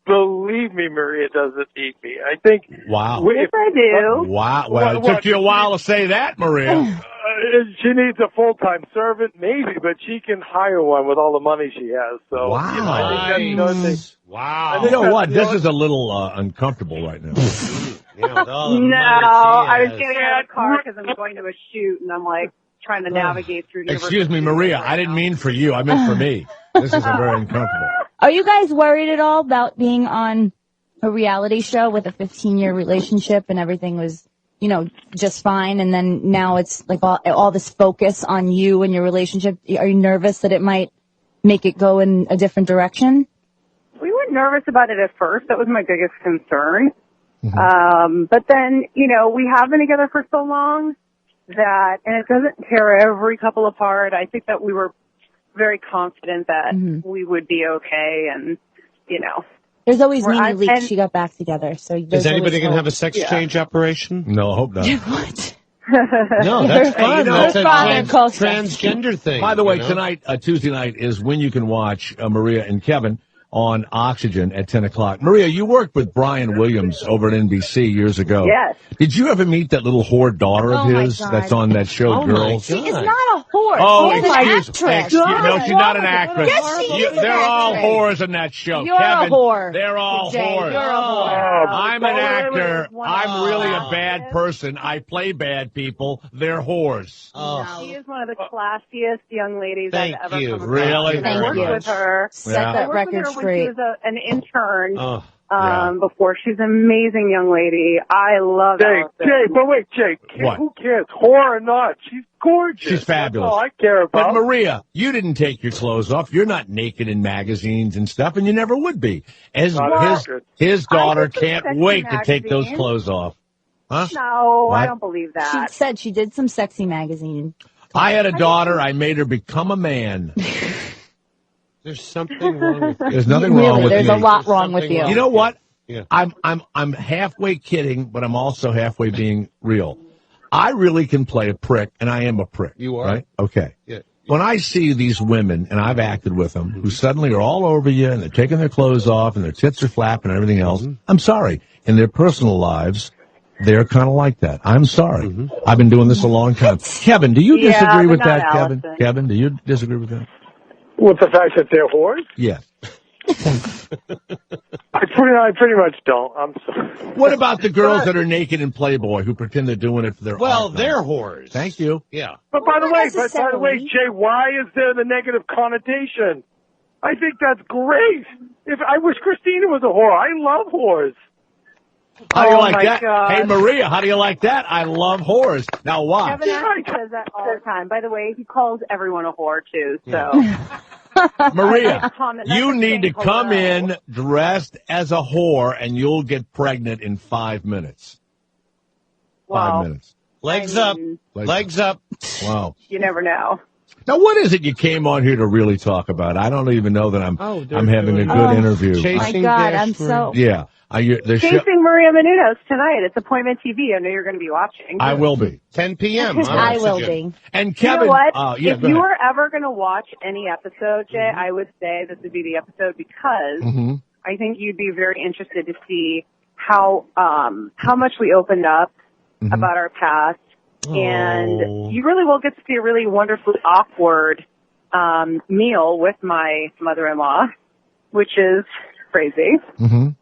believe me, Maria doesn't need me. I think. Wow. Yes, I do. Wow. Well, it took you a while to say that, Maria. She needs a full-time servant, maybe, but she can hire one with all the money she has. So, Wow. you know, I think that's the only thing. Wow. You know what? This is a little uncomfortable right now. No, I was getting out of the car because I'm going to a shoot, and I'm like trying to navigate through. Excuse me, Maria. I didn't mean for you. I meant for me. This is very uncomfortable. Are you guys worried at all about being on a reality show with a 15-year relationship and everything was, just fine, and then now it's like all this focus on you and your relationship? Are you nervous that it might make it go in a different direction? We were nervous about it at first. That was my biggest concern. But then, we have been together for so long that, and it doesn't tear every couple apart. I think that we were very confident that we would be okay, and, There's always Well, Nene leaks. She got back together. So Is anybody going to have a sex change operation? No, I hope not. What? No, that's fine. That's a transgender thing. By the way, you know? tonight, Tuesday night, is when you can watch Maria and Kevin on Oxygen at 10 o'clock. Maria, you worked with Brian Williams over at NBC years ago. Yes. Did you ever meet that little whore daughter of his that's on that show, Girls? She is not a whore. Oh, she's an excuse me. actress. No, she's not an actress. Yes, she is an They're all actress. whores in that show. You're Kevin, a whore. They're all Jay, whores. you're a whore. I'm an actor. I'm really a bad person. I play bad people. They're whores. She is one of the classiest young ladies Thank I've ever you. come across. Really? I Thank worked you. with her. Set that I worked record with her straight. when she was an intern. Yeah. Before. She's an amazing young lady. I love Allison. Jay, What? who cares? Whore or not? She's gorgeous. She's fabulous. That's all I care about. But Maria, you didn't take your clothes off. You're not naked in magazines and stuff, and you never would be. His daughter can't sexy wait to take those magazines. clothes off. Huh? No, What? I don't believe that. She said she did some sexy magazine. I had a daughter. I made her become a man. There's something wrong with you. There's nothing wrong with There's me. a lot wrong with you. You know what? Yeah. I'm halfway kidding, but I'm also halfway being real. I really can play a prick, and I am a prick. You are. Right? Okay. Yeah. When I see these women, and I've acted with them, who suddenly are all over you, and they're taking their clothes off, and their tits are flapping, and everything else, I'm sorry. In their personal lives, they're kind of like that. I'm sorry. I've been doing this a long time. Kevin, do you Yeah, disagree but with not that, Allison. Kevin? Kevin, do you disagree with that? With the fact that they're whores? Yes. I pretty much don't. I'm sorry. What about the girls that are naked in Playboy who pretend they're doing it for their Well, art? they're whores. Thank you. Yeah. But by the way, necessarily. Jay, why is there the negative connotation? I think that's great. If I wish Christina was a whore. I love whores. How do you Oh, like my that? God. Hey, Maria, how do you like that? I love whores. Now, why? Kevin actually says that all the time. By the way, he calls everyone a whore too. So Maria, That's a you need to thing. come Hello. in dressed as a whore, and you'll get pregnant in 5 minutes. Wow. 5 minutes. Legs up. Legs up. Wow. You never know. Now, what is it you came on here to really talk about? I don't even know that I'm having a good interview. My God, I'm so. Yeah. The show, Chasing Maria Menounos tonight. It's Appointment TV. I know you're going to be watching. I will be. 10 p.m. I will be. And You Kevin, know what? yeah, if go you ahead. were ever going to watch any episode, Jay, I would say this would be the episode because Mhm. I think you'd be very interested to see how much we opened up about our past, and you really will get to see a really wonderfully awkward meal with my mother-in-law, which is crazy. Mhm.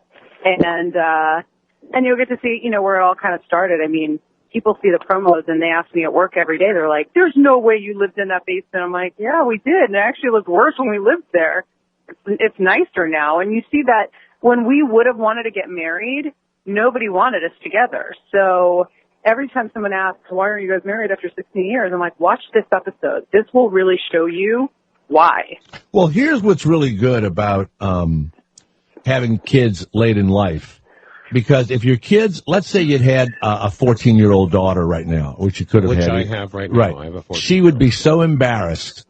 And you'll get to see, where it all kind of started. I mean, people see the promos and they ask me at work every day. They're like, "There's no way you lived in that basement." I'm like, "Yeah, we did. And it actually looked worse when we lived there. It's nicer now." And you see that when we would have wanted to get married, nobody wanted us together. So every time someone asks, "Why are you guys married after 16 years?" I'm like, "Watch this episode. This will really show you why." Well, here's what's really good about having kids late in life. Because if your kids, let's say you'd had a 14-year-old daughter right now, which you could have Which had. I have right now. Right. I have a 14. She would be so embarrassed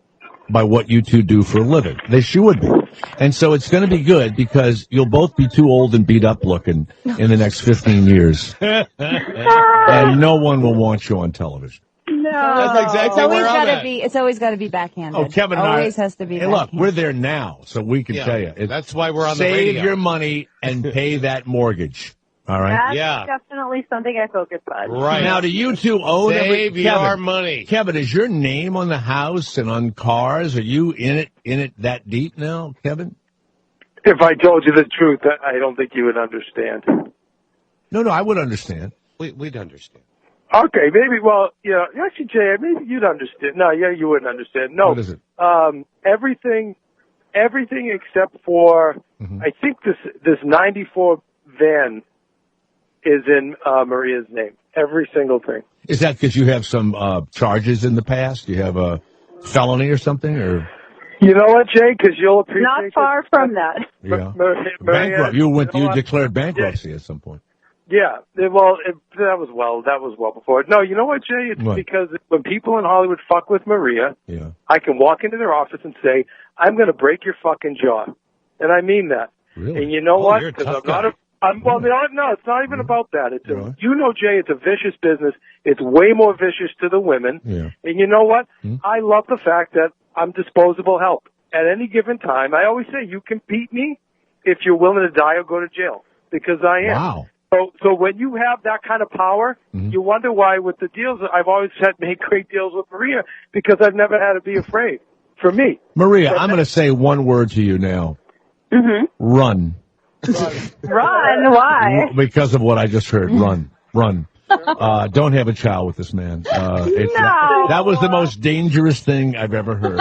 by what you two do for a living. She would be. And so it's going to be good because you'll both be too old and beat up looking in the next 15 years. And no one will want you on television. No, That's exactly where I'm at. It's always got to be backhanded. Oh, Kevin and I. always has to be. Hey, look, backhanded. we're there now, so we can Yeah, tell you. that's why we're on the Save radio. your money and pay that mortgage. All right? That's definitely something I focus on. Right. Now, do you two own Save your Kevin, money. Kevin, is your name on the house and on cars? Are you in it that deep now, Kevin? If I told you the truth, I don't think you would understand. No, I would understand. We'd understand. Okay, maybe. Well, actually, Jay, maybe you'd understand. No, yeah, you wouldn't understand. No, What is it? everything except for I think this '94 van is in Maria's name. Every single thing. Is that because you have some charges in the past? You have a felony or something, or You know what, Jay? Because you'll appreciate. Not far from that. yeah, Maria, bankrupt? You what? declared bankruptcy at some point. Yeah, that was well before. No, you know what, Jay? It's What? because when people in Hollywood fuck with Maria, Yeah. I can walk into their office and say, "I'm going to break your fucking jaw," and I mean that. Really? And you know Oh, what? you're a Because tough I'm not guy. a. No, it's not even about that. It's Really? Jay, it's a vicious business. It's way more vicious to the women. Yeah. And you know what? I love the fact that I'm disposable help. At any given time, I always say, you can beat me, if you're willing to die or go to jail, because I am. Wow. So when you have that kind of power, you wonder why with the deals, I've always had made great deals with Maria, because I've never had to be afraid. For me. Maria, I'm going to say one word to you now. Mm-hmm. Run. Run? Why? Because of what I just heard. Run. Don't have a child with this man. That was the most dangerous thing I've ever heard.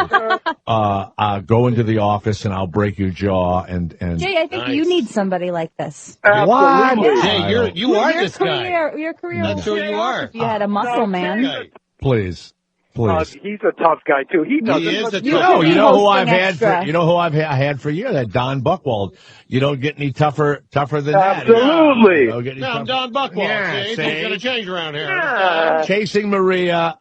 Go into the office and I'll break your jaw and Jay, I think you need somebody like this. What? Jay, you are this guy. Your career. That's who you are. If you had a muscle man. Please. He's a tough guy too. He is a tough guy. You know who I've had extra. for, you know who I've had for you? That Don Buchwald. You don't get any tougher than Absolutely. that. No, I'm Don Buchwald. Yeah, see? Things going to change around here. Chasing Maria,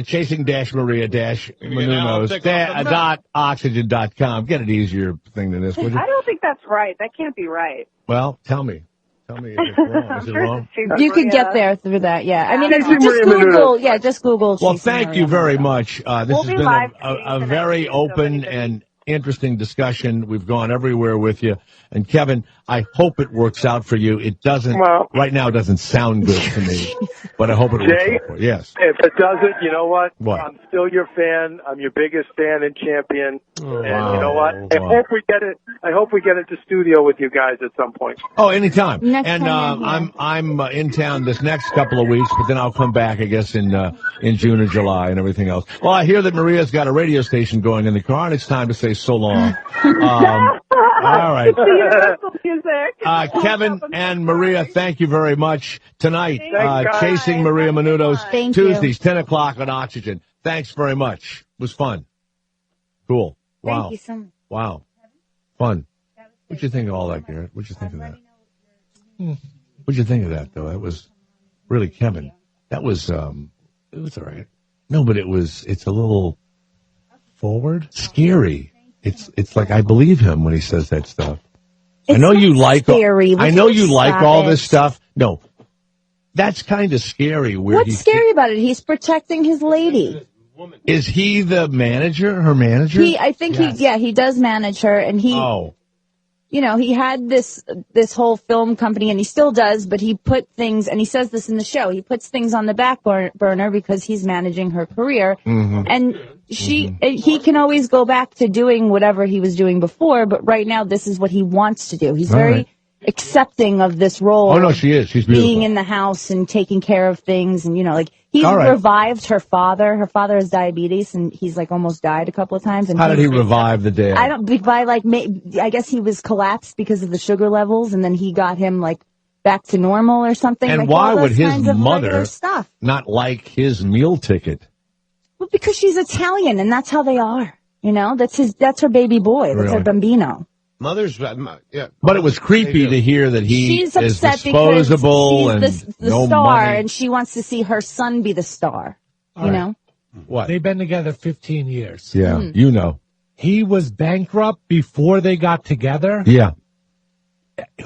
chasing-Maria-Menounos, .oxygen.com. Get an easier thing than this, would you? I don't think that's right. That can't be right. Well, tell me if it's wrong. Is it wrong? You could get there through that, yeah. I mean, just Google, just Google. Well, thank you very much. This We'll has be been live a very open and interesting discussion. We've gone everywhere with you. And Kevin, I hope it works out for you. It doesn't, right now it doesn't sound good to me, but I hope it works out for you. Yes. If it doesn't, you know what? What? I'm still your fan. I'm your biggest fan and champion. And you know what? I hope we get it to studio with you guys at some point. Oh, anytime. Next And time I'm in town this next couple of weeks, but then I'll come back, I guess, in June or July and everything else. Well, I hear that Maria's got a radio station going in the car, and it's time to say so long. All right. Kevin and Maria, thank you very much. Tonight, Chasing Maria Menounos, Tuesdays, 10 o'clock on Oxygen. Thanks very much. It was fun. Cool. Wow. Thank you so much. Wow. Fun. What'd you think of all that, Garrett? What'd you think of that? What'd you think of that, though? That was really Kevin. That was, it was all right. No, but it's a little forward, scary. It's like I believe him when he says that stuff. I know you like all this stuff. No, that's kind of scary. What's scary about it? He's protecting his lady. Is he the manager? Her manager? I think he does manage her, and he. Oh. You know, he had this whole film company, and he still does, but he put things, and he says this in the show, he puts things on the back burner because he's managing her career. Mm-hmm. And he can always go back to doing whatever he was doing before, but right now this is what he wants to do. He's very accepting of this role. Oh, no, she is. She's beautiful. Being in the house and taking care of things, and, you know, like, he's revived her father. Her father has diabetes, and he's, like, almost died a couple of times. And how did he revive the dad? I guess he was collapsed because of the sugar levels, and then he got him, like, back to normal or something. And like why all would those his kinds of mother regular stuff. not like his meal ticket? Well, because she's Italian, and that's how they are. You know, that's her baby boy. That's her bambino. Mother's, yeah. But it was creepy to hear that he she's is upset disposable and because he's the no star, money. and she wants to see her son be the star. All you right. know? What? They've been together 15 years. Yeah, you know. He was bankrupt before they got together. Yeah.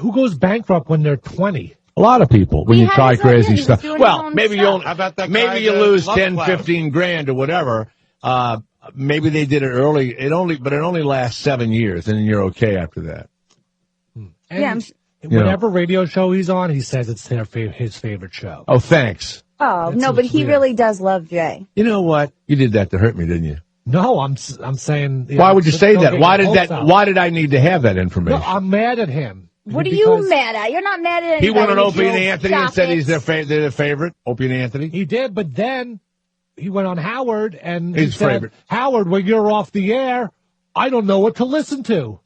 Who goes bankrupt when they're 20? A lot of people when you try crazy stuff. Well, maybe you lose 10, 15 grand or whatever. Maybe they did it early. It only lasts 7 years, and then you're okay after that. And whatever radio show he's on, he says it's his favorite show. Oh, thanks. Oh, no, but he really does love Jay. You know what? You did that to hurt me, didn't you? No, I'm saying. Why would you say that? Why did I need to have that information? No, I'm mad at him. What are you mad at? You're not mad at anybody. He wanted Opie and Anthony and said he's their favorite. Opie and Anthony. He did, but then he went on Howard and his favorite. Howard, when you're off the air, I don't know what to listen to.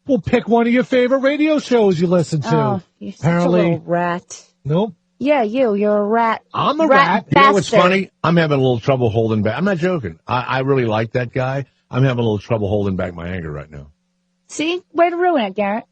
Well, pick one of your favorite radio shows you listen to. Oh, you're such a little rat. Nope. Yeah, you're a rat. I'm a rat. You know what's funny? I'm having a little trouble holding back. I'm not joking. I really like that guy. I'm having a little trouble holding back my anger right now. See? Way to ruin it, Garrett.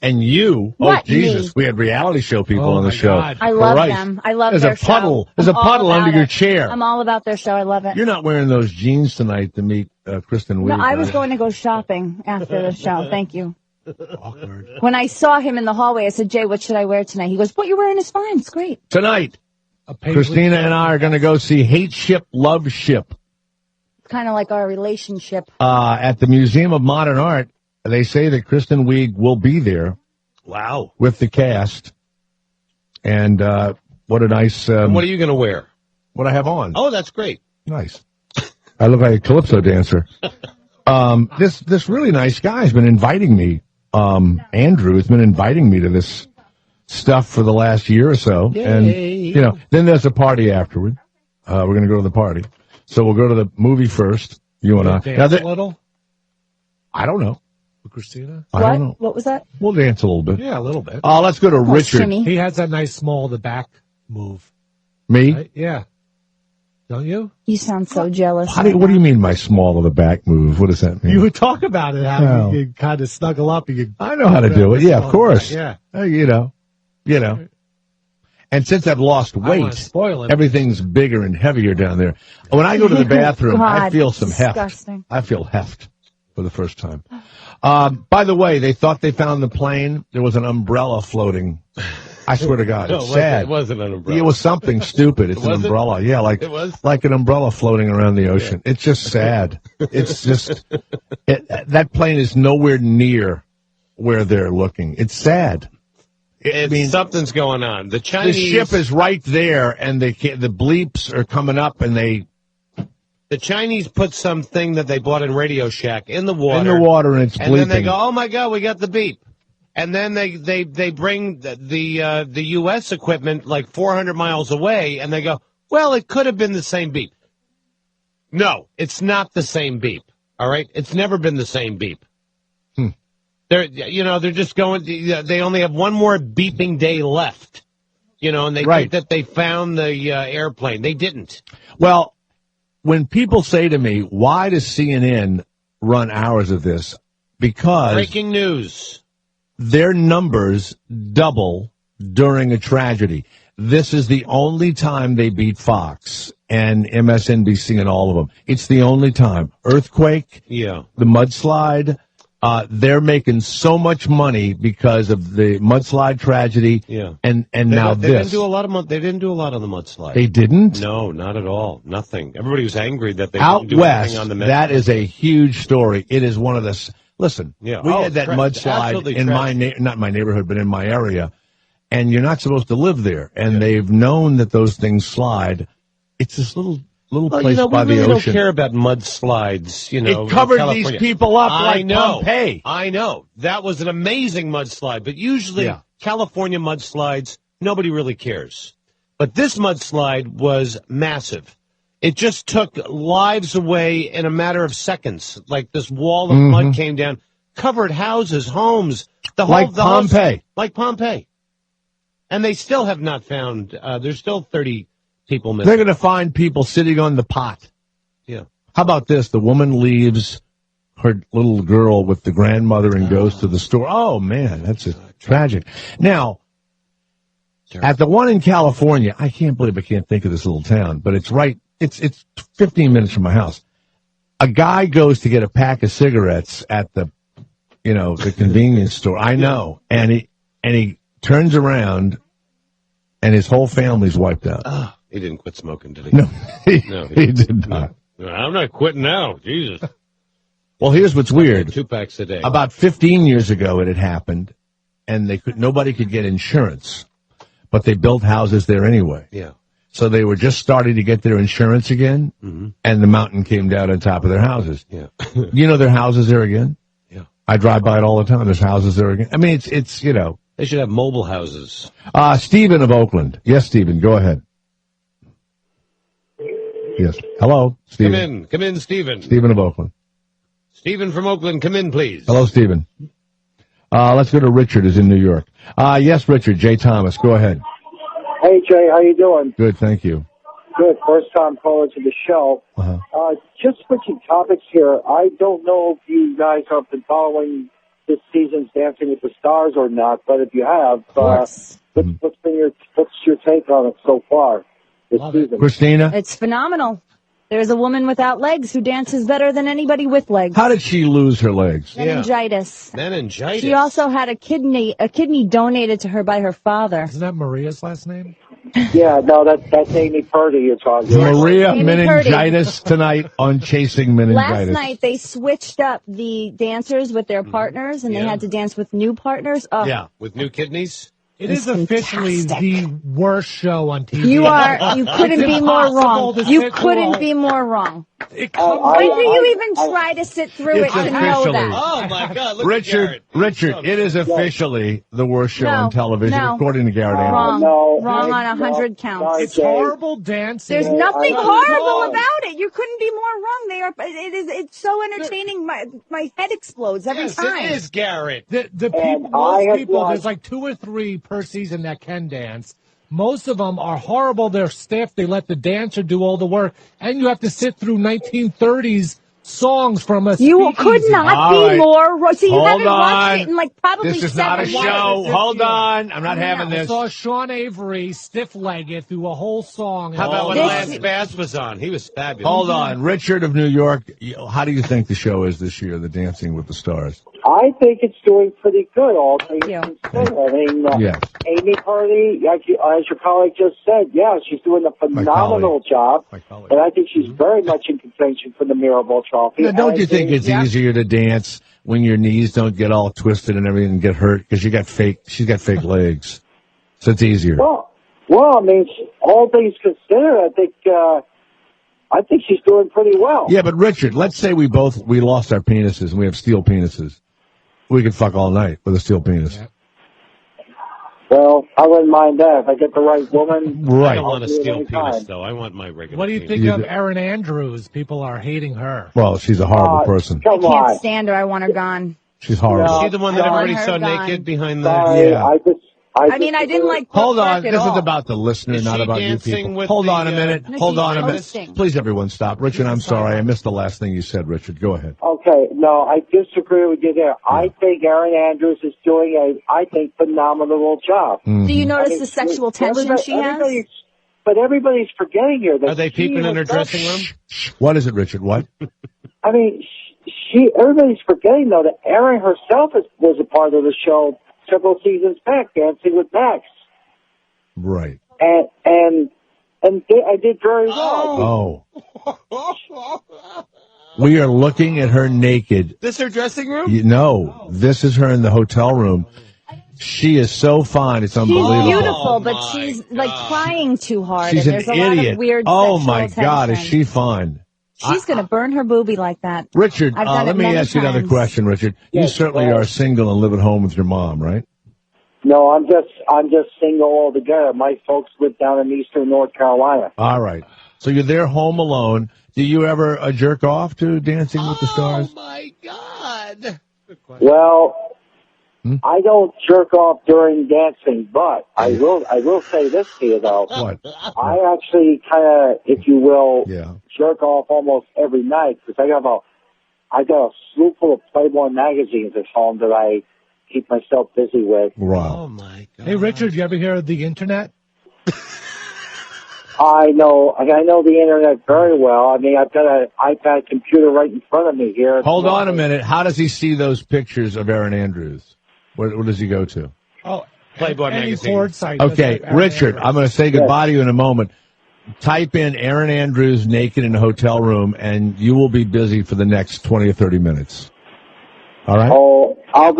And you, What, Jesus, me? we had reality show people on the show. God. I love them. I love their show. There's a I'm all puddle about under your it. chair. I'm all about their show. I love it. You're not wearing those jeans tonight to meet Kristen Wiig. No, I was going to go shopping after the show. Thank you. Awkward. When I saw him in the hallway, I said, Jay, what should I wear tonight? He goes, what you're wearing is fine. It's great. Tonight, Christina and I are going to go see Hate Ship, Love Ship Kind of like our relationship. at the Museum of Modern Art they say that Kristen Wiig will be there. Wow. With the cast. And what a nice... and what are you going to wear? What I have on. Oh, that's great. Nice. I look like a calypso dancer. This really nice guy has been inviting me. Andrew has been inviting me to this stuff for the last year or so. Yay. And, you know, then there's a party afterward. We're going to go to the party. So we'll go to the movie first, you and I. Dance a little? I don't know. With Christina? I don't know. What was that? We'll dance a little bit. Yeah, a little bit. Let's go to Richard. He has that nice small the back move. Me? Right? Yeah. Don't you? You sound so jealous. What do you mean by small of the back move? What does that mean? You would talk about it, how No. you kind of snuggle up. I know how to do it. Yeah, of course. Yeah. You know. And since I've lost wanna weight, spoil it. everything's bigger and heavier down there. When I go to the bathroom, I God, feel some disgusting. heft. I feel heft for the first time. By the way, they thought they found the plane. There was an umbrella floating. I swear to God, it's sad. It wasn't an umbrella. It was something stupid. It's an Was it? umbrella. Yeah, like an umbrella floating around the ocean. It's just sad. It's just that plane is nowhere near where they're looking. It's sad. Something's going on. The Chinese The ship is right there, and the bleeps are coming up, and the Chinese put something that they bought in Radio Shack in the water. and it's bleeping. And then they go, "Oh my God, we got the beep." And then they bring the U.S. equipment like 400 miles away, and they go, "Well, it could have been the same beep." No, it's not the same beep. All right, it's never been the same beep. They're just going. They only have one more beeping day left. And they think that they found the airplane. They didn't. Well, when people say to me, "Why does CNN run hours of this?" Because Breaking news. Their numbers double during a tragedy. This is the only time they beat Fox and MSNBC and all of them. It's the only time. Earthquake, the mudslide, they're making so much money because of the mudslide tragedy. Yeah. And They now didn't this. do a lot of they didn't do a lot on the mudslide. They didn't? No, not at all. Nothing. Everybody was angry that they Out didn't do west, anything on the that is a huge story. It is one of the... Listen, we had that mudslide in not my neighborhood, but in my area, and you're not supposed to live there. And they've known that those things slide. It's this little place by we the really ocean. don't care about mudslides. It covered in these California. people up I like know. Pompeii. I know. That was an amazing mudslide, but usually California mudslides, nobody really cares. But this mudslide was massive. It just took lives away in a matter of seconds. Like this wall of mud came down, covered houses, homes, Like Pompeii. Like Pompeii. And they still have not found, there's still 30 people missing. They're going to find people sitting on the pot. Yeah. How about this? The woman leaves her little girl with the grandmother and goes to the store. Oh, man, that's tragic. Now, at the one in California, I can't believe I can't think of this little town, but it's right. It's 15 minutes from my house. A guy goes to get a pack of cigarettes at the convenience store. I know. And he turns around and his whole family's wiped out. He didn't quit smoking, did he? No, he did not. No, I'm not quitting now. Jesus. Well, here's what's weird. 2 packs a day. About 15 years ago it had happened, and nobody could get insurance, but they built houses there anyway. Yeah. So they were just starting to get their insurance again, and the mountain came down on top of their houses. Yeah. Their houses there again? Yeah. I drive by it all the time. There's houses there again. I mean, it's They should have mobile houses. Stephen of Oakland. Yes, Stephen, go ahead. Yes. Hello, Stephen. Come in, Stephen. Stephen of Oakland. Stephen from Oakland, come in, please. Hello, Stephen. Let's go to Richard, who's in New York. Yes, Richard, Jay Thomas, go ahead. Hey, Jay, how you doing? Good, thank you. Good. First time caller to the show. Just switching topics here. I don't know if you guys have been following this season's Dancing with the Stars or not, but if you have, what's your take on it so far this season? Christina? It's phenomenal. There's a woman without legs who dances better than anybody with legs. How did she lose her legs? Meningitis. Meningitis. She also had a kidney donated to her by her father. Isn't that Maria's last name? Yeah, no, that's Amy Purdy you're talking about. Maria Amy Meningitis tonight on Chasing Meningitis. Last night they switched up the dancers with their partners, and they had to dance with new partners. Oh, Yeah, with new kidneys. It is officially the worst show on TV. You couldn't be more wrong. You couldn't be more wrong. Why do you even try to sit through it to know that? Oh my God, look Richard, it is officially the worst show on television, according to Garrett Anderson. Wrong on 100 counts. It's horrible dancing. There's nothing horrible about it. You couldn't be more wrong. It's so entertaining. My head explodes every time. It is, Garrett. Most people, there's like 2 or 3 per season that can dance. Most of them are horrible. They're stiff. They let the dancer do all the work. And you have to sit through 1930s songs from a You could not be more. So you haven't Hold watched on. it in like probably This is 7 not a years. show. Hold on. I'm not having I this. saw Sean Avery stiff-legged through a whole song. How about when Lance Bass was on? He was fabulous. Hold on. Richard of New York, how do you think the show is this year, the Dancing with the Stars? I think it's doing pretty good, all things considered. I mean, Yes. Amy Purdy, as your colleague just said, she's doing a phenomenal job. And I think she's very much in contention for the Mirabal Trophy. Now, don't you think it's easier to dance when your knees don't get all twisted and everything and get hurt? Because she's got fake legs. So it's easier. Well, I mean, all things considered, I think she's doing pretty well. Yeah, but Richard, let's say we lost our penises and we have steel penises. We could fuck all night with a steel penis. Well, I wouldn't mind that. If I get the right woman. Right. I don't want a steel penis, though. I want my regular What do you think penis. of Erin Andrews? People are hating her. Well, she's a horrible person. I can't stand her. I want her gone. She's horrible. Is she the one that everybody saw gone. naked behind Sorry, Yeah. I didn't like. Hold Brooke on. Burke at This is all. about the listener, Is not she about you dancing people. with Hold the, on a minute. No, Hold she's on a minute. hosting. Please, everyone, stop. Richard, I'm sorry. I missed the last thing you said, Richard. Go ahead. Okay, no, I disagree with you there. I think Erin Andrews is doing phenomenal job. Mm-hmm. Do you notice the sexual tension she has? But everybody's forgetting her. That Are they peeping in her dressing room? What is it, Richard? What? I mean, everybody's forgetting, though, that Erin herself was a part of the show several seasons back, Dancing with Max. Right. And I did very well. Oh. We are looking at her naked. This her dressing room? No, this is her in the hotel room. She is so fine. It's She's unbelievable. beautiful, but she's like trying too hard. She's and an there's a lot idiot. of weird Oh, sexual my God. Is tension. she fine? She's going to burn her boobie like that. Richard, I've done let it me many ask you another times. question, Richard. You Yes, certainly go ahead. are single and live at home with your mom, right? No, I'm just single altogether. My folks live down in eastern North Carolina. All right. So you're there home alone. Do you ever jerk off to Dancing with the Stars? Oh, my God. Well, I don't jerk off during dancing, but I will say this to you though. What? I actually kind of, if you will, jerk off almost every night because I got a slew full of Playboy magazines at home that I keep myself busy with. Wow. Oh, my God. Hey, Richard, you ever hear of the internet? I know the internet very well. I mean, I've got an iPad computer right in front of me here. Hold on a minute. How does he see those pictures of Erin Andrews? Where does he go to? Oh, Playboy any magazine. porn site. Okay, does have Richard, Erin I'm going to say goodbye to you in a moment. Type in Erin Andrews naked in a hotel room, and you will be busy for the next 20 or 30 minutes. All right? Oh, I'll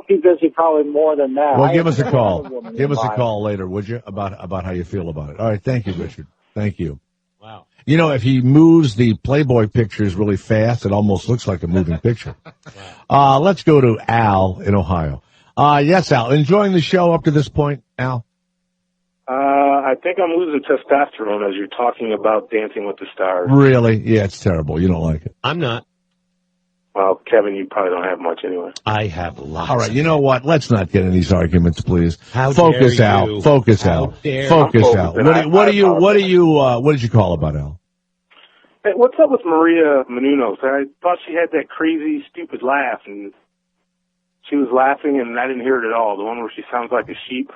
be busy probably more than that. Well, I give have us a call. another woman Give us a in mind. call later, would you, about how you feel about it. All right, thank you, Richard. Thank you. Wow. You know, if he moves the Playboy pictures really fast, it almost looks like a moving picture. Let's go to Al in Ohio. Yes, Al. Enjoying the show up to this point, Al? I think I'm losing testosterone as you're talking about Dancing with the Stars. Really? Yeah, it's terrible. You don't like it. I'm not. Well, Kevin, you probably don't have much anyway. I have lots. All right, you know what? Let's not get in these arguments, please. How Focus, dare Al. you. Focus, How Al. dare Focus, you. Al. I'm What did you call about Al? Hey, what's up with Maria Menounos? I thought she had that crazy, stupid laugh, and she was laughing, and I didn't hear it at all. The one where she sounds like a sheep.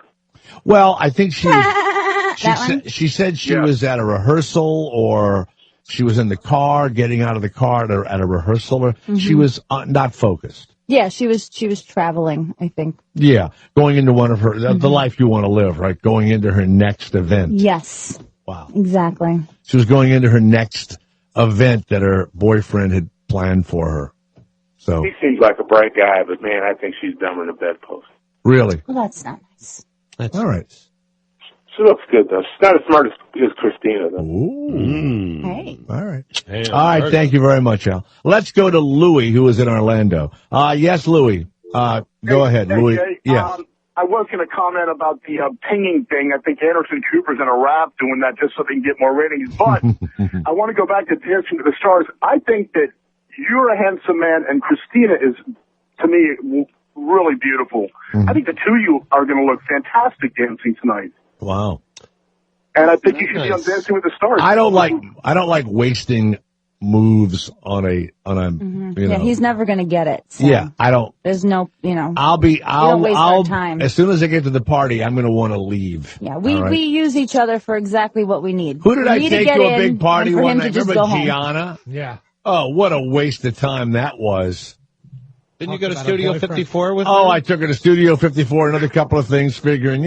Well, I think she said she was at a rehearsal, or she was in the car, getting out of the car at a rehearsal. Or She was not focused. Yeah, she was traveling, I think. Yeah, going into one of her, the life you want to live, right? Going into her next event. Yes. Wow. Exactly. She was going into her next event that her boyfriend had planned for her. So He seems like a bright guy, but man, I think she's dumber than a bedpost. really, Well, that's not nice. all right. She looks good though. She's not as smart as Christina though. Ooh. Hey. All right. All right. Thank you very much, Al. Let's go to Louis, who is in Orlando. Yes, Louis. Go ahead, Hey, Louis. Jay, Yeah. I was going to comment about the pinging thing. I think Anderson Cooper's in a rap doing that just so they can get more ratings. But I want to go back to Dancing with the Stars. I think that you're a handsome man, and Christina is, to me, really beautiful. I think the two of you are going to look fantastic dancing tonight. Wow. And I think you should be on Dancing with the Stars. I don't like wasting moves on a you Yeah, know. he's never going to get it. So Yeah, I don't. There's no, I'll don't waste our time. as soon as I get to the party, I'm going to want to leave. Yeah, we All right? we use each other for exactly what we need. Who did We I need take get to a in big party and for one him to night? just Remember go home. Yeah. Gianna? Oh, what a waste of time that was. Didn't you go to Studio 54 with Oh, her? I took her to Studio 54, another couple of things, figuring,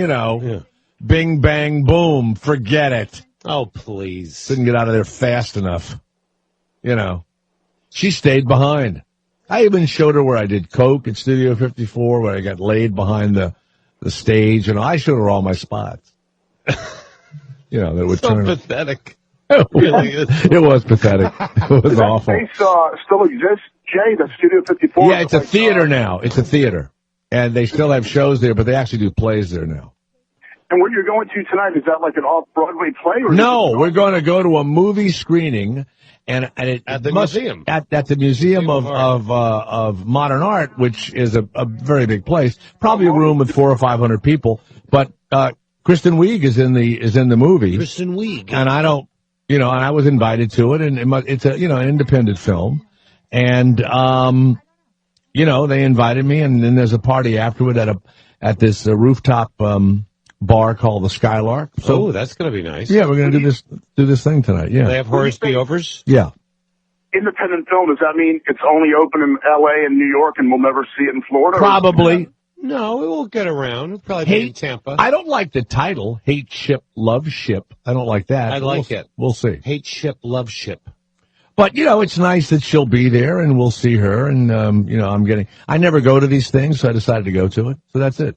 bing, bang, boom, forget it. Oh, please. Didn't get out of there fast enough. She stayed behind. I even showed her where I did coke at Studio 54, where I got laid behind the stage, and I showed her all my spots. That would So turn. pathetic. It was pathetic. It was awful. That place still exists, Jay, the Studio 54? Yeah, it's a theater now. It's a theater. And they still have shows there, but they actually do plays there now. And what you're going to tonight, is that like an off-Broadway play? Or No, we're going to go to a movie screening and at the museum. At the Museum of Modern Art, which is a very big place, probably a room with 400 or 500 people. But Kristen Wiig is in the movie. Kristen Wiig. And I don't, and I was invited to it, and it's a an independent film, and they invited me, and then there's a party afterward at this rooftop bar called the Skylark. So that's going to be nice. yeah, we're going to do this thing tonight. Yeah, They have Horace B. Overs? yeah. Independent film, does that mean it's only open in L.A. and New York and we'll never see it in Florida? Probably. No, it will get around. It'll probably be in Tampa. I don't like the title, Hate Ship, Love Ship. I don't like that. I like it. We'll see. Hate Ship, Love Ship. But, it's nice that she'll be there and we'll see her. And, I never go to these things, so I decided to go to it. So that's it.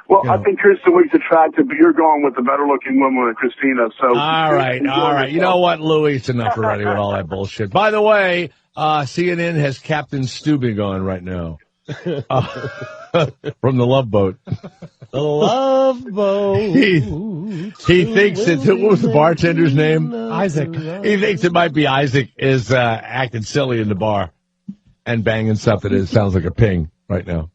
Well, I think Kristen Wiig's attractive, but you're going with the better-looking woman than Christina. So All right. You know what, Louis? It's enough already with all that bullshit. By the way, CNN has Captain Stubing on right now. From the Love Boat. The Love Boat. He thinks it's, what was the bartender's name? Isaac. He thinks it might be Isaac is acting silly in the bar and banging stuff that sounds like a ping right now.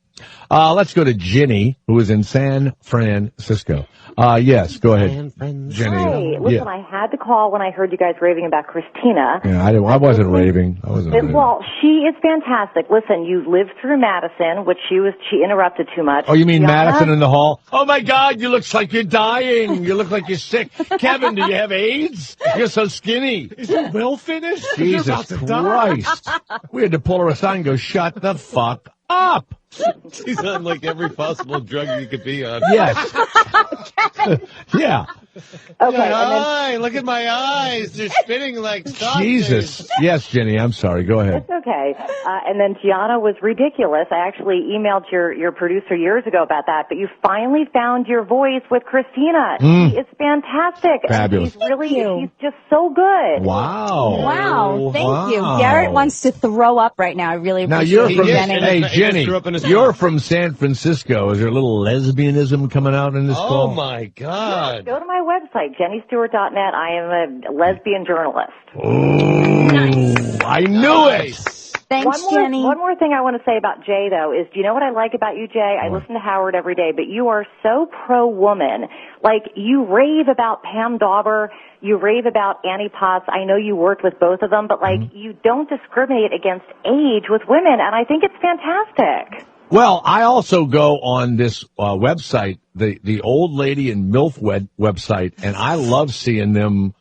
Let's go to Jenny, who is in San Francisco. Yes, go ahead, Jenny. Hi, listen, I had to call when I heard you guys raving about Christina. Yeah, I wasn't raving. Well, she is fantastic. Listen, you lived through Madison, which she interrupted too much. Oh, you mean Gianna? Madison in the hall? Oh my God, you look like you're dying. You look like you're sick. Kevin, do you have AIDS? You're so skinny. Is your will finished? Jesus You're about to die. Christ. We had to pull her aside and go, shut the fuck up. She's on like every possible drug you could be on. Yes. Yeah. Okay. Look at my eyes. They're spinning like sausage. Jesus. Yes, Jenny, I'm sorry. Go ahead. It's okay. And then Gianna was ridiculous. I actually emailed your producer years ago about that, but you finally found your voice with Christina. She is fantastic. Fabulous. And she's just so good. Wow. Wow, thank you. Wow. Garrett wants to throw up right now. I really Now appreciate you're from, you, Jenny. hey, Jenny, threw up in his you're mouth. from San Francisco. Is there a little lesbianism coming out in this Oh, call? my God. Go to my website, jennystewart.net. I am a lesbian journalist. Oh, I knew it. Thanks, Jenny. One more thing I want to say about Jay, though, is do you know what I like about you, Jay? I listen to Howard every day, but you are so pro-woman. Like, you rave about Pam Dauber, you rave about Annie Potts. I know you worked with both of them, but, like, you don't discriminate against age with women, and I think it's fantastic. Well, I also go on this website, the Old Lady and MILF website, and I love seeing them,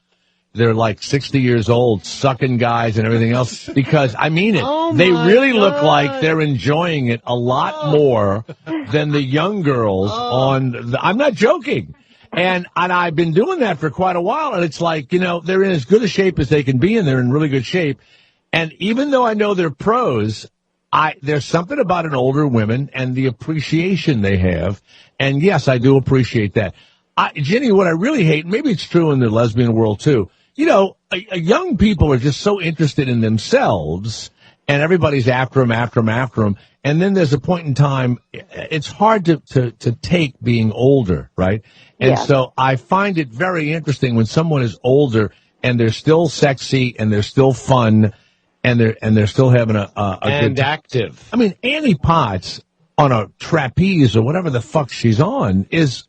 they're like 60 years old, sucking guys and everything else. Because, I mean it, Oh, they my really look God. like they're enjoying it a lot more than the young girls I'm not joking. And I've been doing that for quite a while, and it's like, they're in as good a shape as they can be, and they're in really good shape. And even though I know they're pros, there's something about an older women and the appreciation they have. And yes, I do appreciate that. Jenny, what I really hate, maybe it's true in the lesbian world too, young people are just so interested in themselves, and everybody's after them. And then there's a point in time, it's hard to take being older, right? And so I find it very interesting when someone is older and they're still sexy and they're still fun and they're still having a and good active. I mean, Annie Potts on a trapeze or whatever the fuck she's on is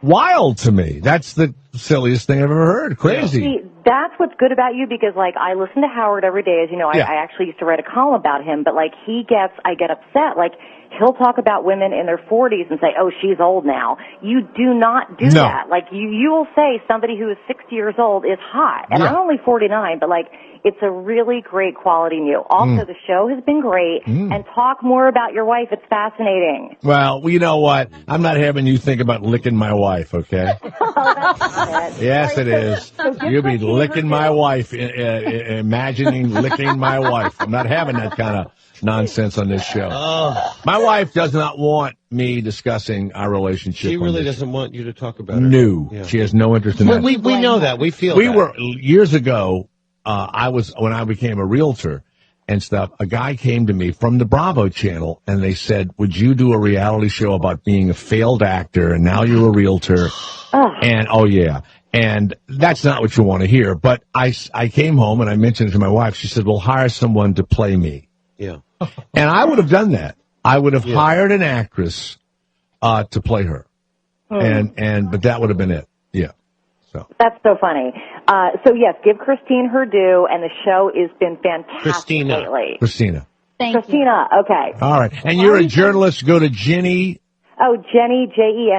wild to me. That's the silliest thing I've ever heard. Crazy. See, that's what's good about you because, like, I listen to Howard every day. As you know, I actually used to write a column about him, but, like, I get upset. Like, he'll talk about women in their 40s and say, oh, she's old now. You do not do that. Like, you will say somebody who is 60 years old is hot. And I'm only 49, but, like, it's a really great quality in you. Also, the show has been great. And talk more about your wife. It's fascinating. Well, you know what? I'm not having you think about licking my wife, okay? Yes, it is. You'll be licking my wife, imagining licking my wife. I'm not having that kind of nonsense on this show. My wife does not want me discussing our relationship. She really doesn't want you to talk about it. No, she has no interest in that. We know that. We feel we that. were years ago. When I became a realtor and stuff, a guy came to me from the Bravo channel and they said, would you do a reality show about being a failed actor and now you're a realtor? And and that's not what you want to hear. But I came home and I mentioned it to my wife. She said, well, hire someone to play me. Yeah. And I would have done that. I would have hired an actress, to play her. But that would have been it. Yeah. That's so funny. So yes, give Christine her due, and the show has been fantastic lately. Christina. Thank Christina, you. Okay. All right. And you're a journalist. Go to Jenny. Oh, Jenny, Jenny,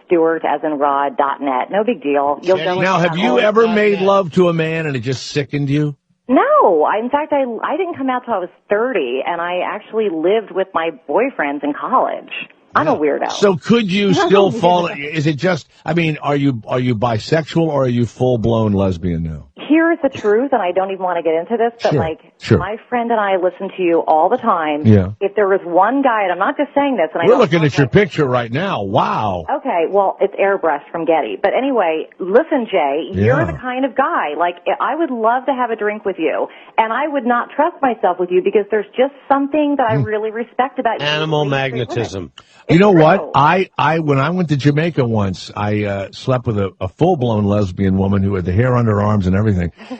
Stewart, as in Rod.net. No big deal. You'll go now, have you ever made love to a man and it just sickened you? No. In fact, I didn't come out till I was 30, and I actually lived with my boyfriends in college. I'm a weirdo. So could you still fall? Is it just? I mean, are you bisexual or are you full blown lesbian now? Here's the truth, and I don't even want to get into this, but my friend and I listen to you all the time. Yeah. If there was one guy, and I'm not just saying this, and we're looking at your picture right now. Wow. Okay, well, it's airbrushed from Getty. But anyway, listen, Jay, you're the kind of guy, like, I would love to have a drink with you, and I would not trust myself with you because there's just something that I really respect about you. Animal magnetism. You know what? When I went to Jamaica once, I slept with a full-blown lesbian woman who had the hair under her arms and everything.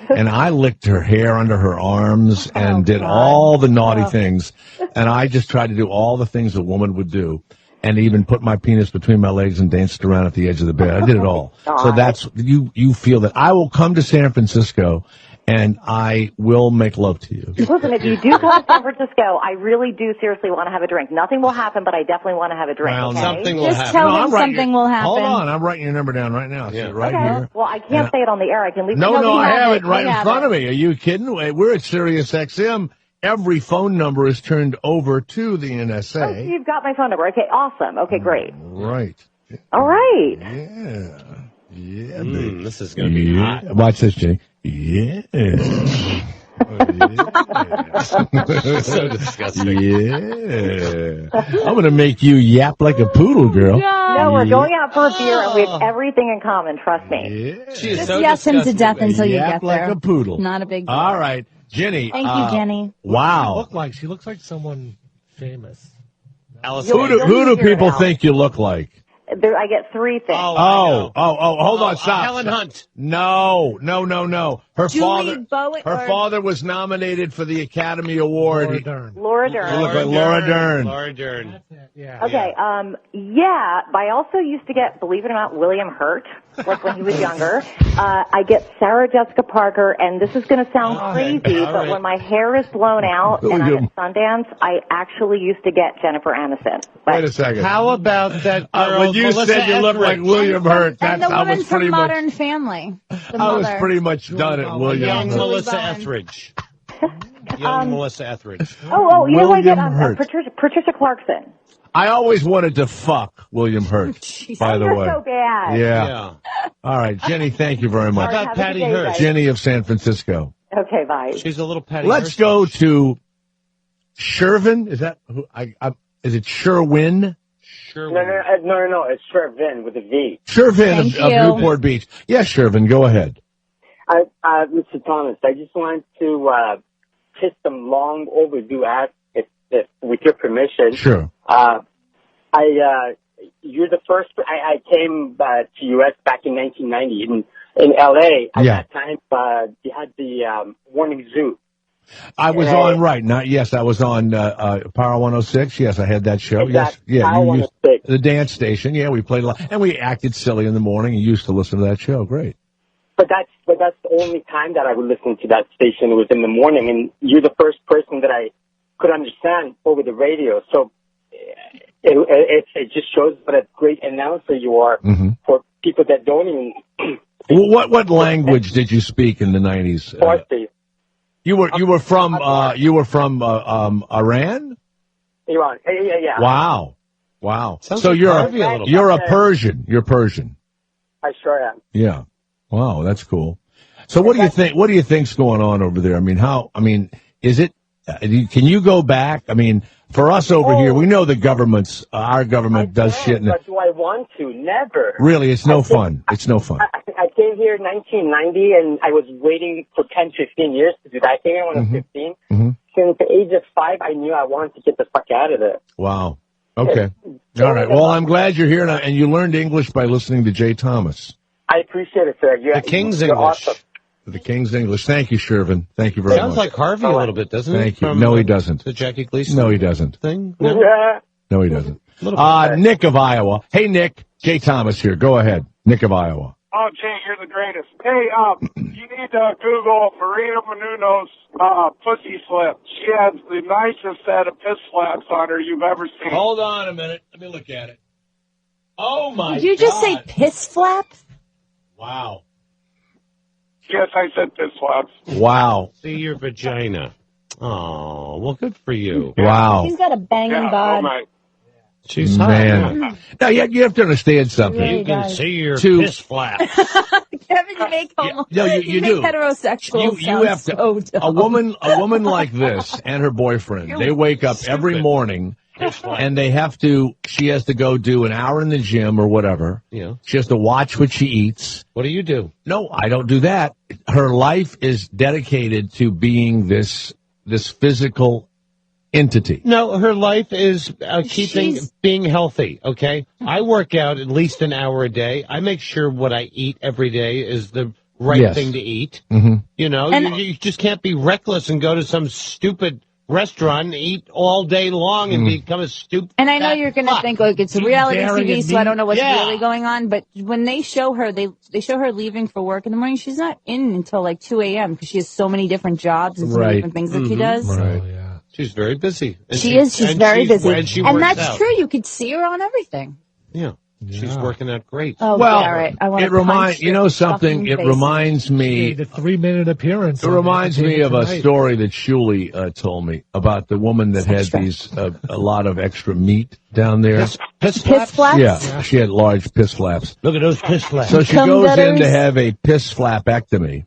And I licked her hair under her arms and did all the naughty things. And I just tried to do all the things a woman would do. And even put my penis between my legs and danced around at the edge of the bed. I did it all. So that's, you feel that. I will come to San Francisco and I will make love to you. Listen, if you do come to San Francisco, I really do seriously want to have a drink. Nothing will happen, but I definitely want to have a drink. Well, okay? something will Just tell him something will happen. Hold on, I'm writing your number down right now. Yeah. Right here. Well, I can't say it on the air. I can leave it. No, I have it right in front of me. Are you kidding? We're at Sirius XM. Every phone number is turned over to the NSA. Oh, so you've got my phone number. Okay, awesome. Okay, great. Right. All right. Yeah. Yeah, this is going to be hot. Watch this, Jenny. Yeah. So disgusting. Yeah. I'm going to make you yap like a poodle, girl. No, we're going out for a beer, and we have everything in common. Trust me. Yeah. She is Just so yes him to disgusting. death until you Yap get there. like a poodle. Not a big deal. All right. Jenny. Thank you, Jenny. Wow. She looks like someone famous. Who do people think you look like? I get three things. Hold on, stop. Helen Hunt. No. Her Julie father was nominated for the Academy Award. Laura Dern. You look like Laura Dern. Laura Dern. Yeah. Okay, but I also used to get, believe it or not, William Hurt. like when he was younger. I get Sarah Jessica Parker, and this is going to sound crazy, but when my hair is blown out and I'm at Sundance, I actually used to get Jennifer Aniston. Wait a second. How about that girl, when you Melissa said you look like William Hurt, And the I woman was from pretty much, Modern Family. The I was mother. pretty much done at William Young Hurt. Melissa Etheridge. Young Melissa Etheridge. You know what I William get? Hurt. Patricia Clarkson. I always wanted to fuck William Hurt, by the You're way. so bad. Yeah. All right, Jenny, thank you very much. How about Patty Hearst? Jenny of San Francisco. Okay, bye. She's a little Patty Let's Hearst. go to Shervin. Is that who? Is it Sherwin? No. It's Shervin with a V. Shervin of Newport Beach. Yes, Shervin, go ahead. Mr. Thomas, I just wanted to kiss some long overdue ass, if with your permission. Sure. You're the first. I came to U.S. back in 1990 in L.A. At that time, you had the Morning Zoo. I was on, right, I was on Power 106. Yes, I had that show. Exactly. Yes, Power you used 106. the dance station. Yeah, we played a lot. And we acted silly in the morning and used to listen to that show. Great. But that's the only time that I would listen to that station. It was in the morning, and you're the first person that I could understand over the radio. So it just shows what a great announcer you are for people that don't even. Well, what language did you speak in the 90s? Farsi. You were from Iran? Iran. Yeah. Wow. Sounds So like Harvey a little bit. you're a Persian. You're Persian. I sure am. Yeah. Wow, that's cool. So what do you think? What do you think's going on over there? Is it? Can you go back? For us over here, we know our government does shit. But do I want to? Never. Really, it's no fun. It's no fun. I came here in 1990, and I was waiting for 10, 15 years to do that. I came here when I was 15. Since the age of 5, I knew I wanted to get the fuck out of there. Wow. Okay. All right. Well, I'm glad you're here, and you learned English by listening to Jay Thomas. I appreciate it, sir. The King's you're English. Awesome. The King's English. Thank you, Shervin. Thank you very much. Sounds like Harvey a little bit, doesn't it? Thank you. From, No, he doesn't. The Jackie Gleason. No, he doesn't. Thing. Yeah. No, he doesn't. Nick of Iowa. Hey, Nick. Jay Thomas here. Go ahead. Nick of Iowa. Oh, Jay, you're the greatest. Hey, you need to Google Maria Menounos pussy slip. She has the nicest set of piss flaps on her you've ever seen. Hold on a minute. Let me look at it. Oh, my God. Did you just say piss flaps? Wow. Yes, I said piss flaps. Wow. See your vagina. Oh, well, good for you. Wow. He's got a banging bod. She's hot. Man. Now, you have to understand something. Really You can does. see your To- piss flaps. Kevin, you make homo. No, you you do. make heterosexual. You have to. So A woman like this and her boyfriend, they wake up every morning and she has to go do an hour in the gym or whatever. Yeah. She has to watch what she eats. What do you do? No, I don't do that. Her life is dedicated to being this physical entity. No, her life is being healthy, okay? I work out at least an hour a day. I make sure what I eat every day is the right thing to eat. Mm-hmm. You know, you just can't be reckless and go to some stupid restaurant and eat all day long and become a stupid. And I know you're going to think, like, it's reality TV, so I don't know what's Yeah. really going on. But when they show her, they show her leaving for work in the morning. She's not in until like 2 a.m. because she has so many different jobs and so many different things that she does. Right. She's very busy. And She's very busy. And she and works that's out. true. You could see her on everything. Yeah. She's working out great. Oh, Well, all right. I want it reminds something. It reminds me. The 3-minute appearance. It reminds me of a story that Shuli told me about the woman that had these a lot of extra meat down there. Piss flaps? Yeah, she had large piss flaps. Look at those piss flaps. So she goes in to have a piss flapectomy,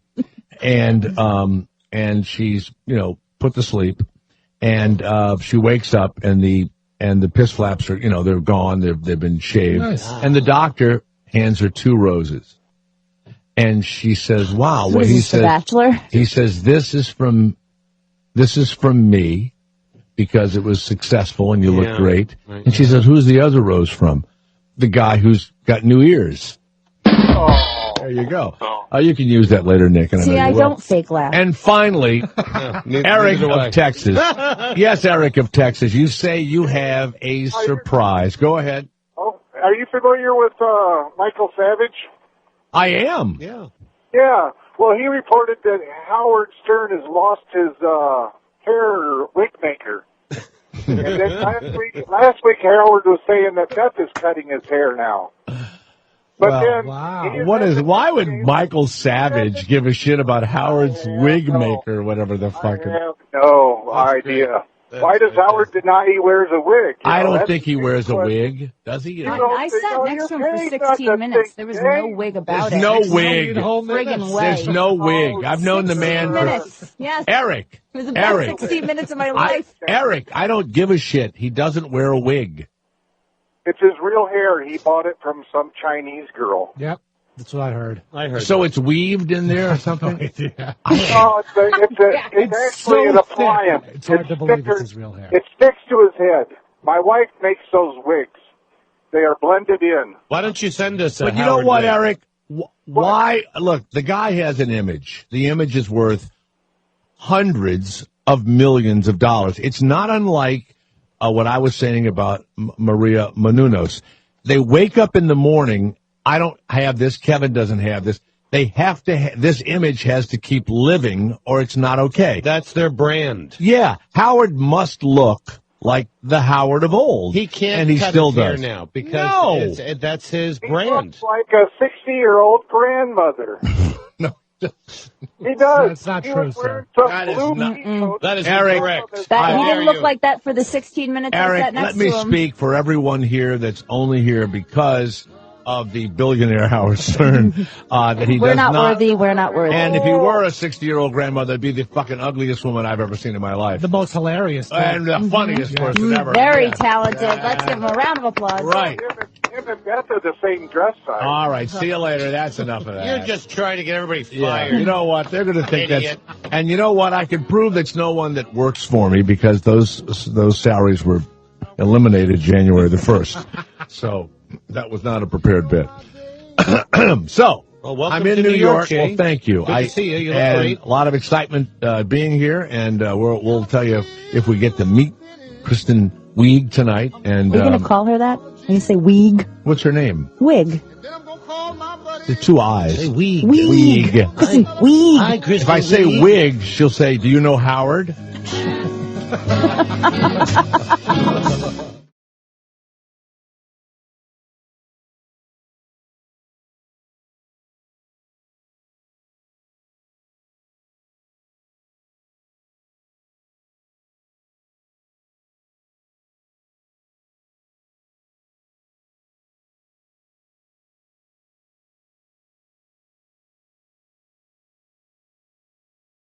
and she's put to sleep, and she wakes up and the piss flaps are they're gone. They've been shaved, Nice. and the doctor hands her 2 roses, and she says, "Wow, What is this, The Bachelor?" He says, "This is from me because it was successful and you look great." Right. And she says, "Who's the other rose from?" The guy who's got new ears. There you go. You can use that later, Nick. And See, know you I will. don't fake laugh. And finally, Eric of Texas. Yes, Eric of Texas. You say you have a surprise. Go ahead. Oh, are you familiar with Michael Savage? I am. Yeah. Yeah. Well, he reported that Howard Stern has lost his hair wig maker. And then last week Howard was saying that Beth is cutting his hair now. But then, why would Michael Savage give a shit about Howard's wig maker or whatever the fuck? I have no idea. Why does Howard deny he wears a wig? I don't think he wears a wig. Does he? I sat next to him for 16 minutes. There was no wig about it. No wig. Friggin' way. There's no wig. I've known the man for... minutes. Yes. Eric. It was the best 16 minutes of my life. Eric, I don't give a shit. He doesn't wear a wig. It's his real hair. He bought it from some Chinese girl. Yep. That's what I heard. So it's weaved in there or something? Yeah. No, it's actually an appliance. It's hard to believe it's his real hair. It sticks to his head. My wife makes those wigs. They are blended in. Why don't you send us a But you know Howard what, wig? Eric? Why? Look, the guy has an image. The image is worth hundreds of millions of dollars. It's not unlike what I was saying about Maria Menounos. They wake up in the morning. I don't have this. Kevin doesn't have this. They have to. This image has to keep living, or it's not okay. That's their brand. Yeah, Howard must look like the Howard of old. He can't and he cut still his hair does. now because that's his brand. Looks like a 60-year-old grandmother. He does. That's not He true, was sir. wearing some blue peacoats. That is Eric, incorrect. He didn't look like that for the 16 minutes I Eric, sat next let me to him. speak for everyone here that's only here because of the billionaire Howard Stern. That he We're does not worthy. We're not worthy. And if he were a 60-year-old grandmother, it'd be the fucking ugliest woman I've ever seen in my life. The most hilarious. Too. And the funniest person ever. Very Yeah. talented. Let's give him a round of applause. Right. Him and Beth are the same dress size. All right. See you later. That's enough of that. You're just trying to get everybody Yeah, fired. you know what? They're going to think Idiot. that's... And you know what? I can prove that's no one that works for me because those salaries were eliminated January the 1st. So that was not a prepared bit. So, Well, welcome I'm in to New New York. York, Jay. Well, thank you. Good to see you. You look and great. a lot of excitement being here, and we'll tell you if we get to meet Kristen Wiig tonight. And Are you going to call her that? When you say Wiig? what's her name? Wig. The two eyes. Hey, Wiig. Wiig. Kristen Wiig. Hi, Kristen. If I say Wig, she'll say, "Do you know Howard?"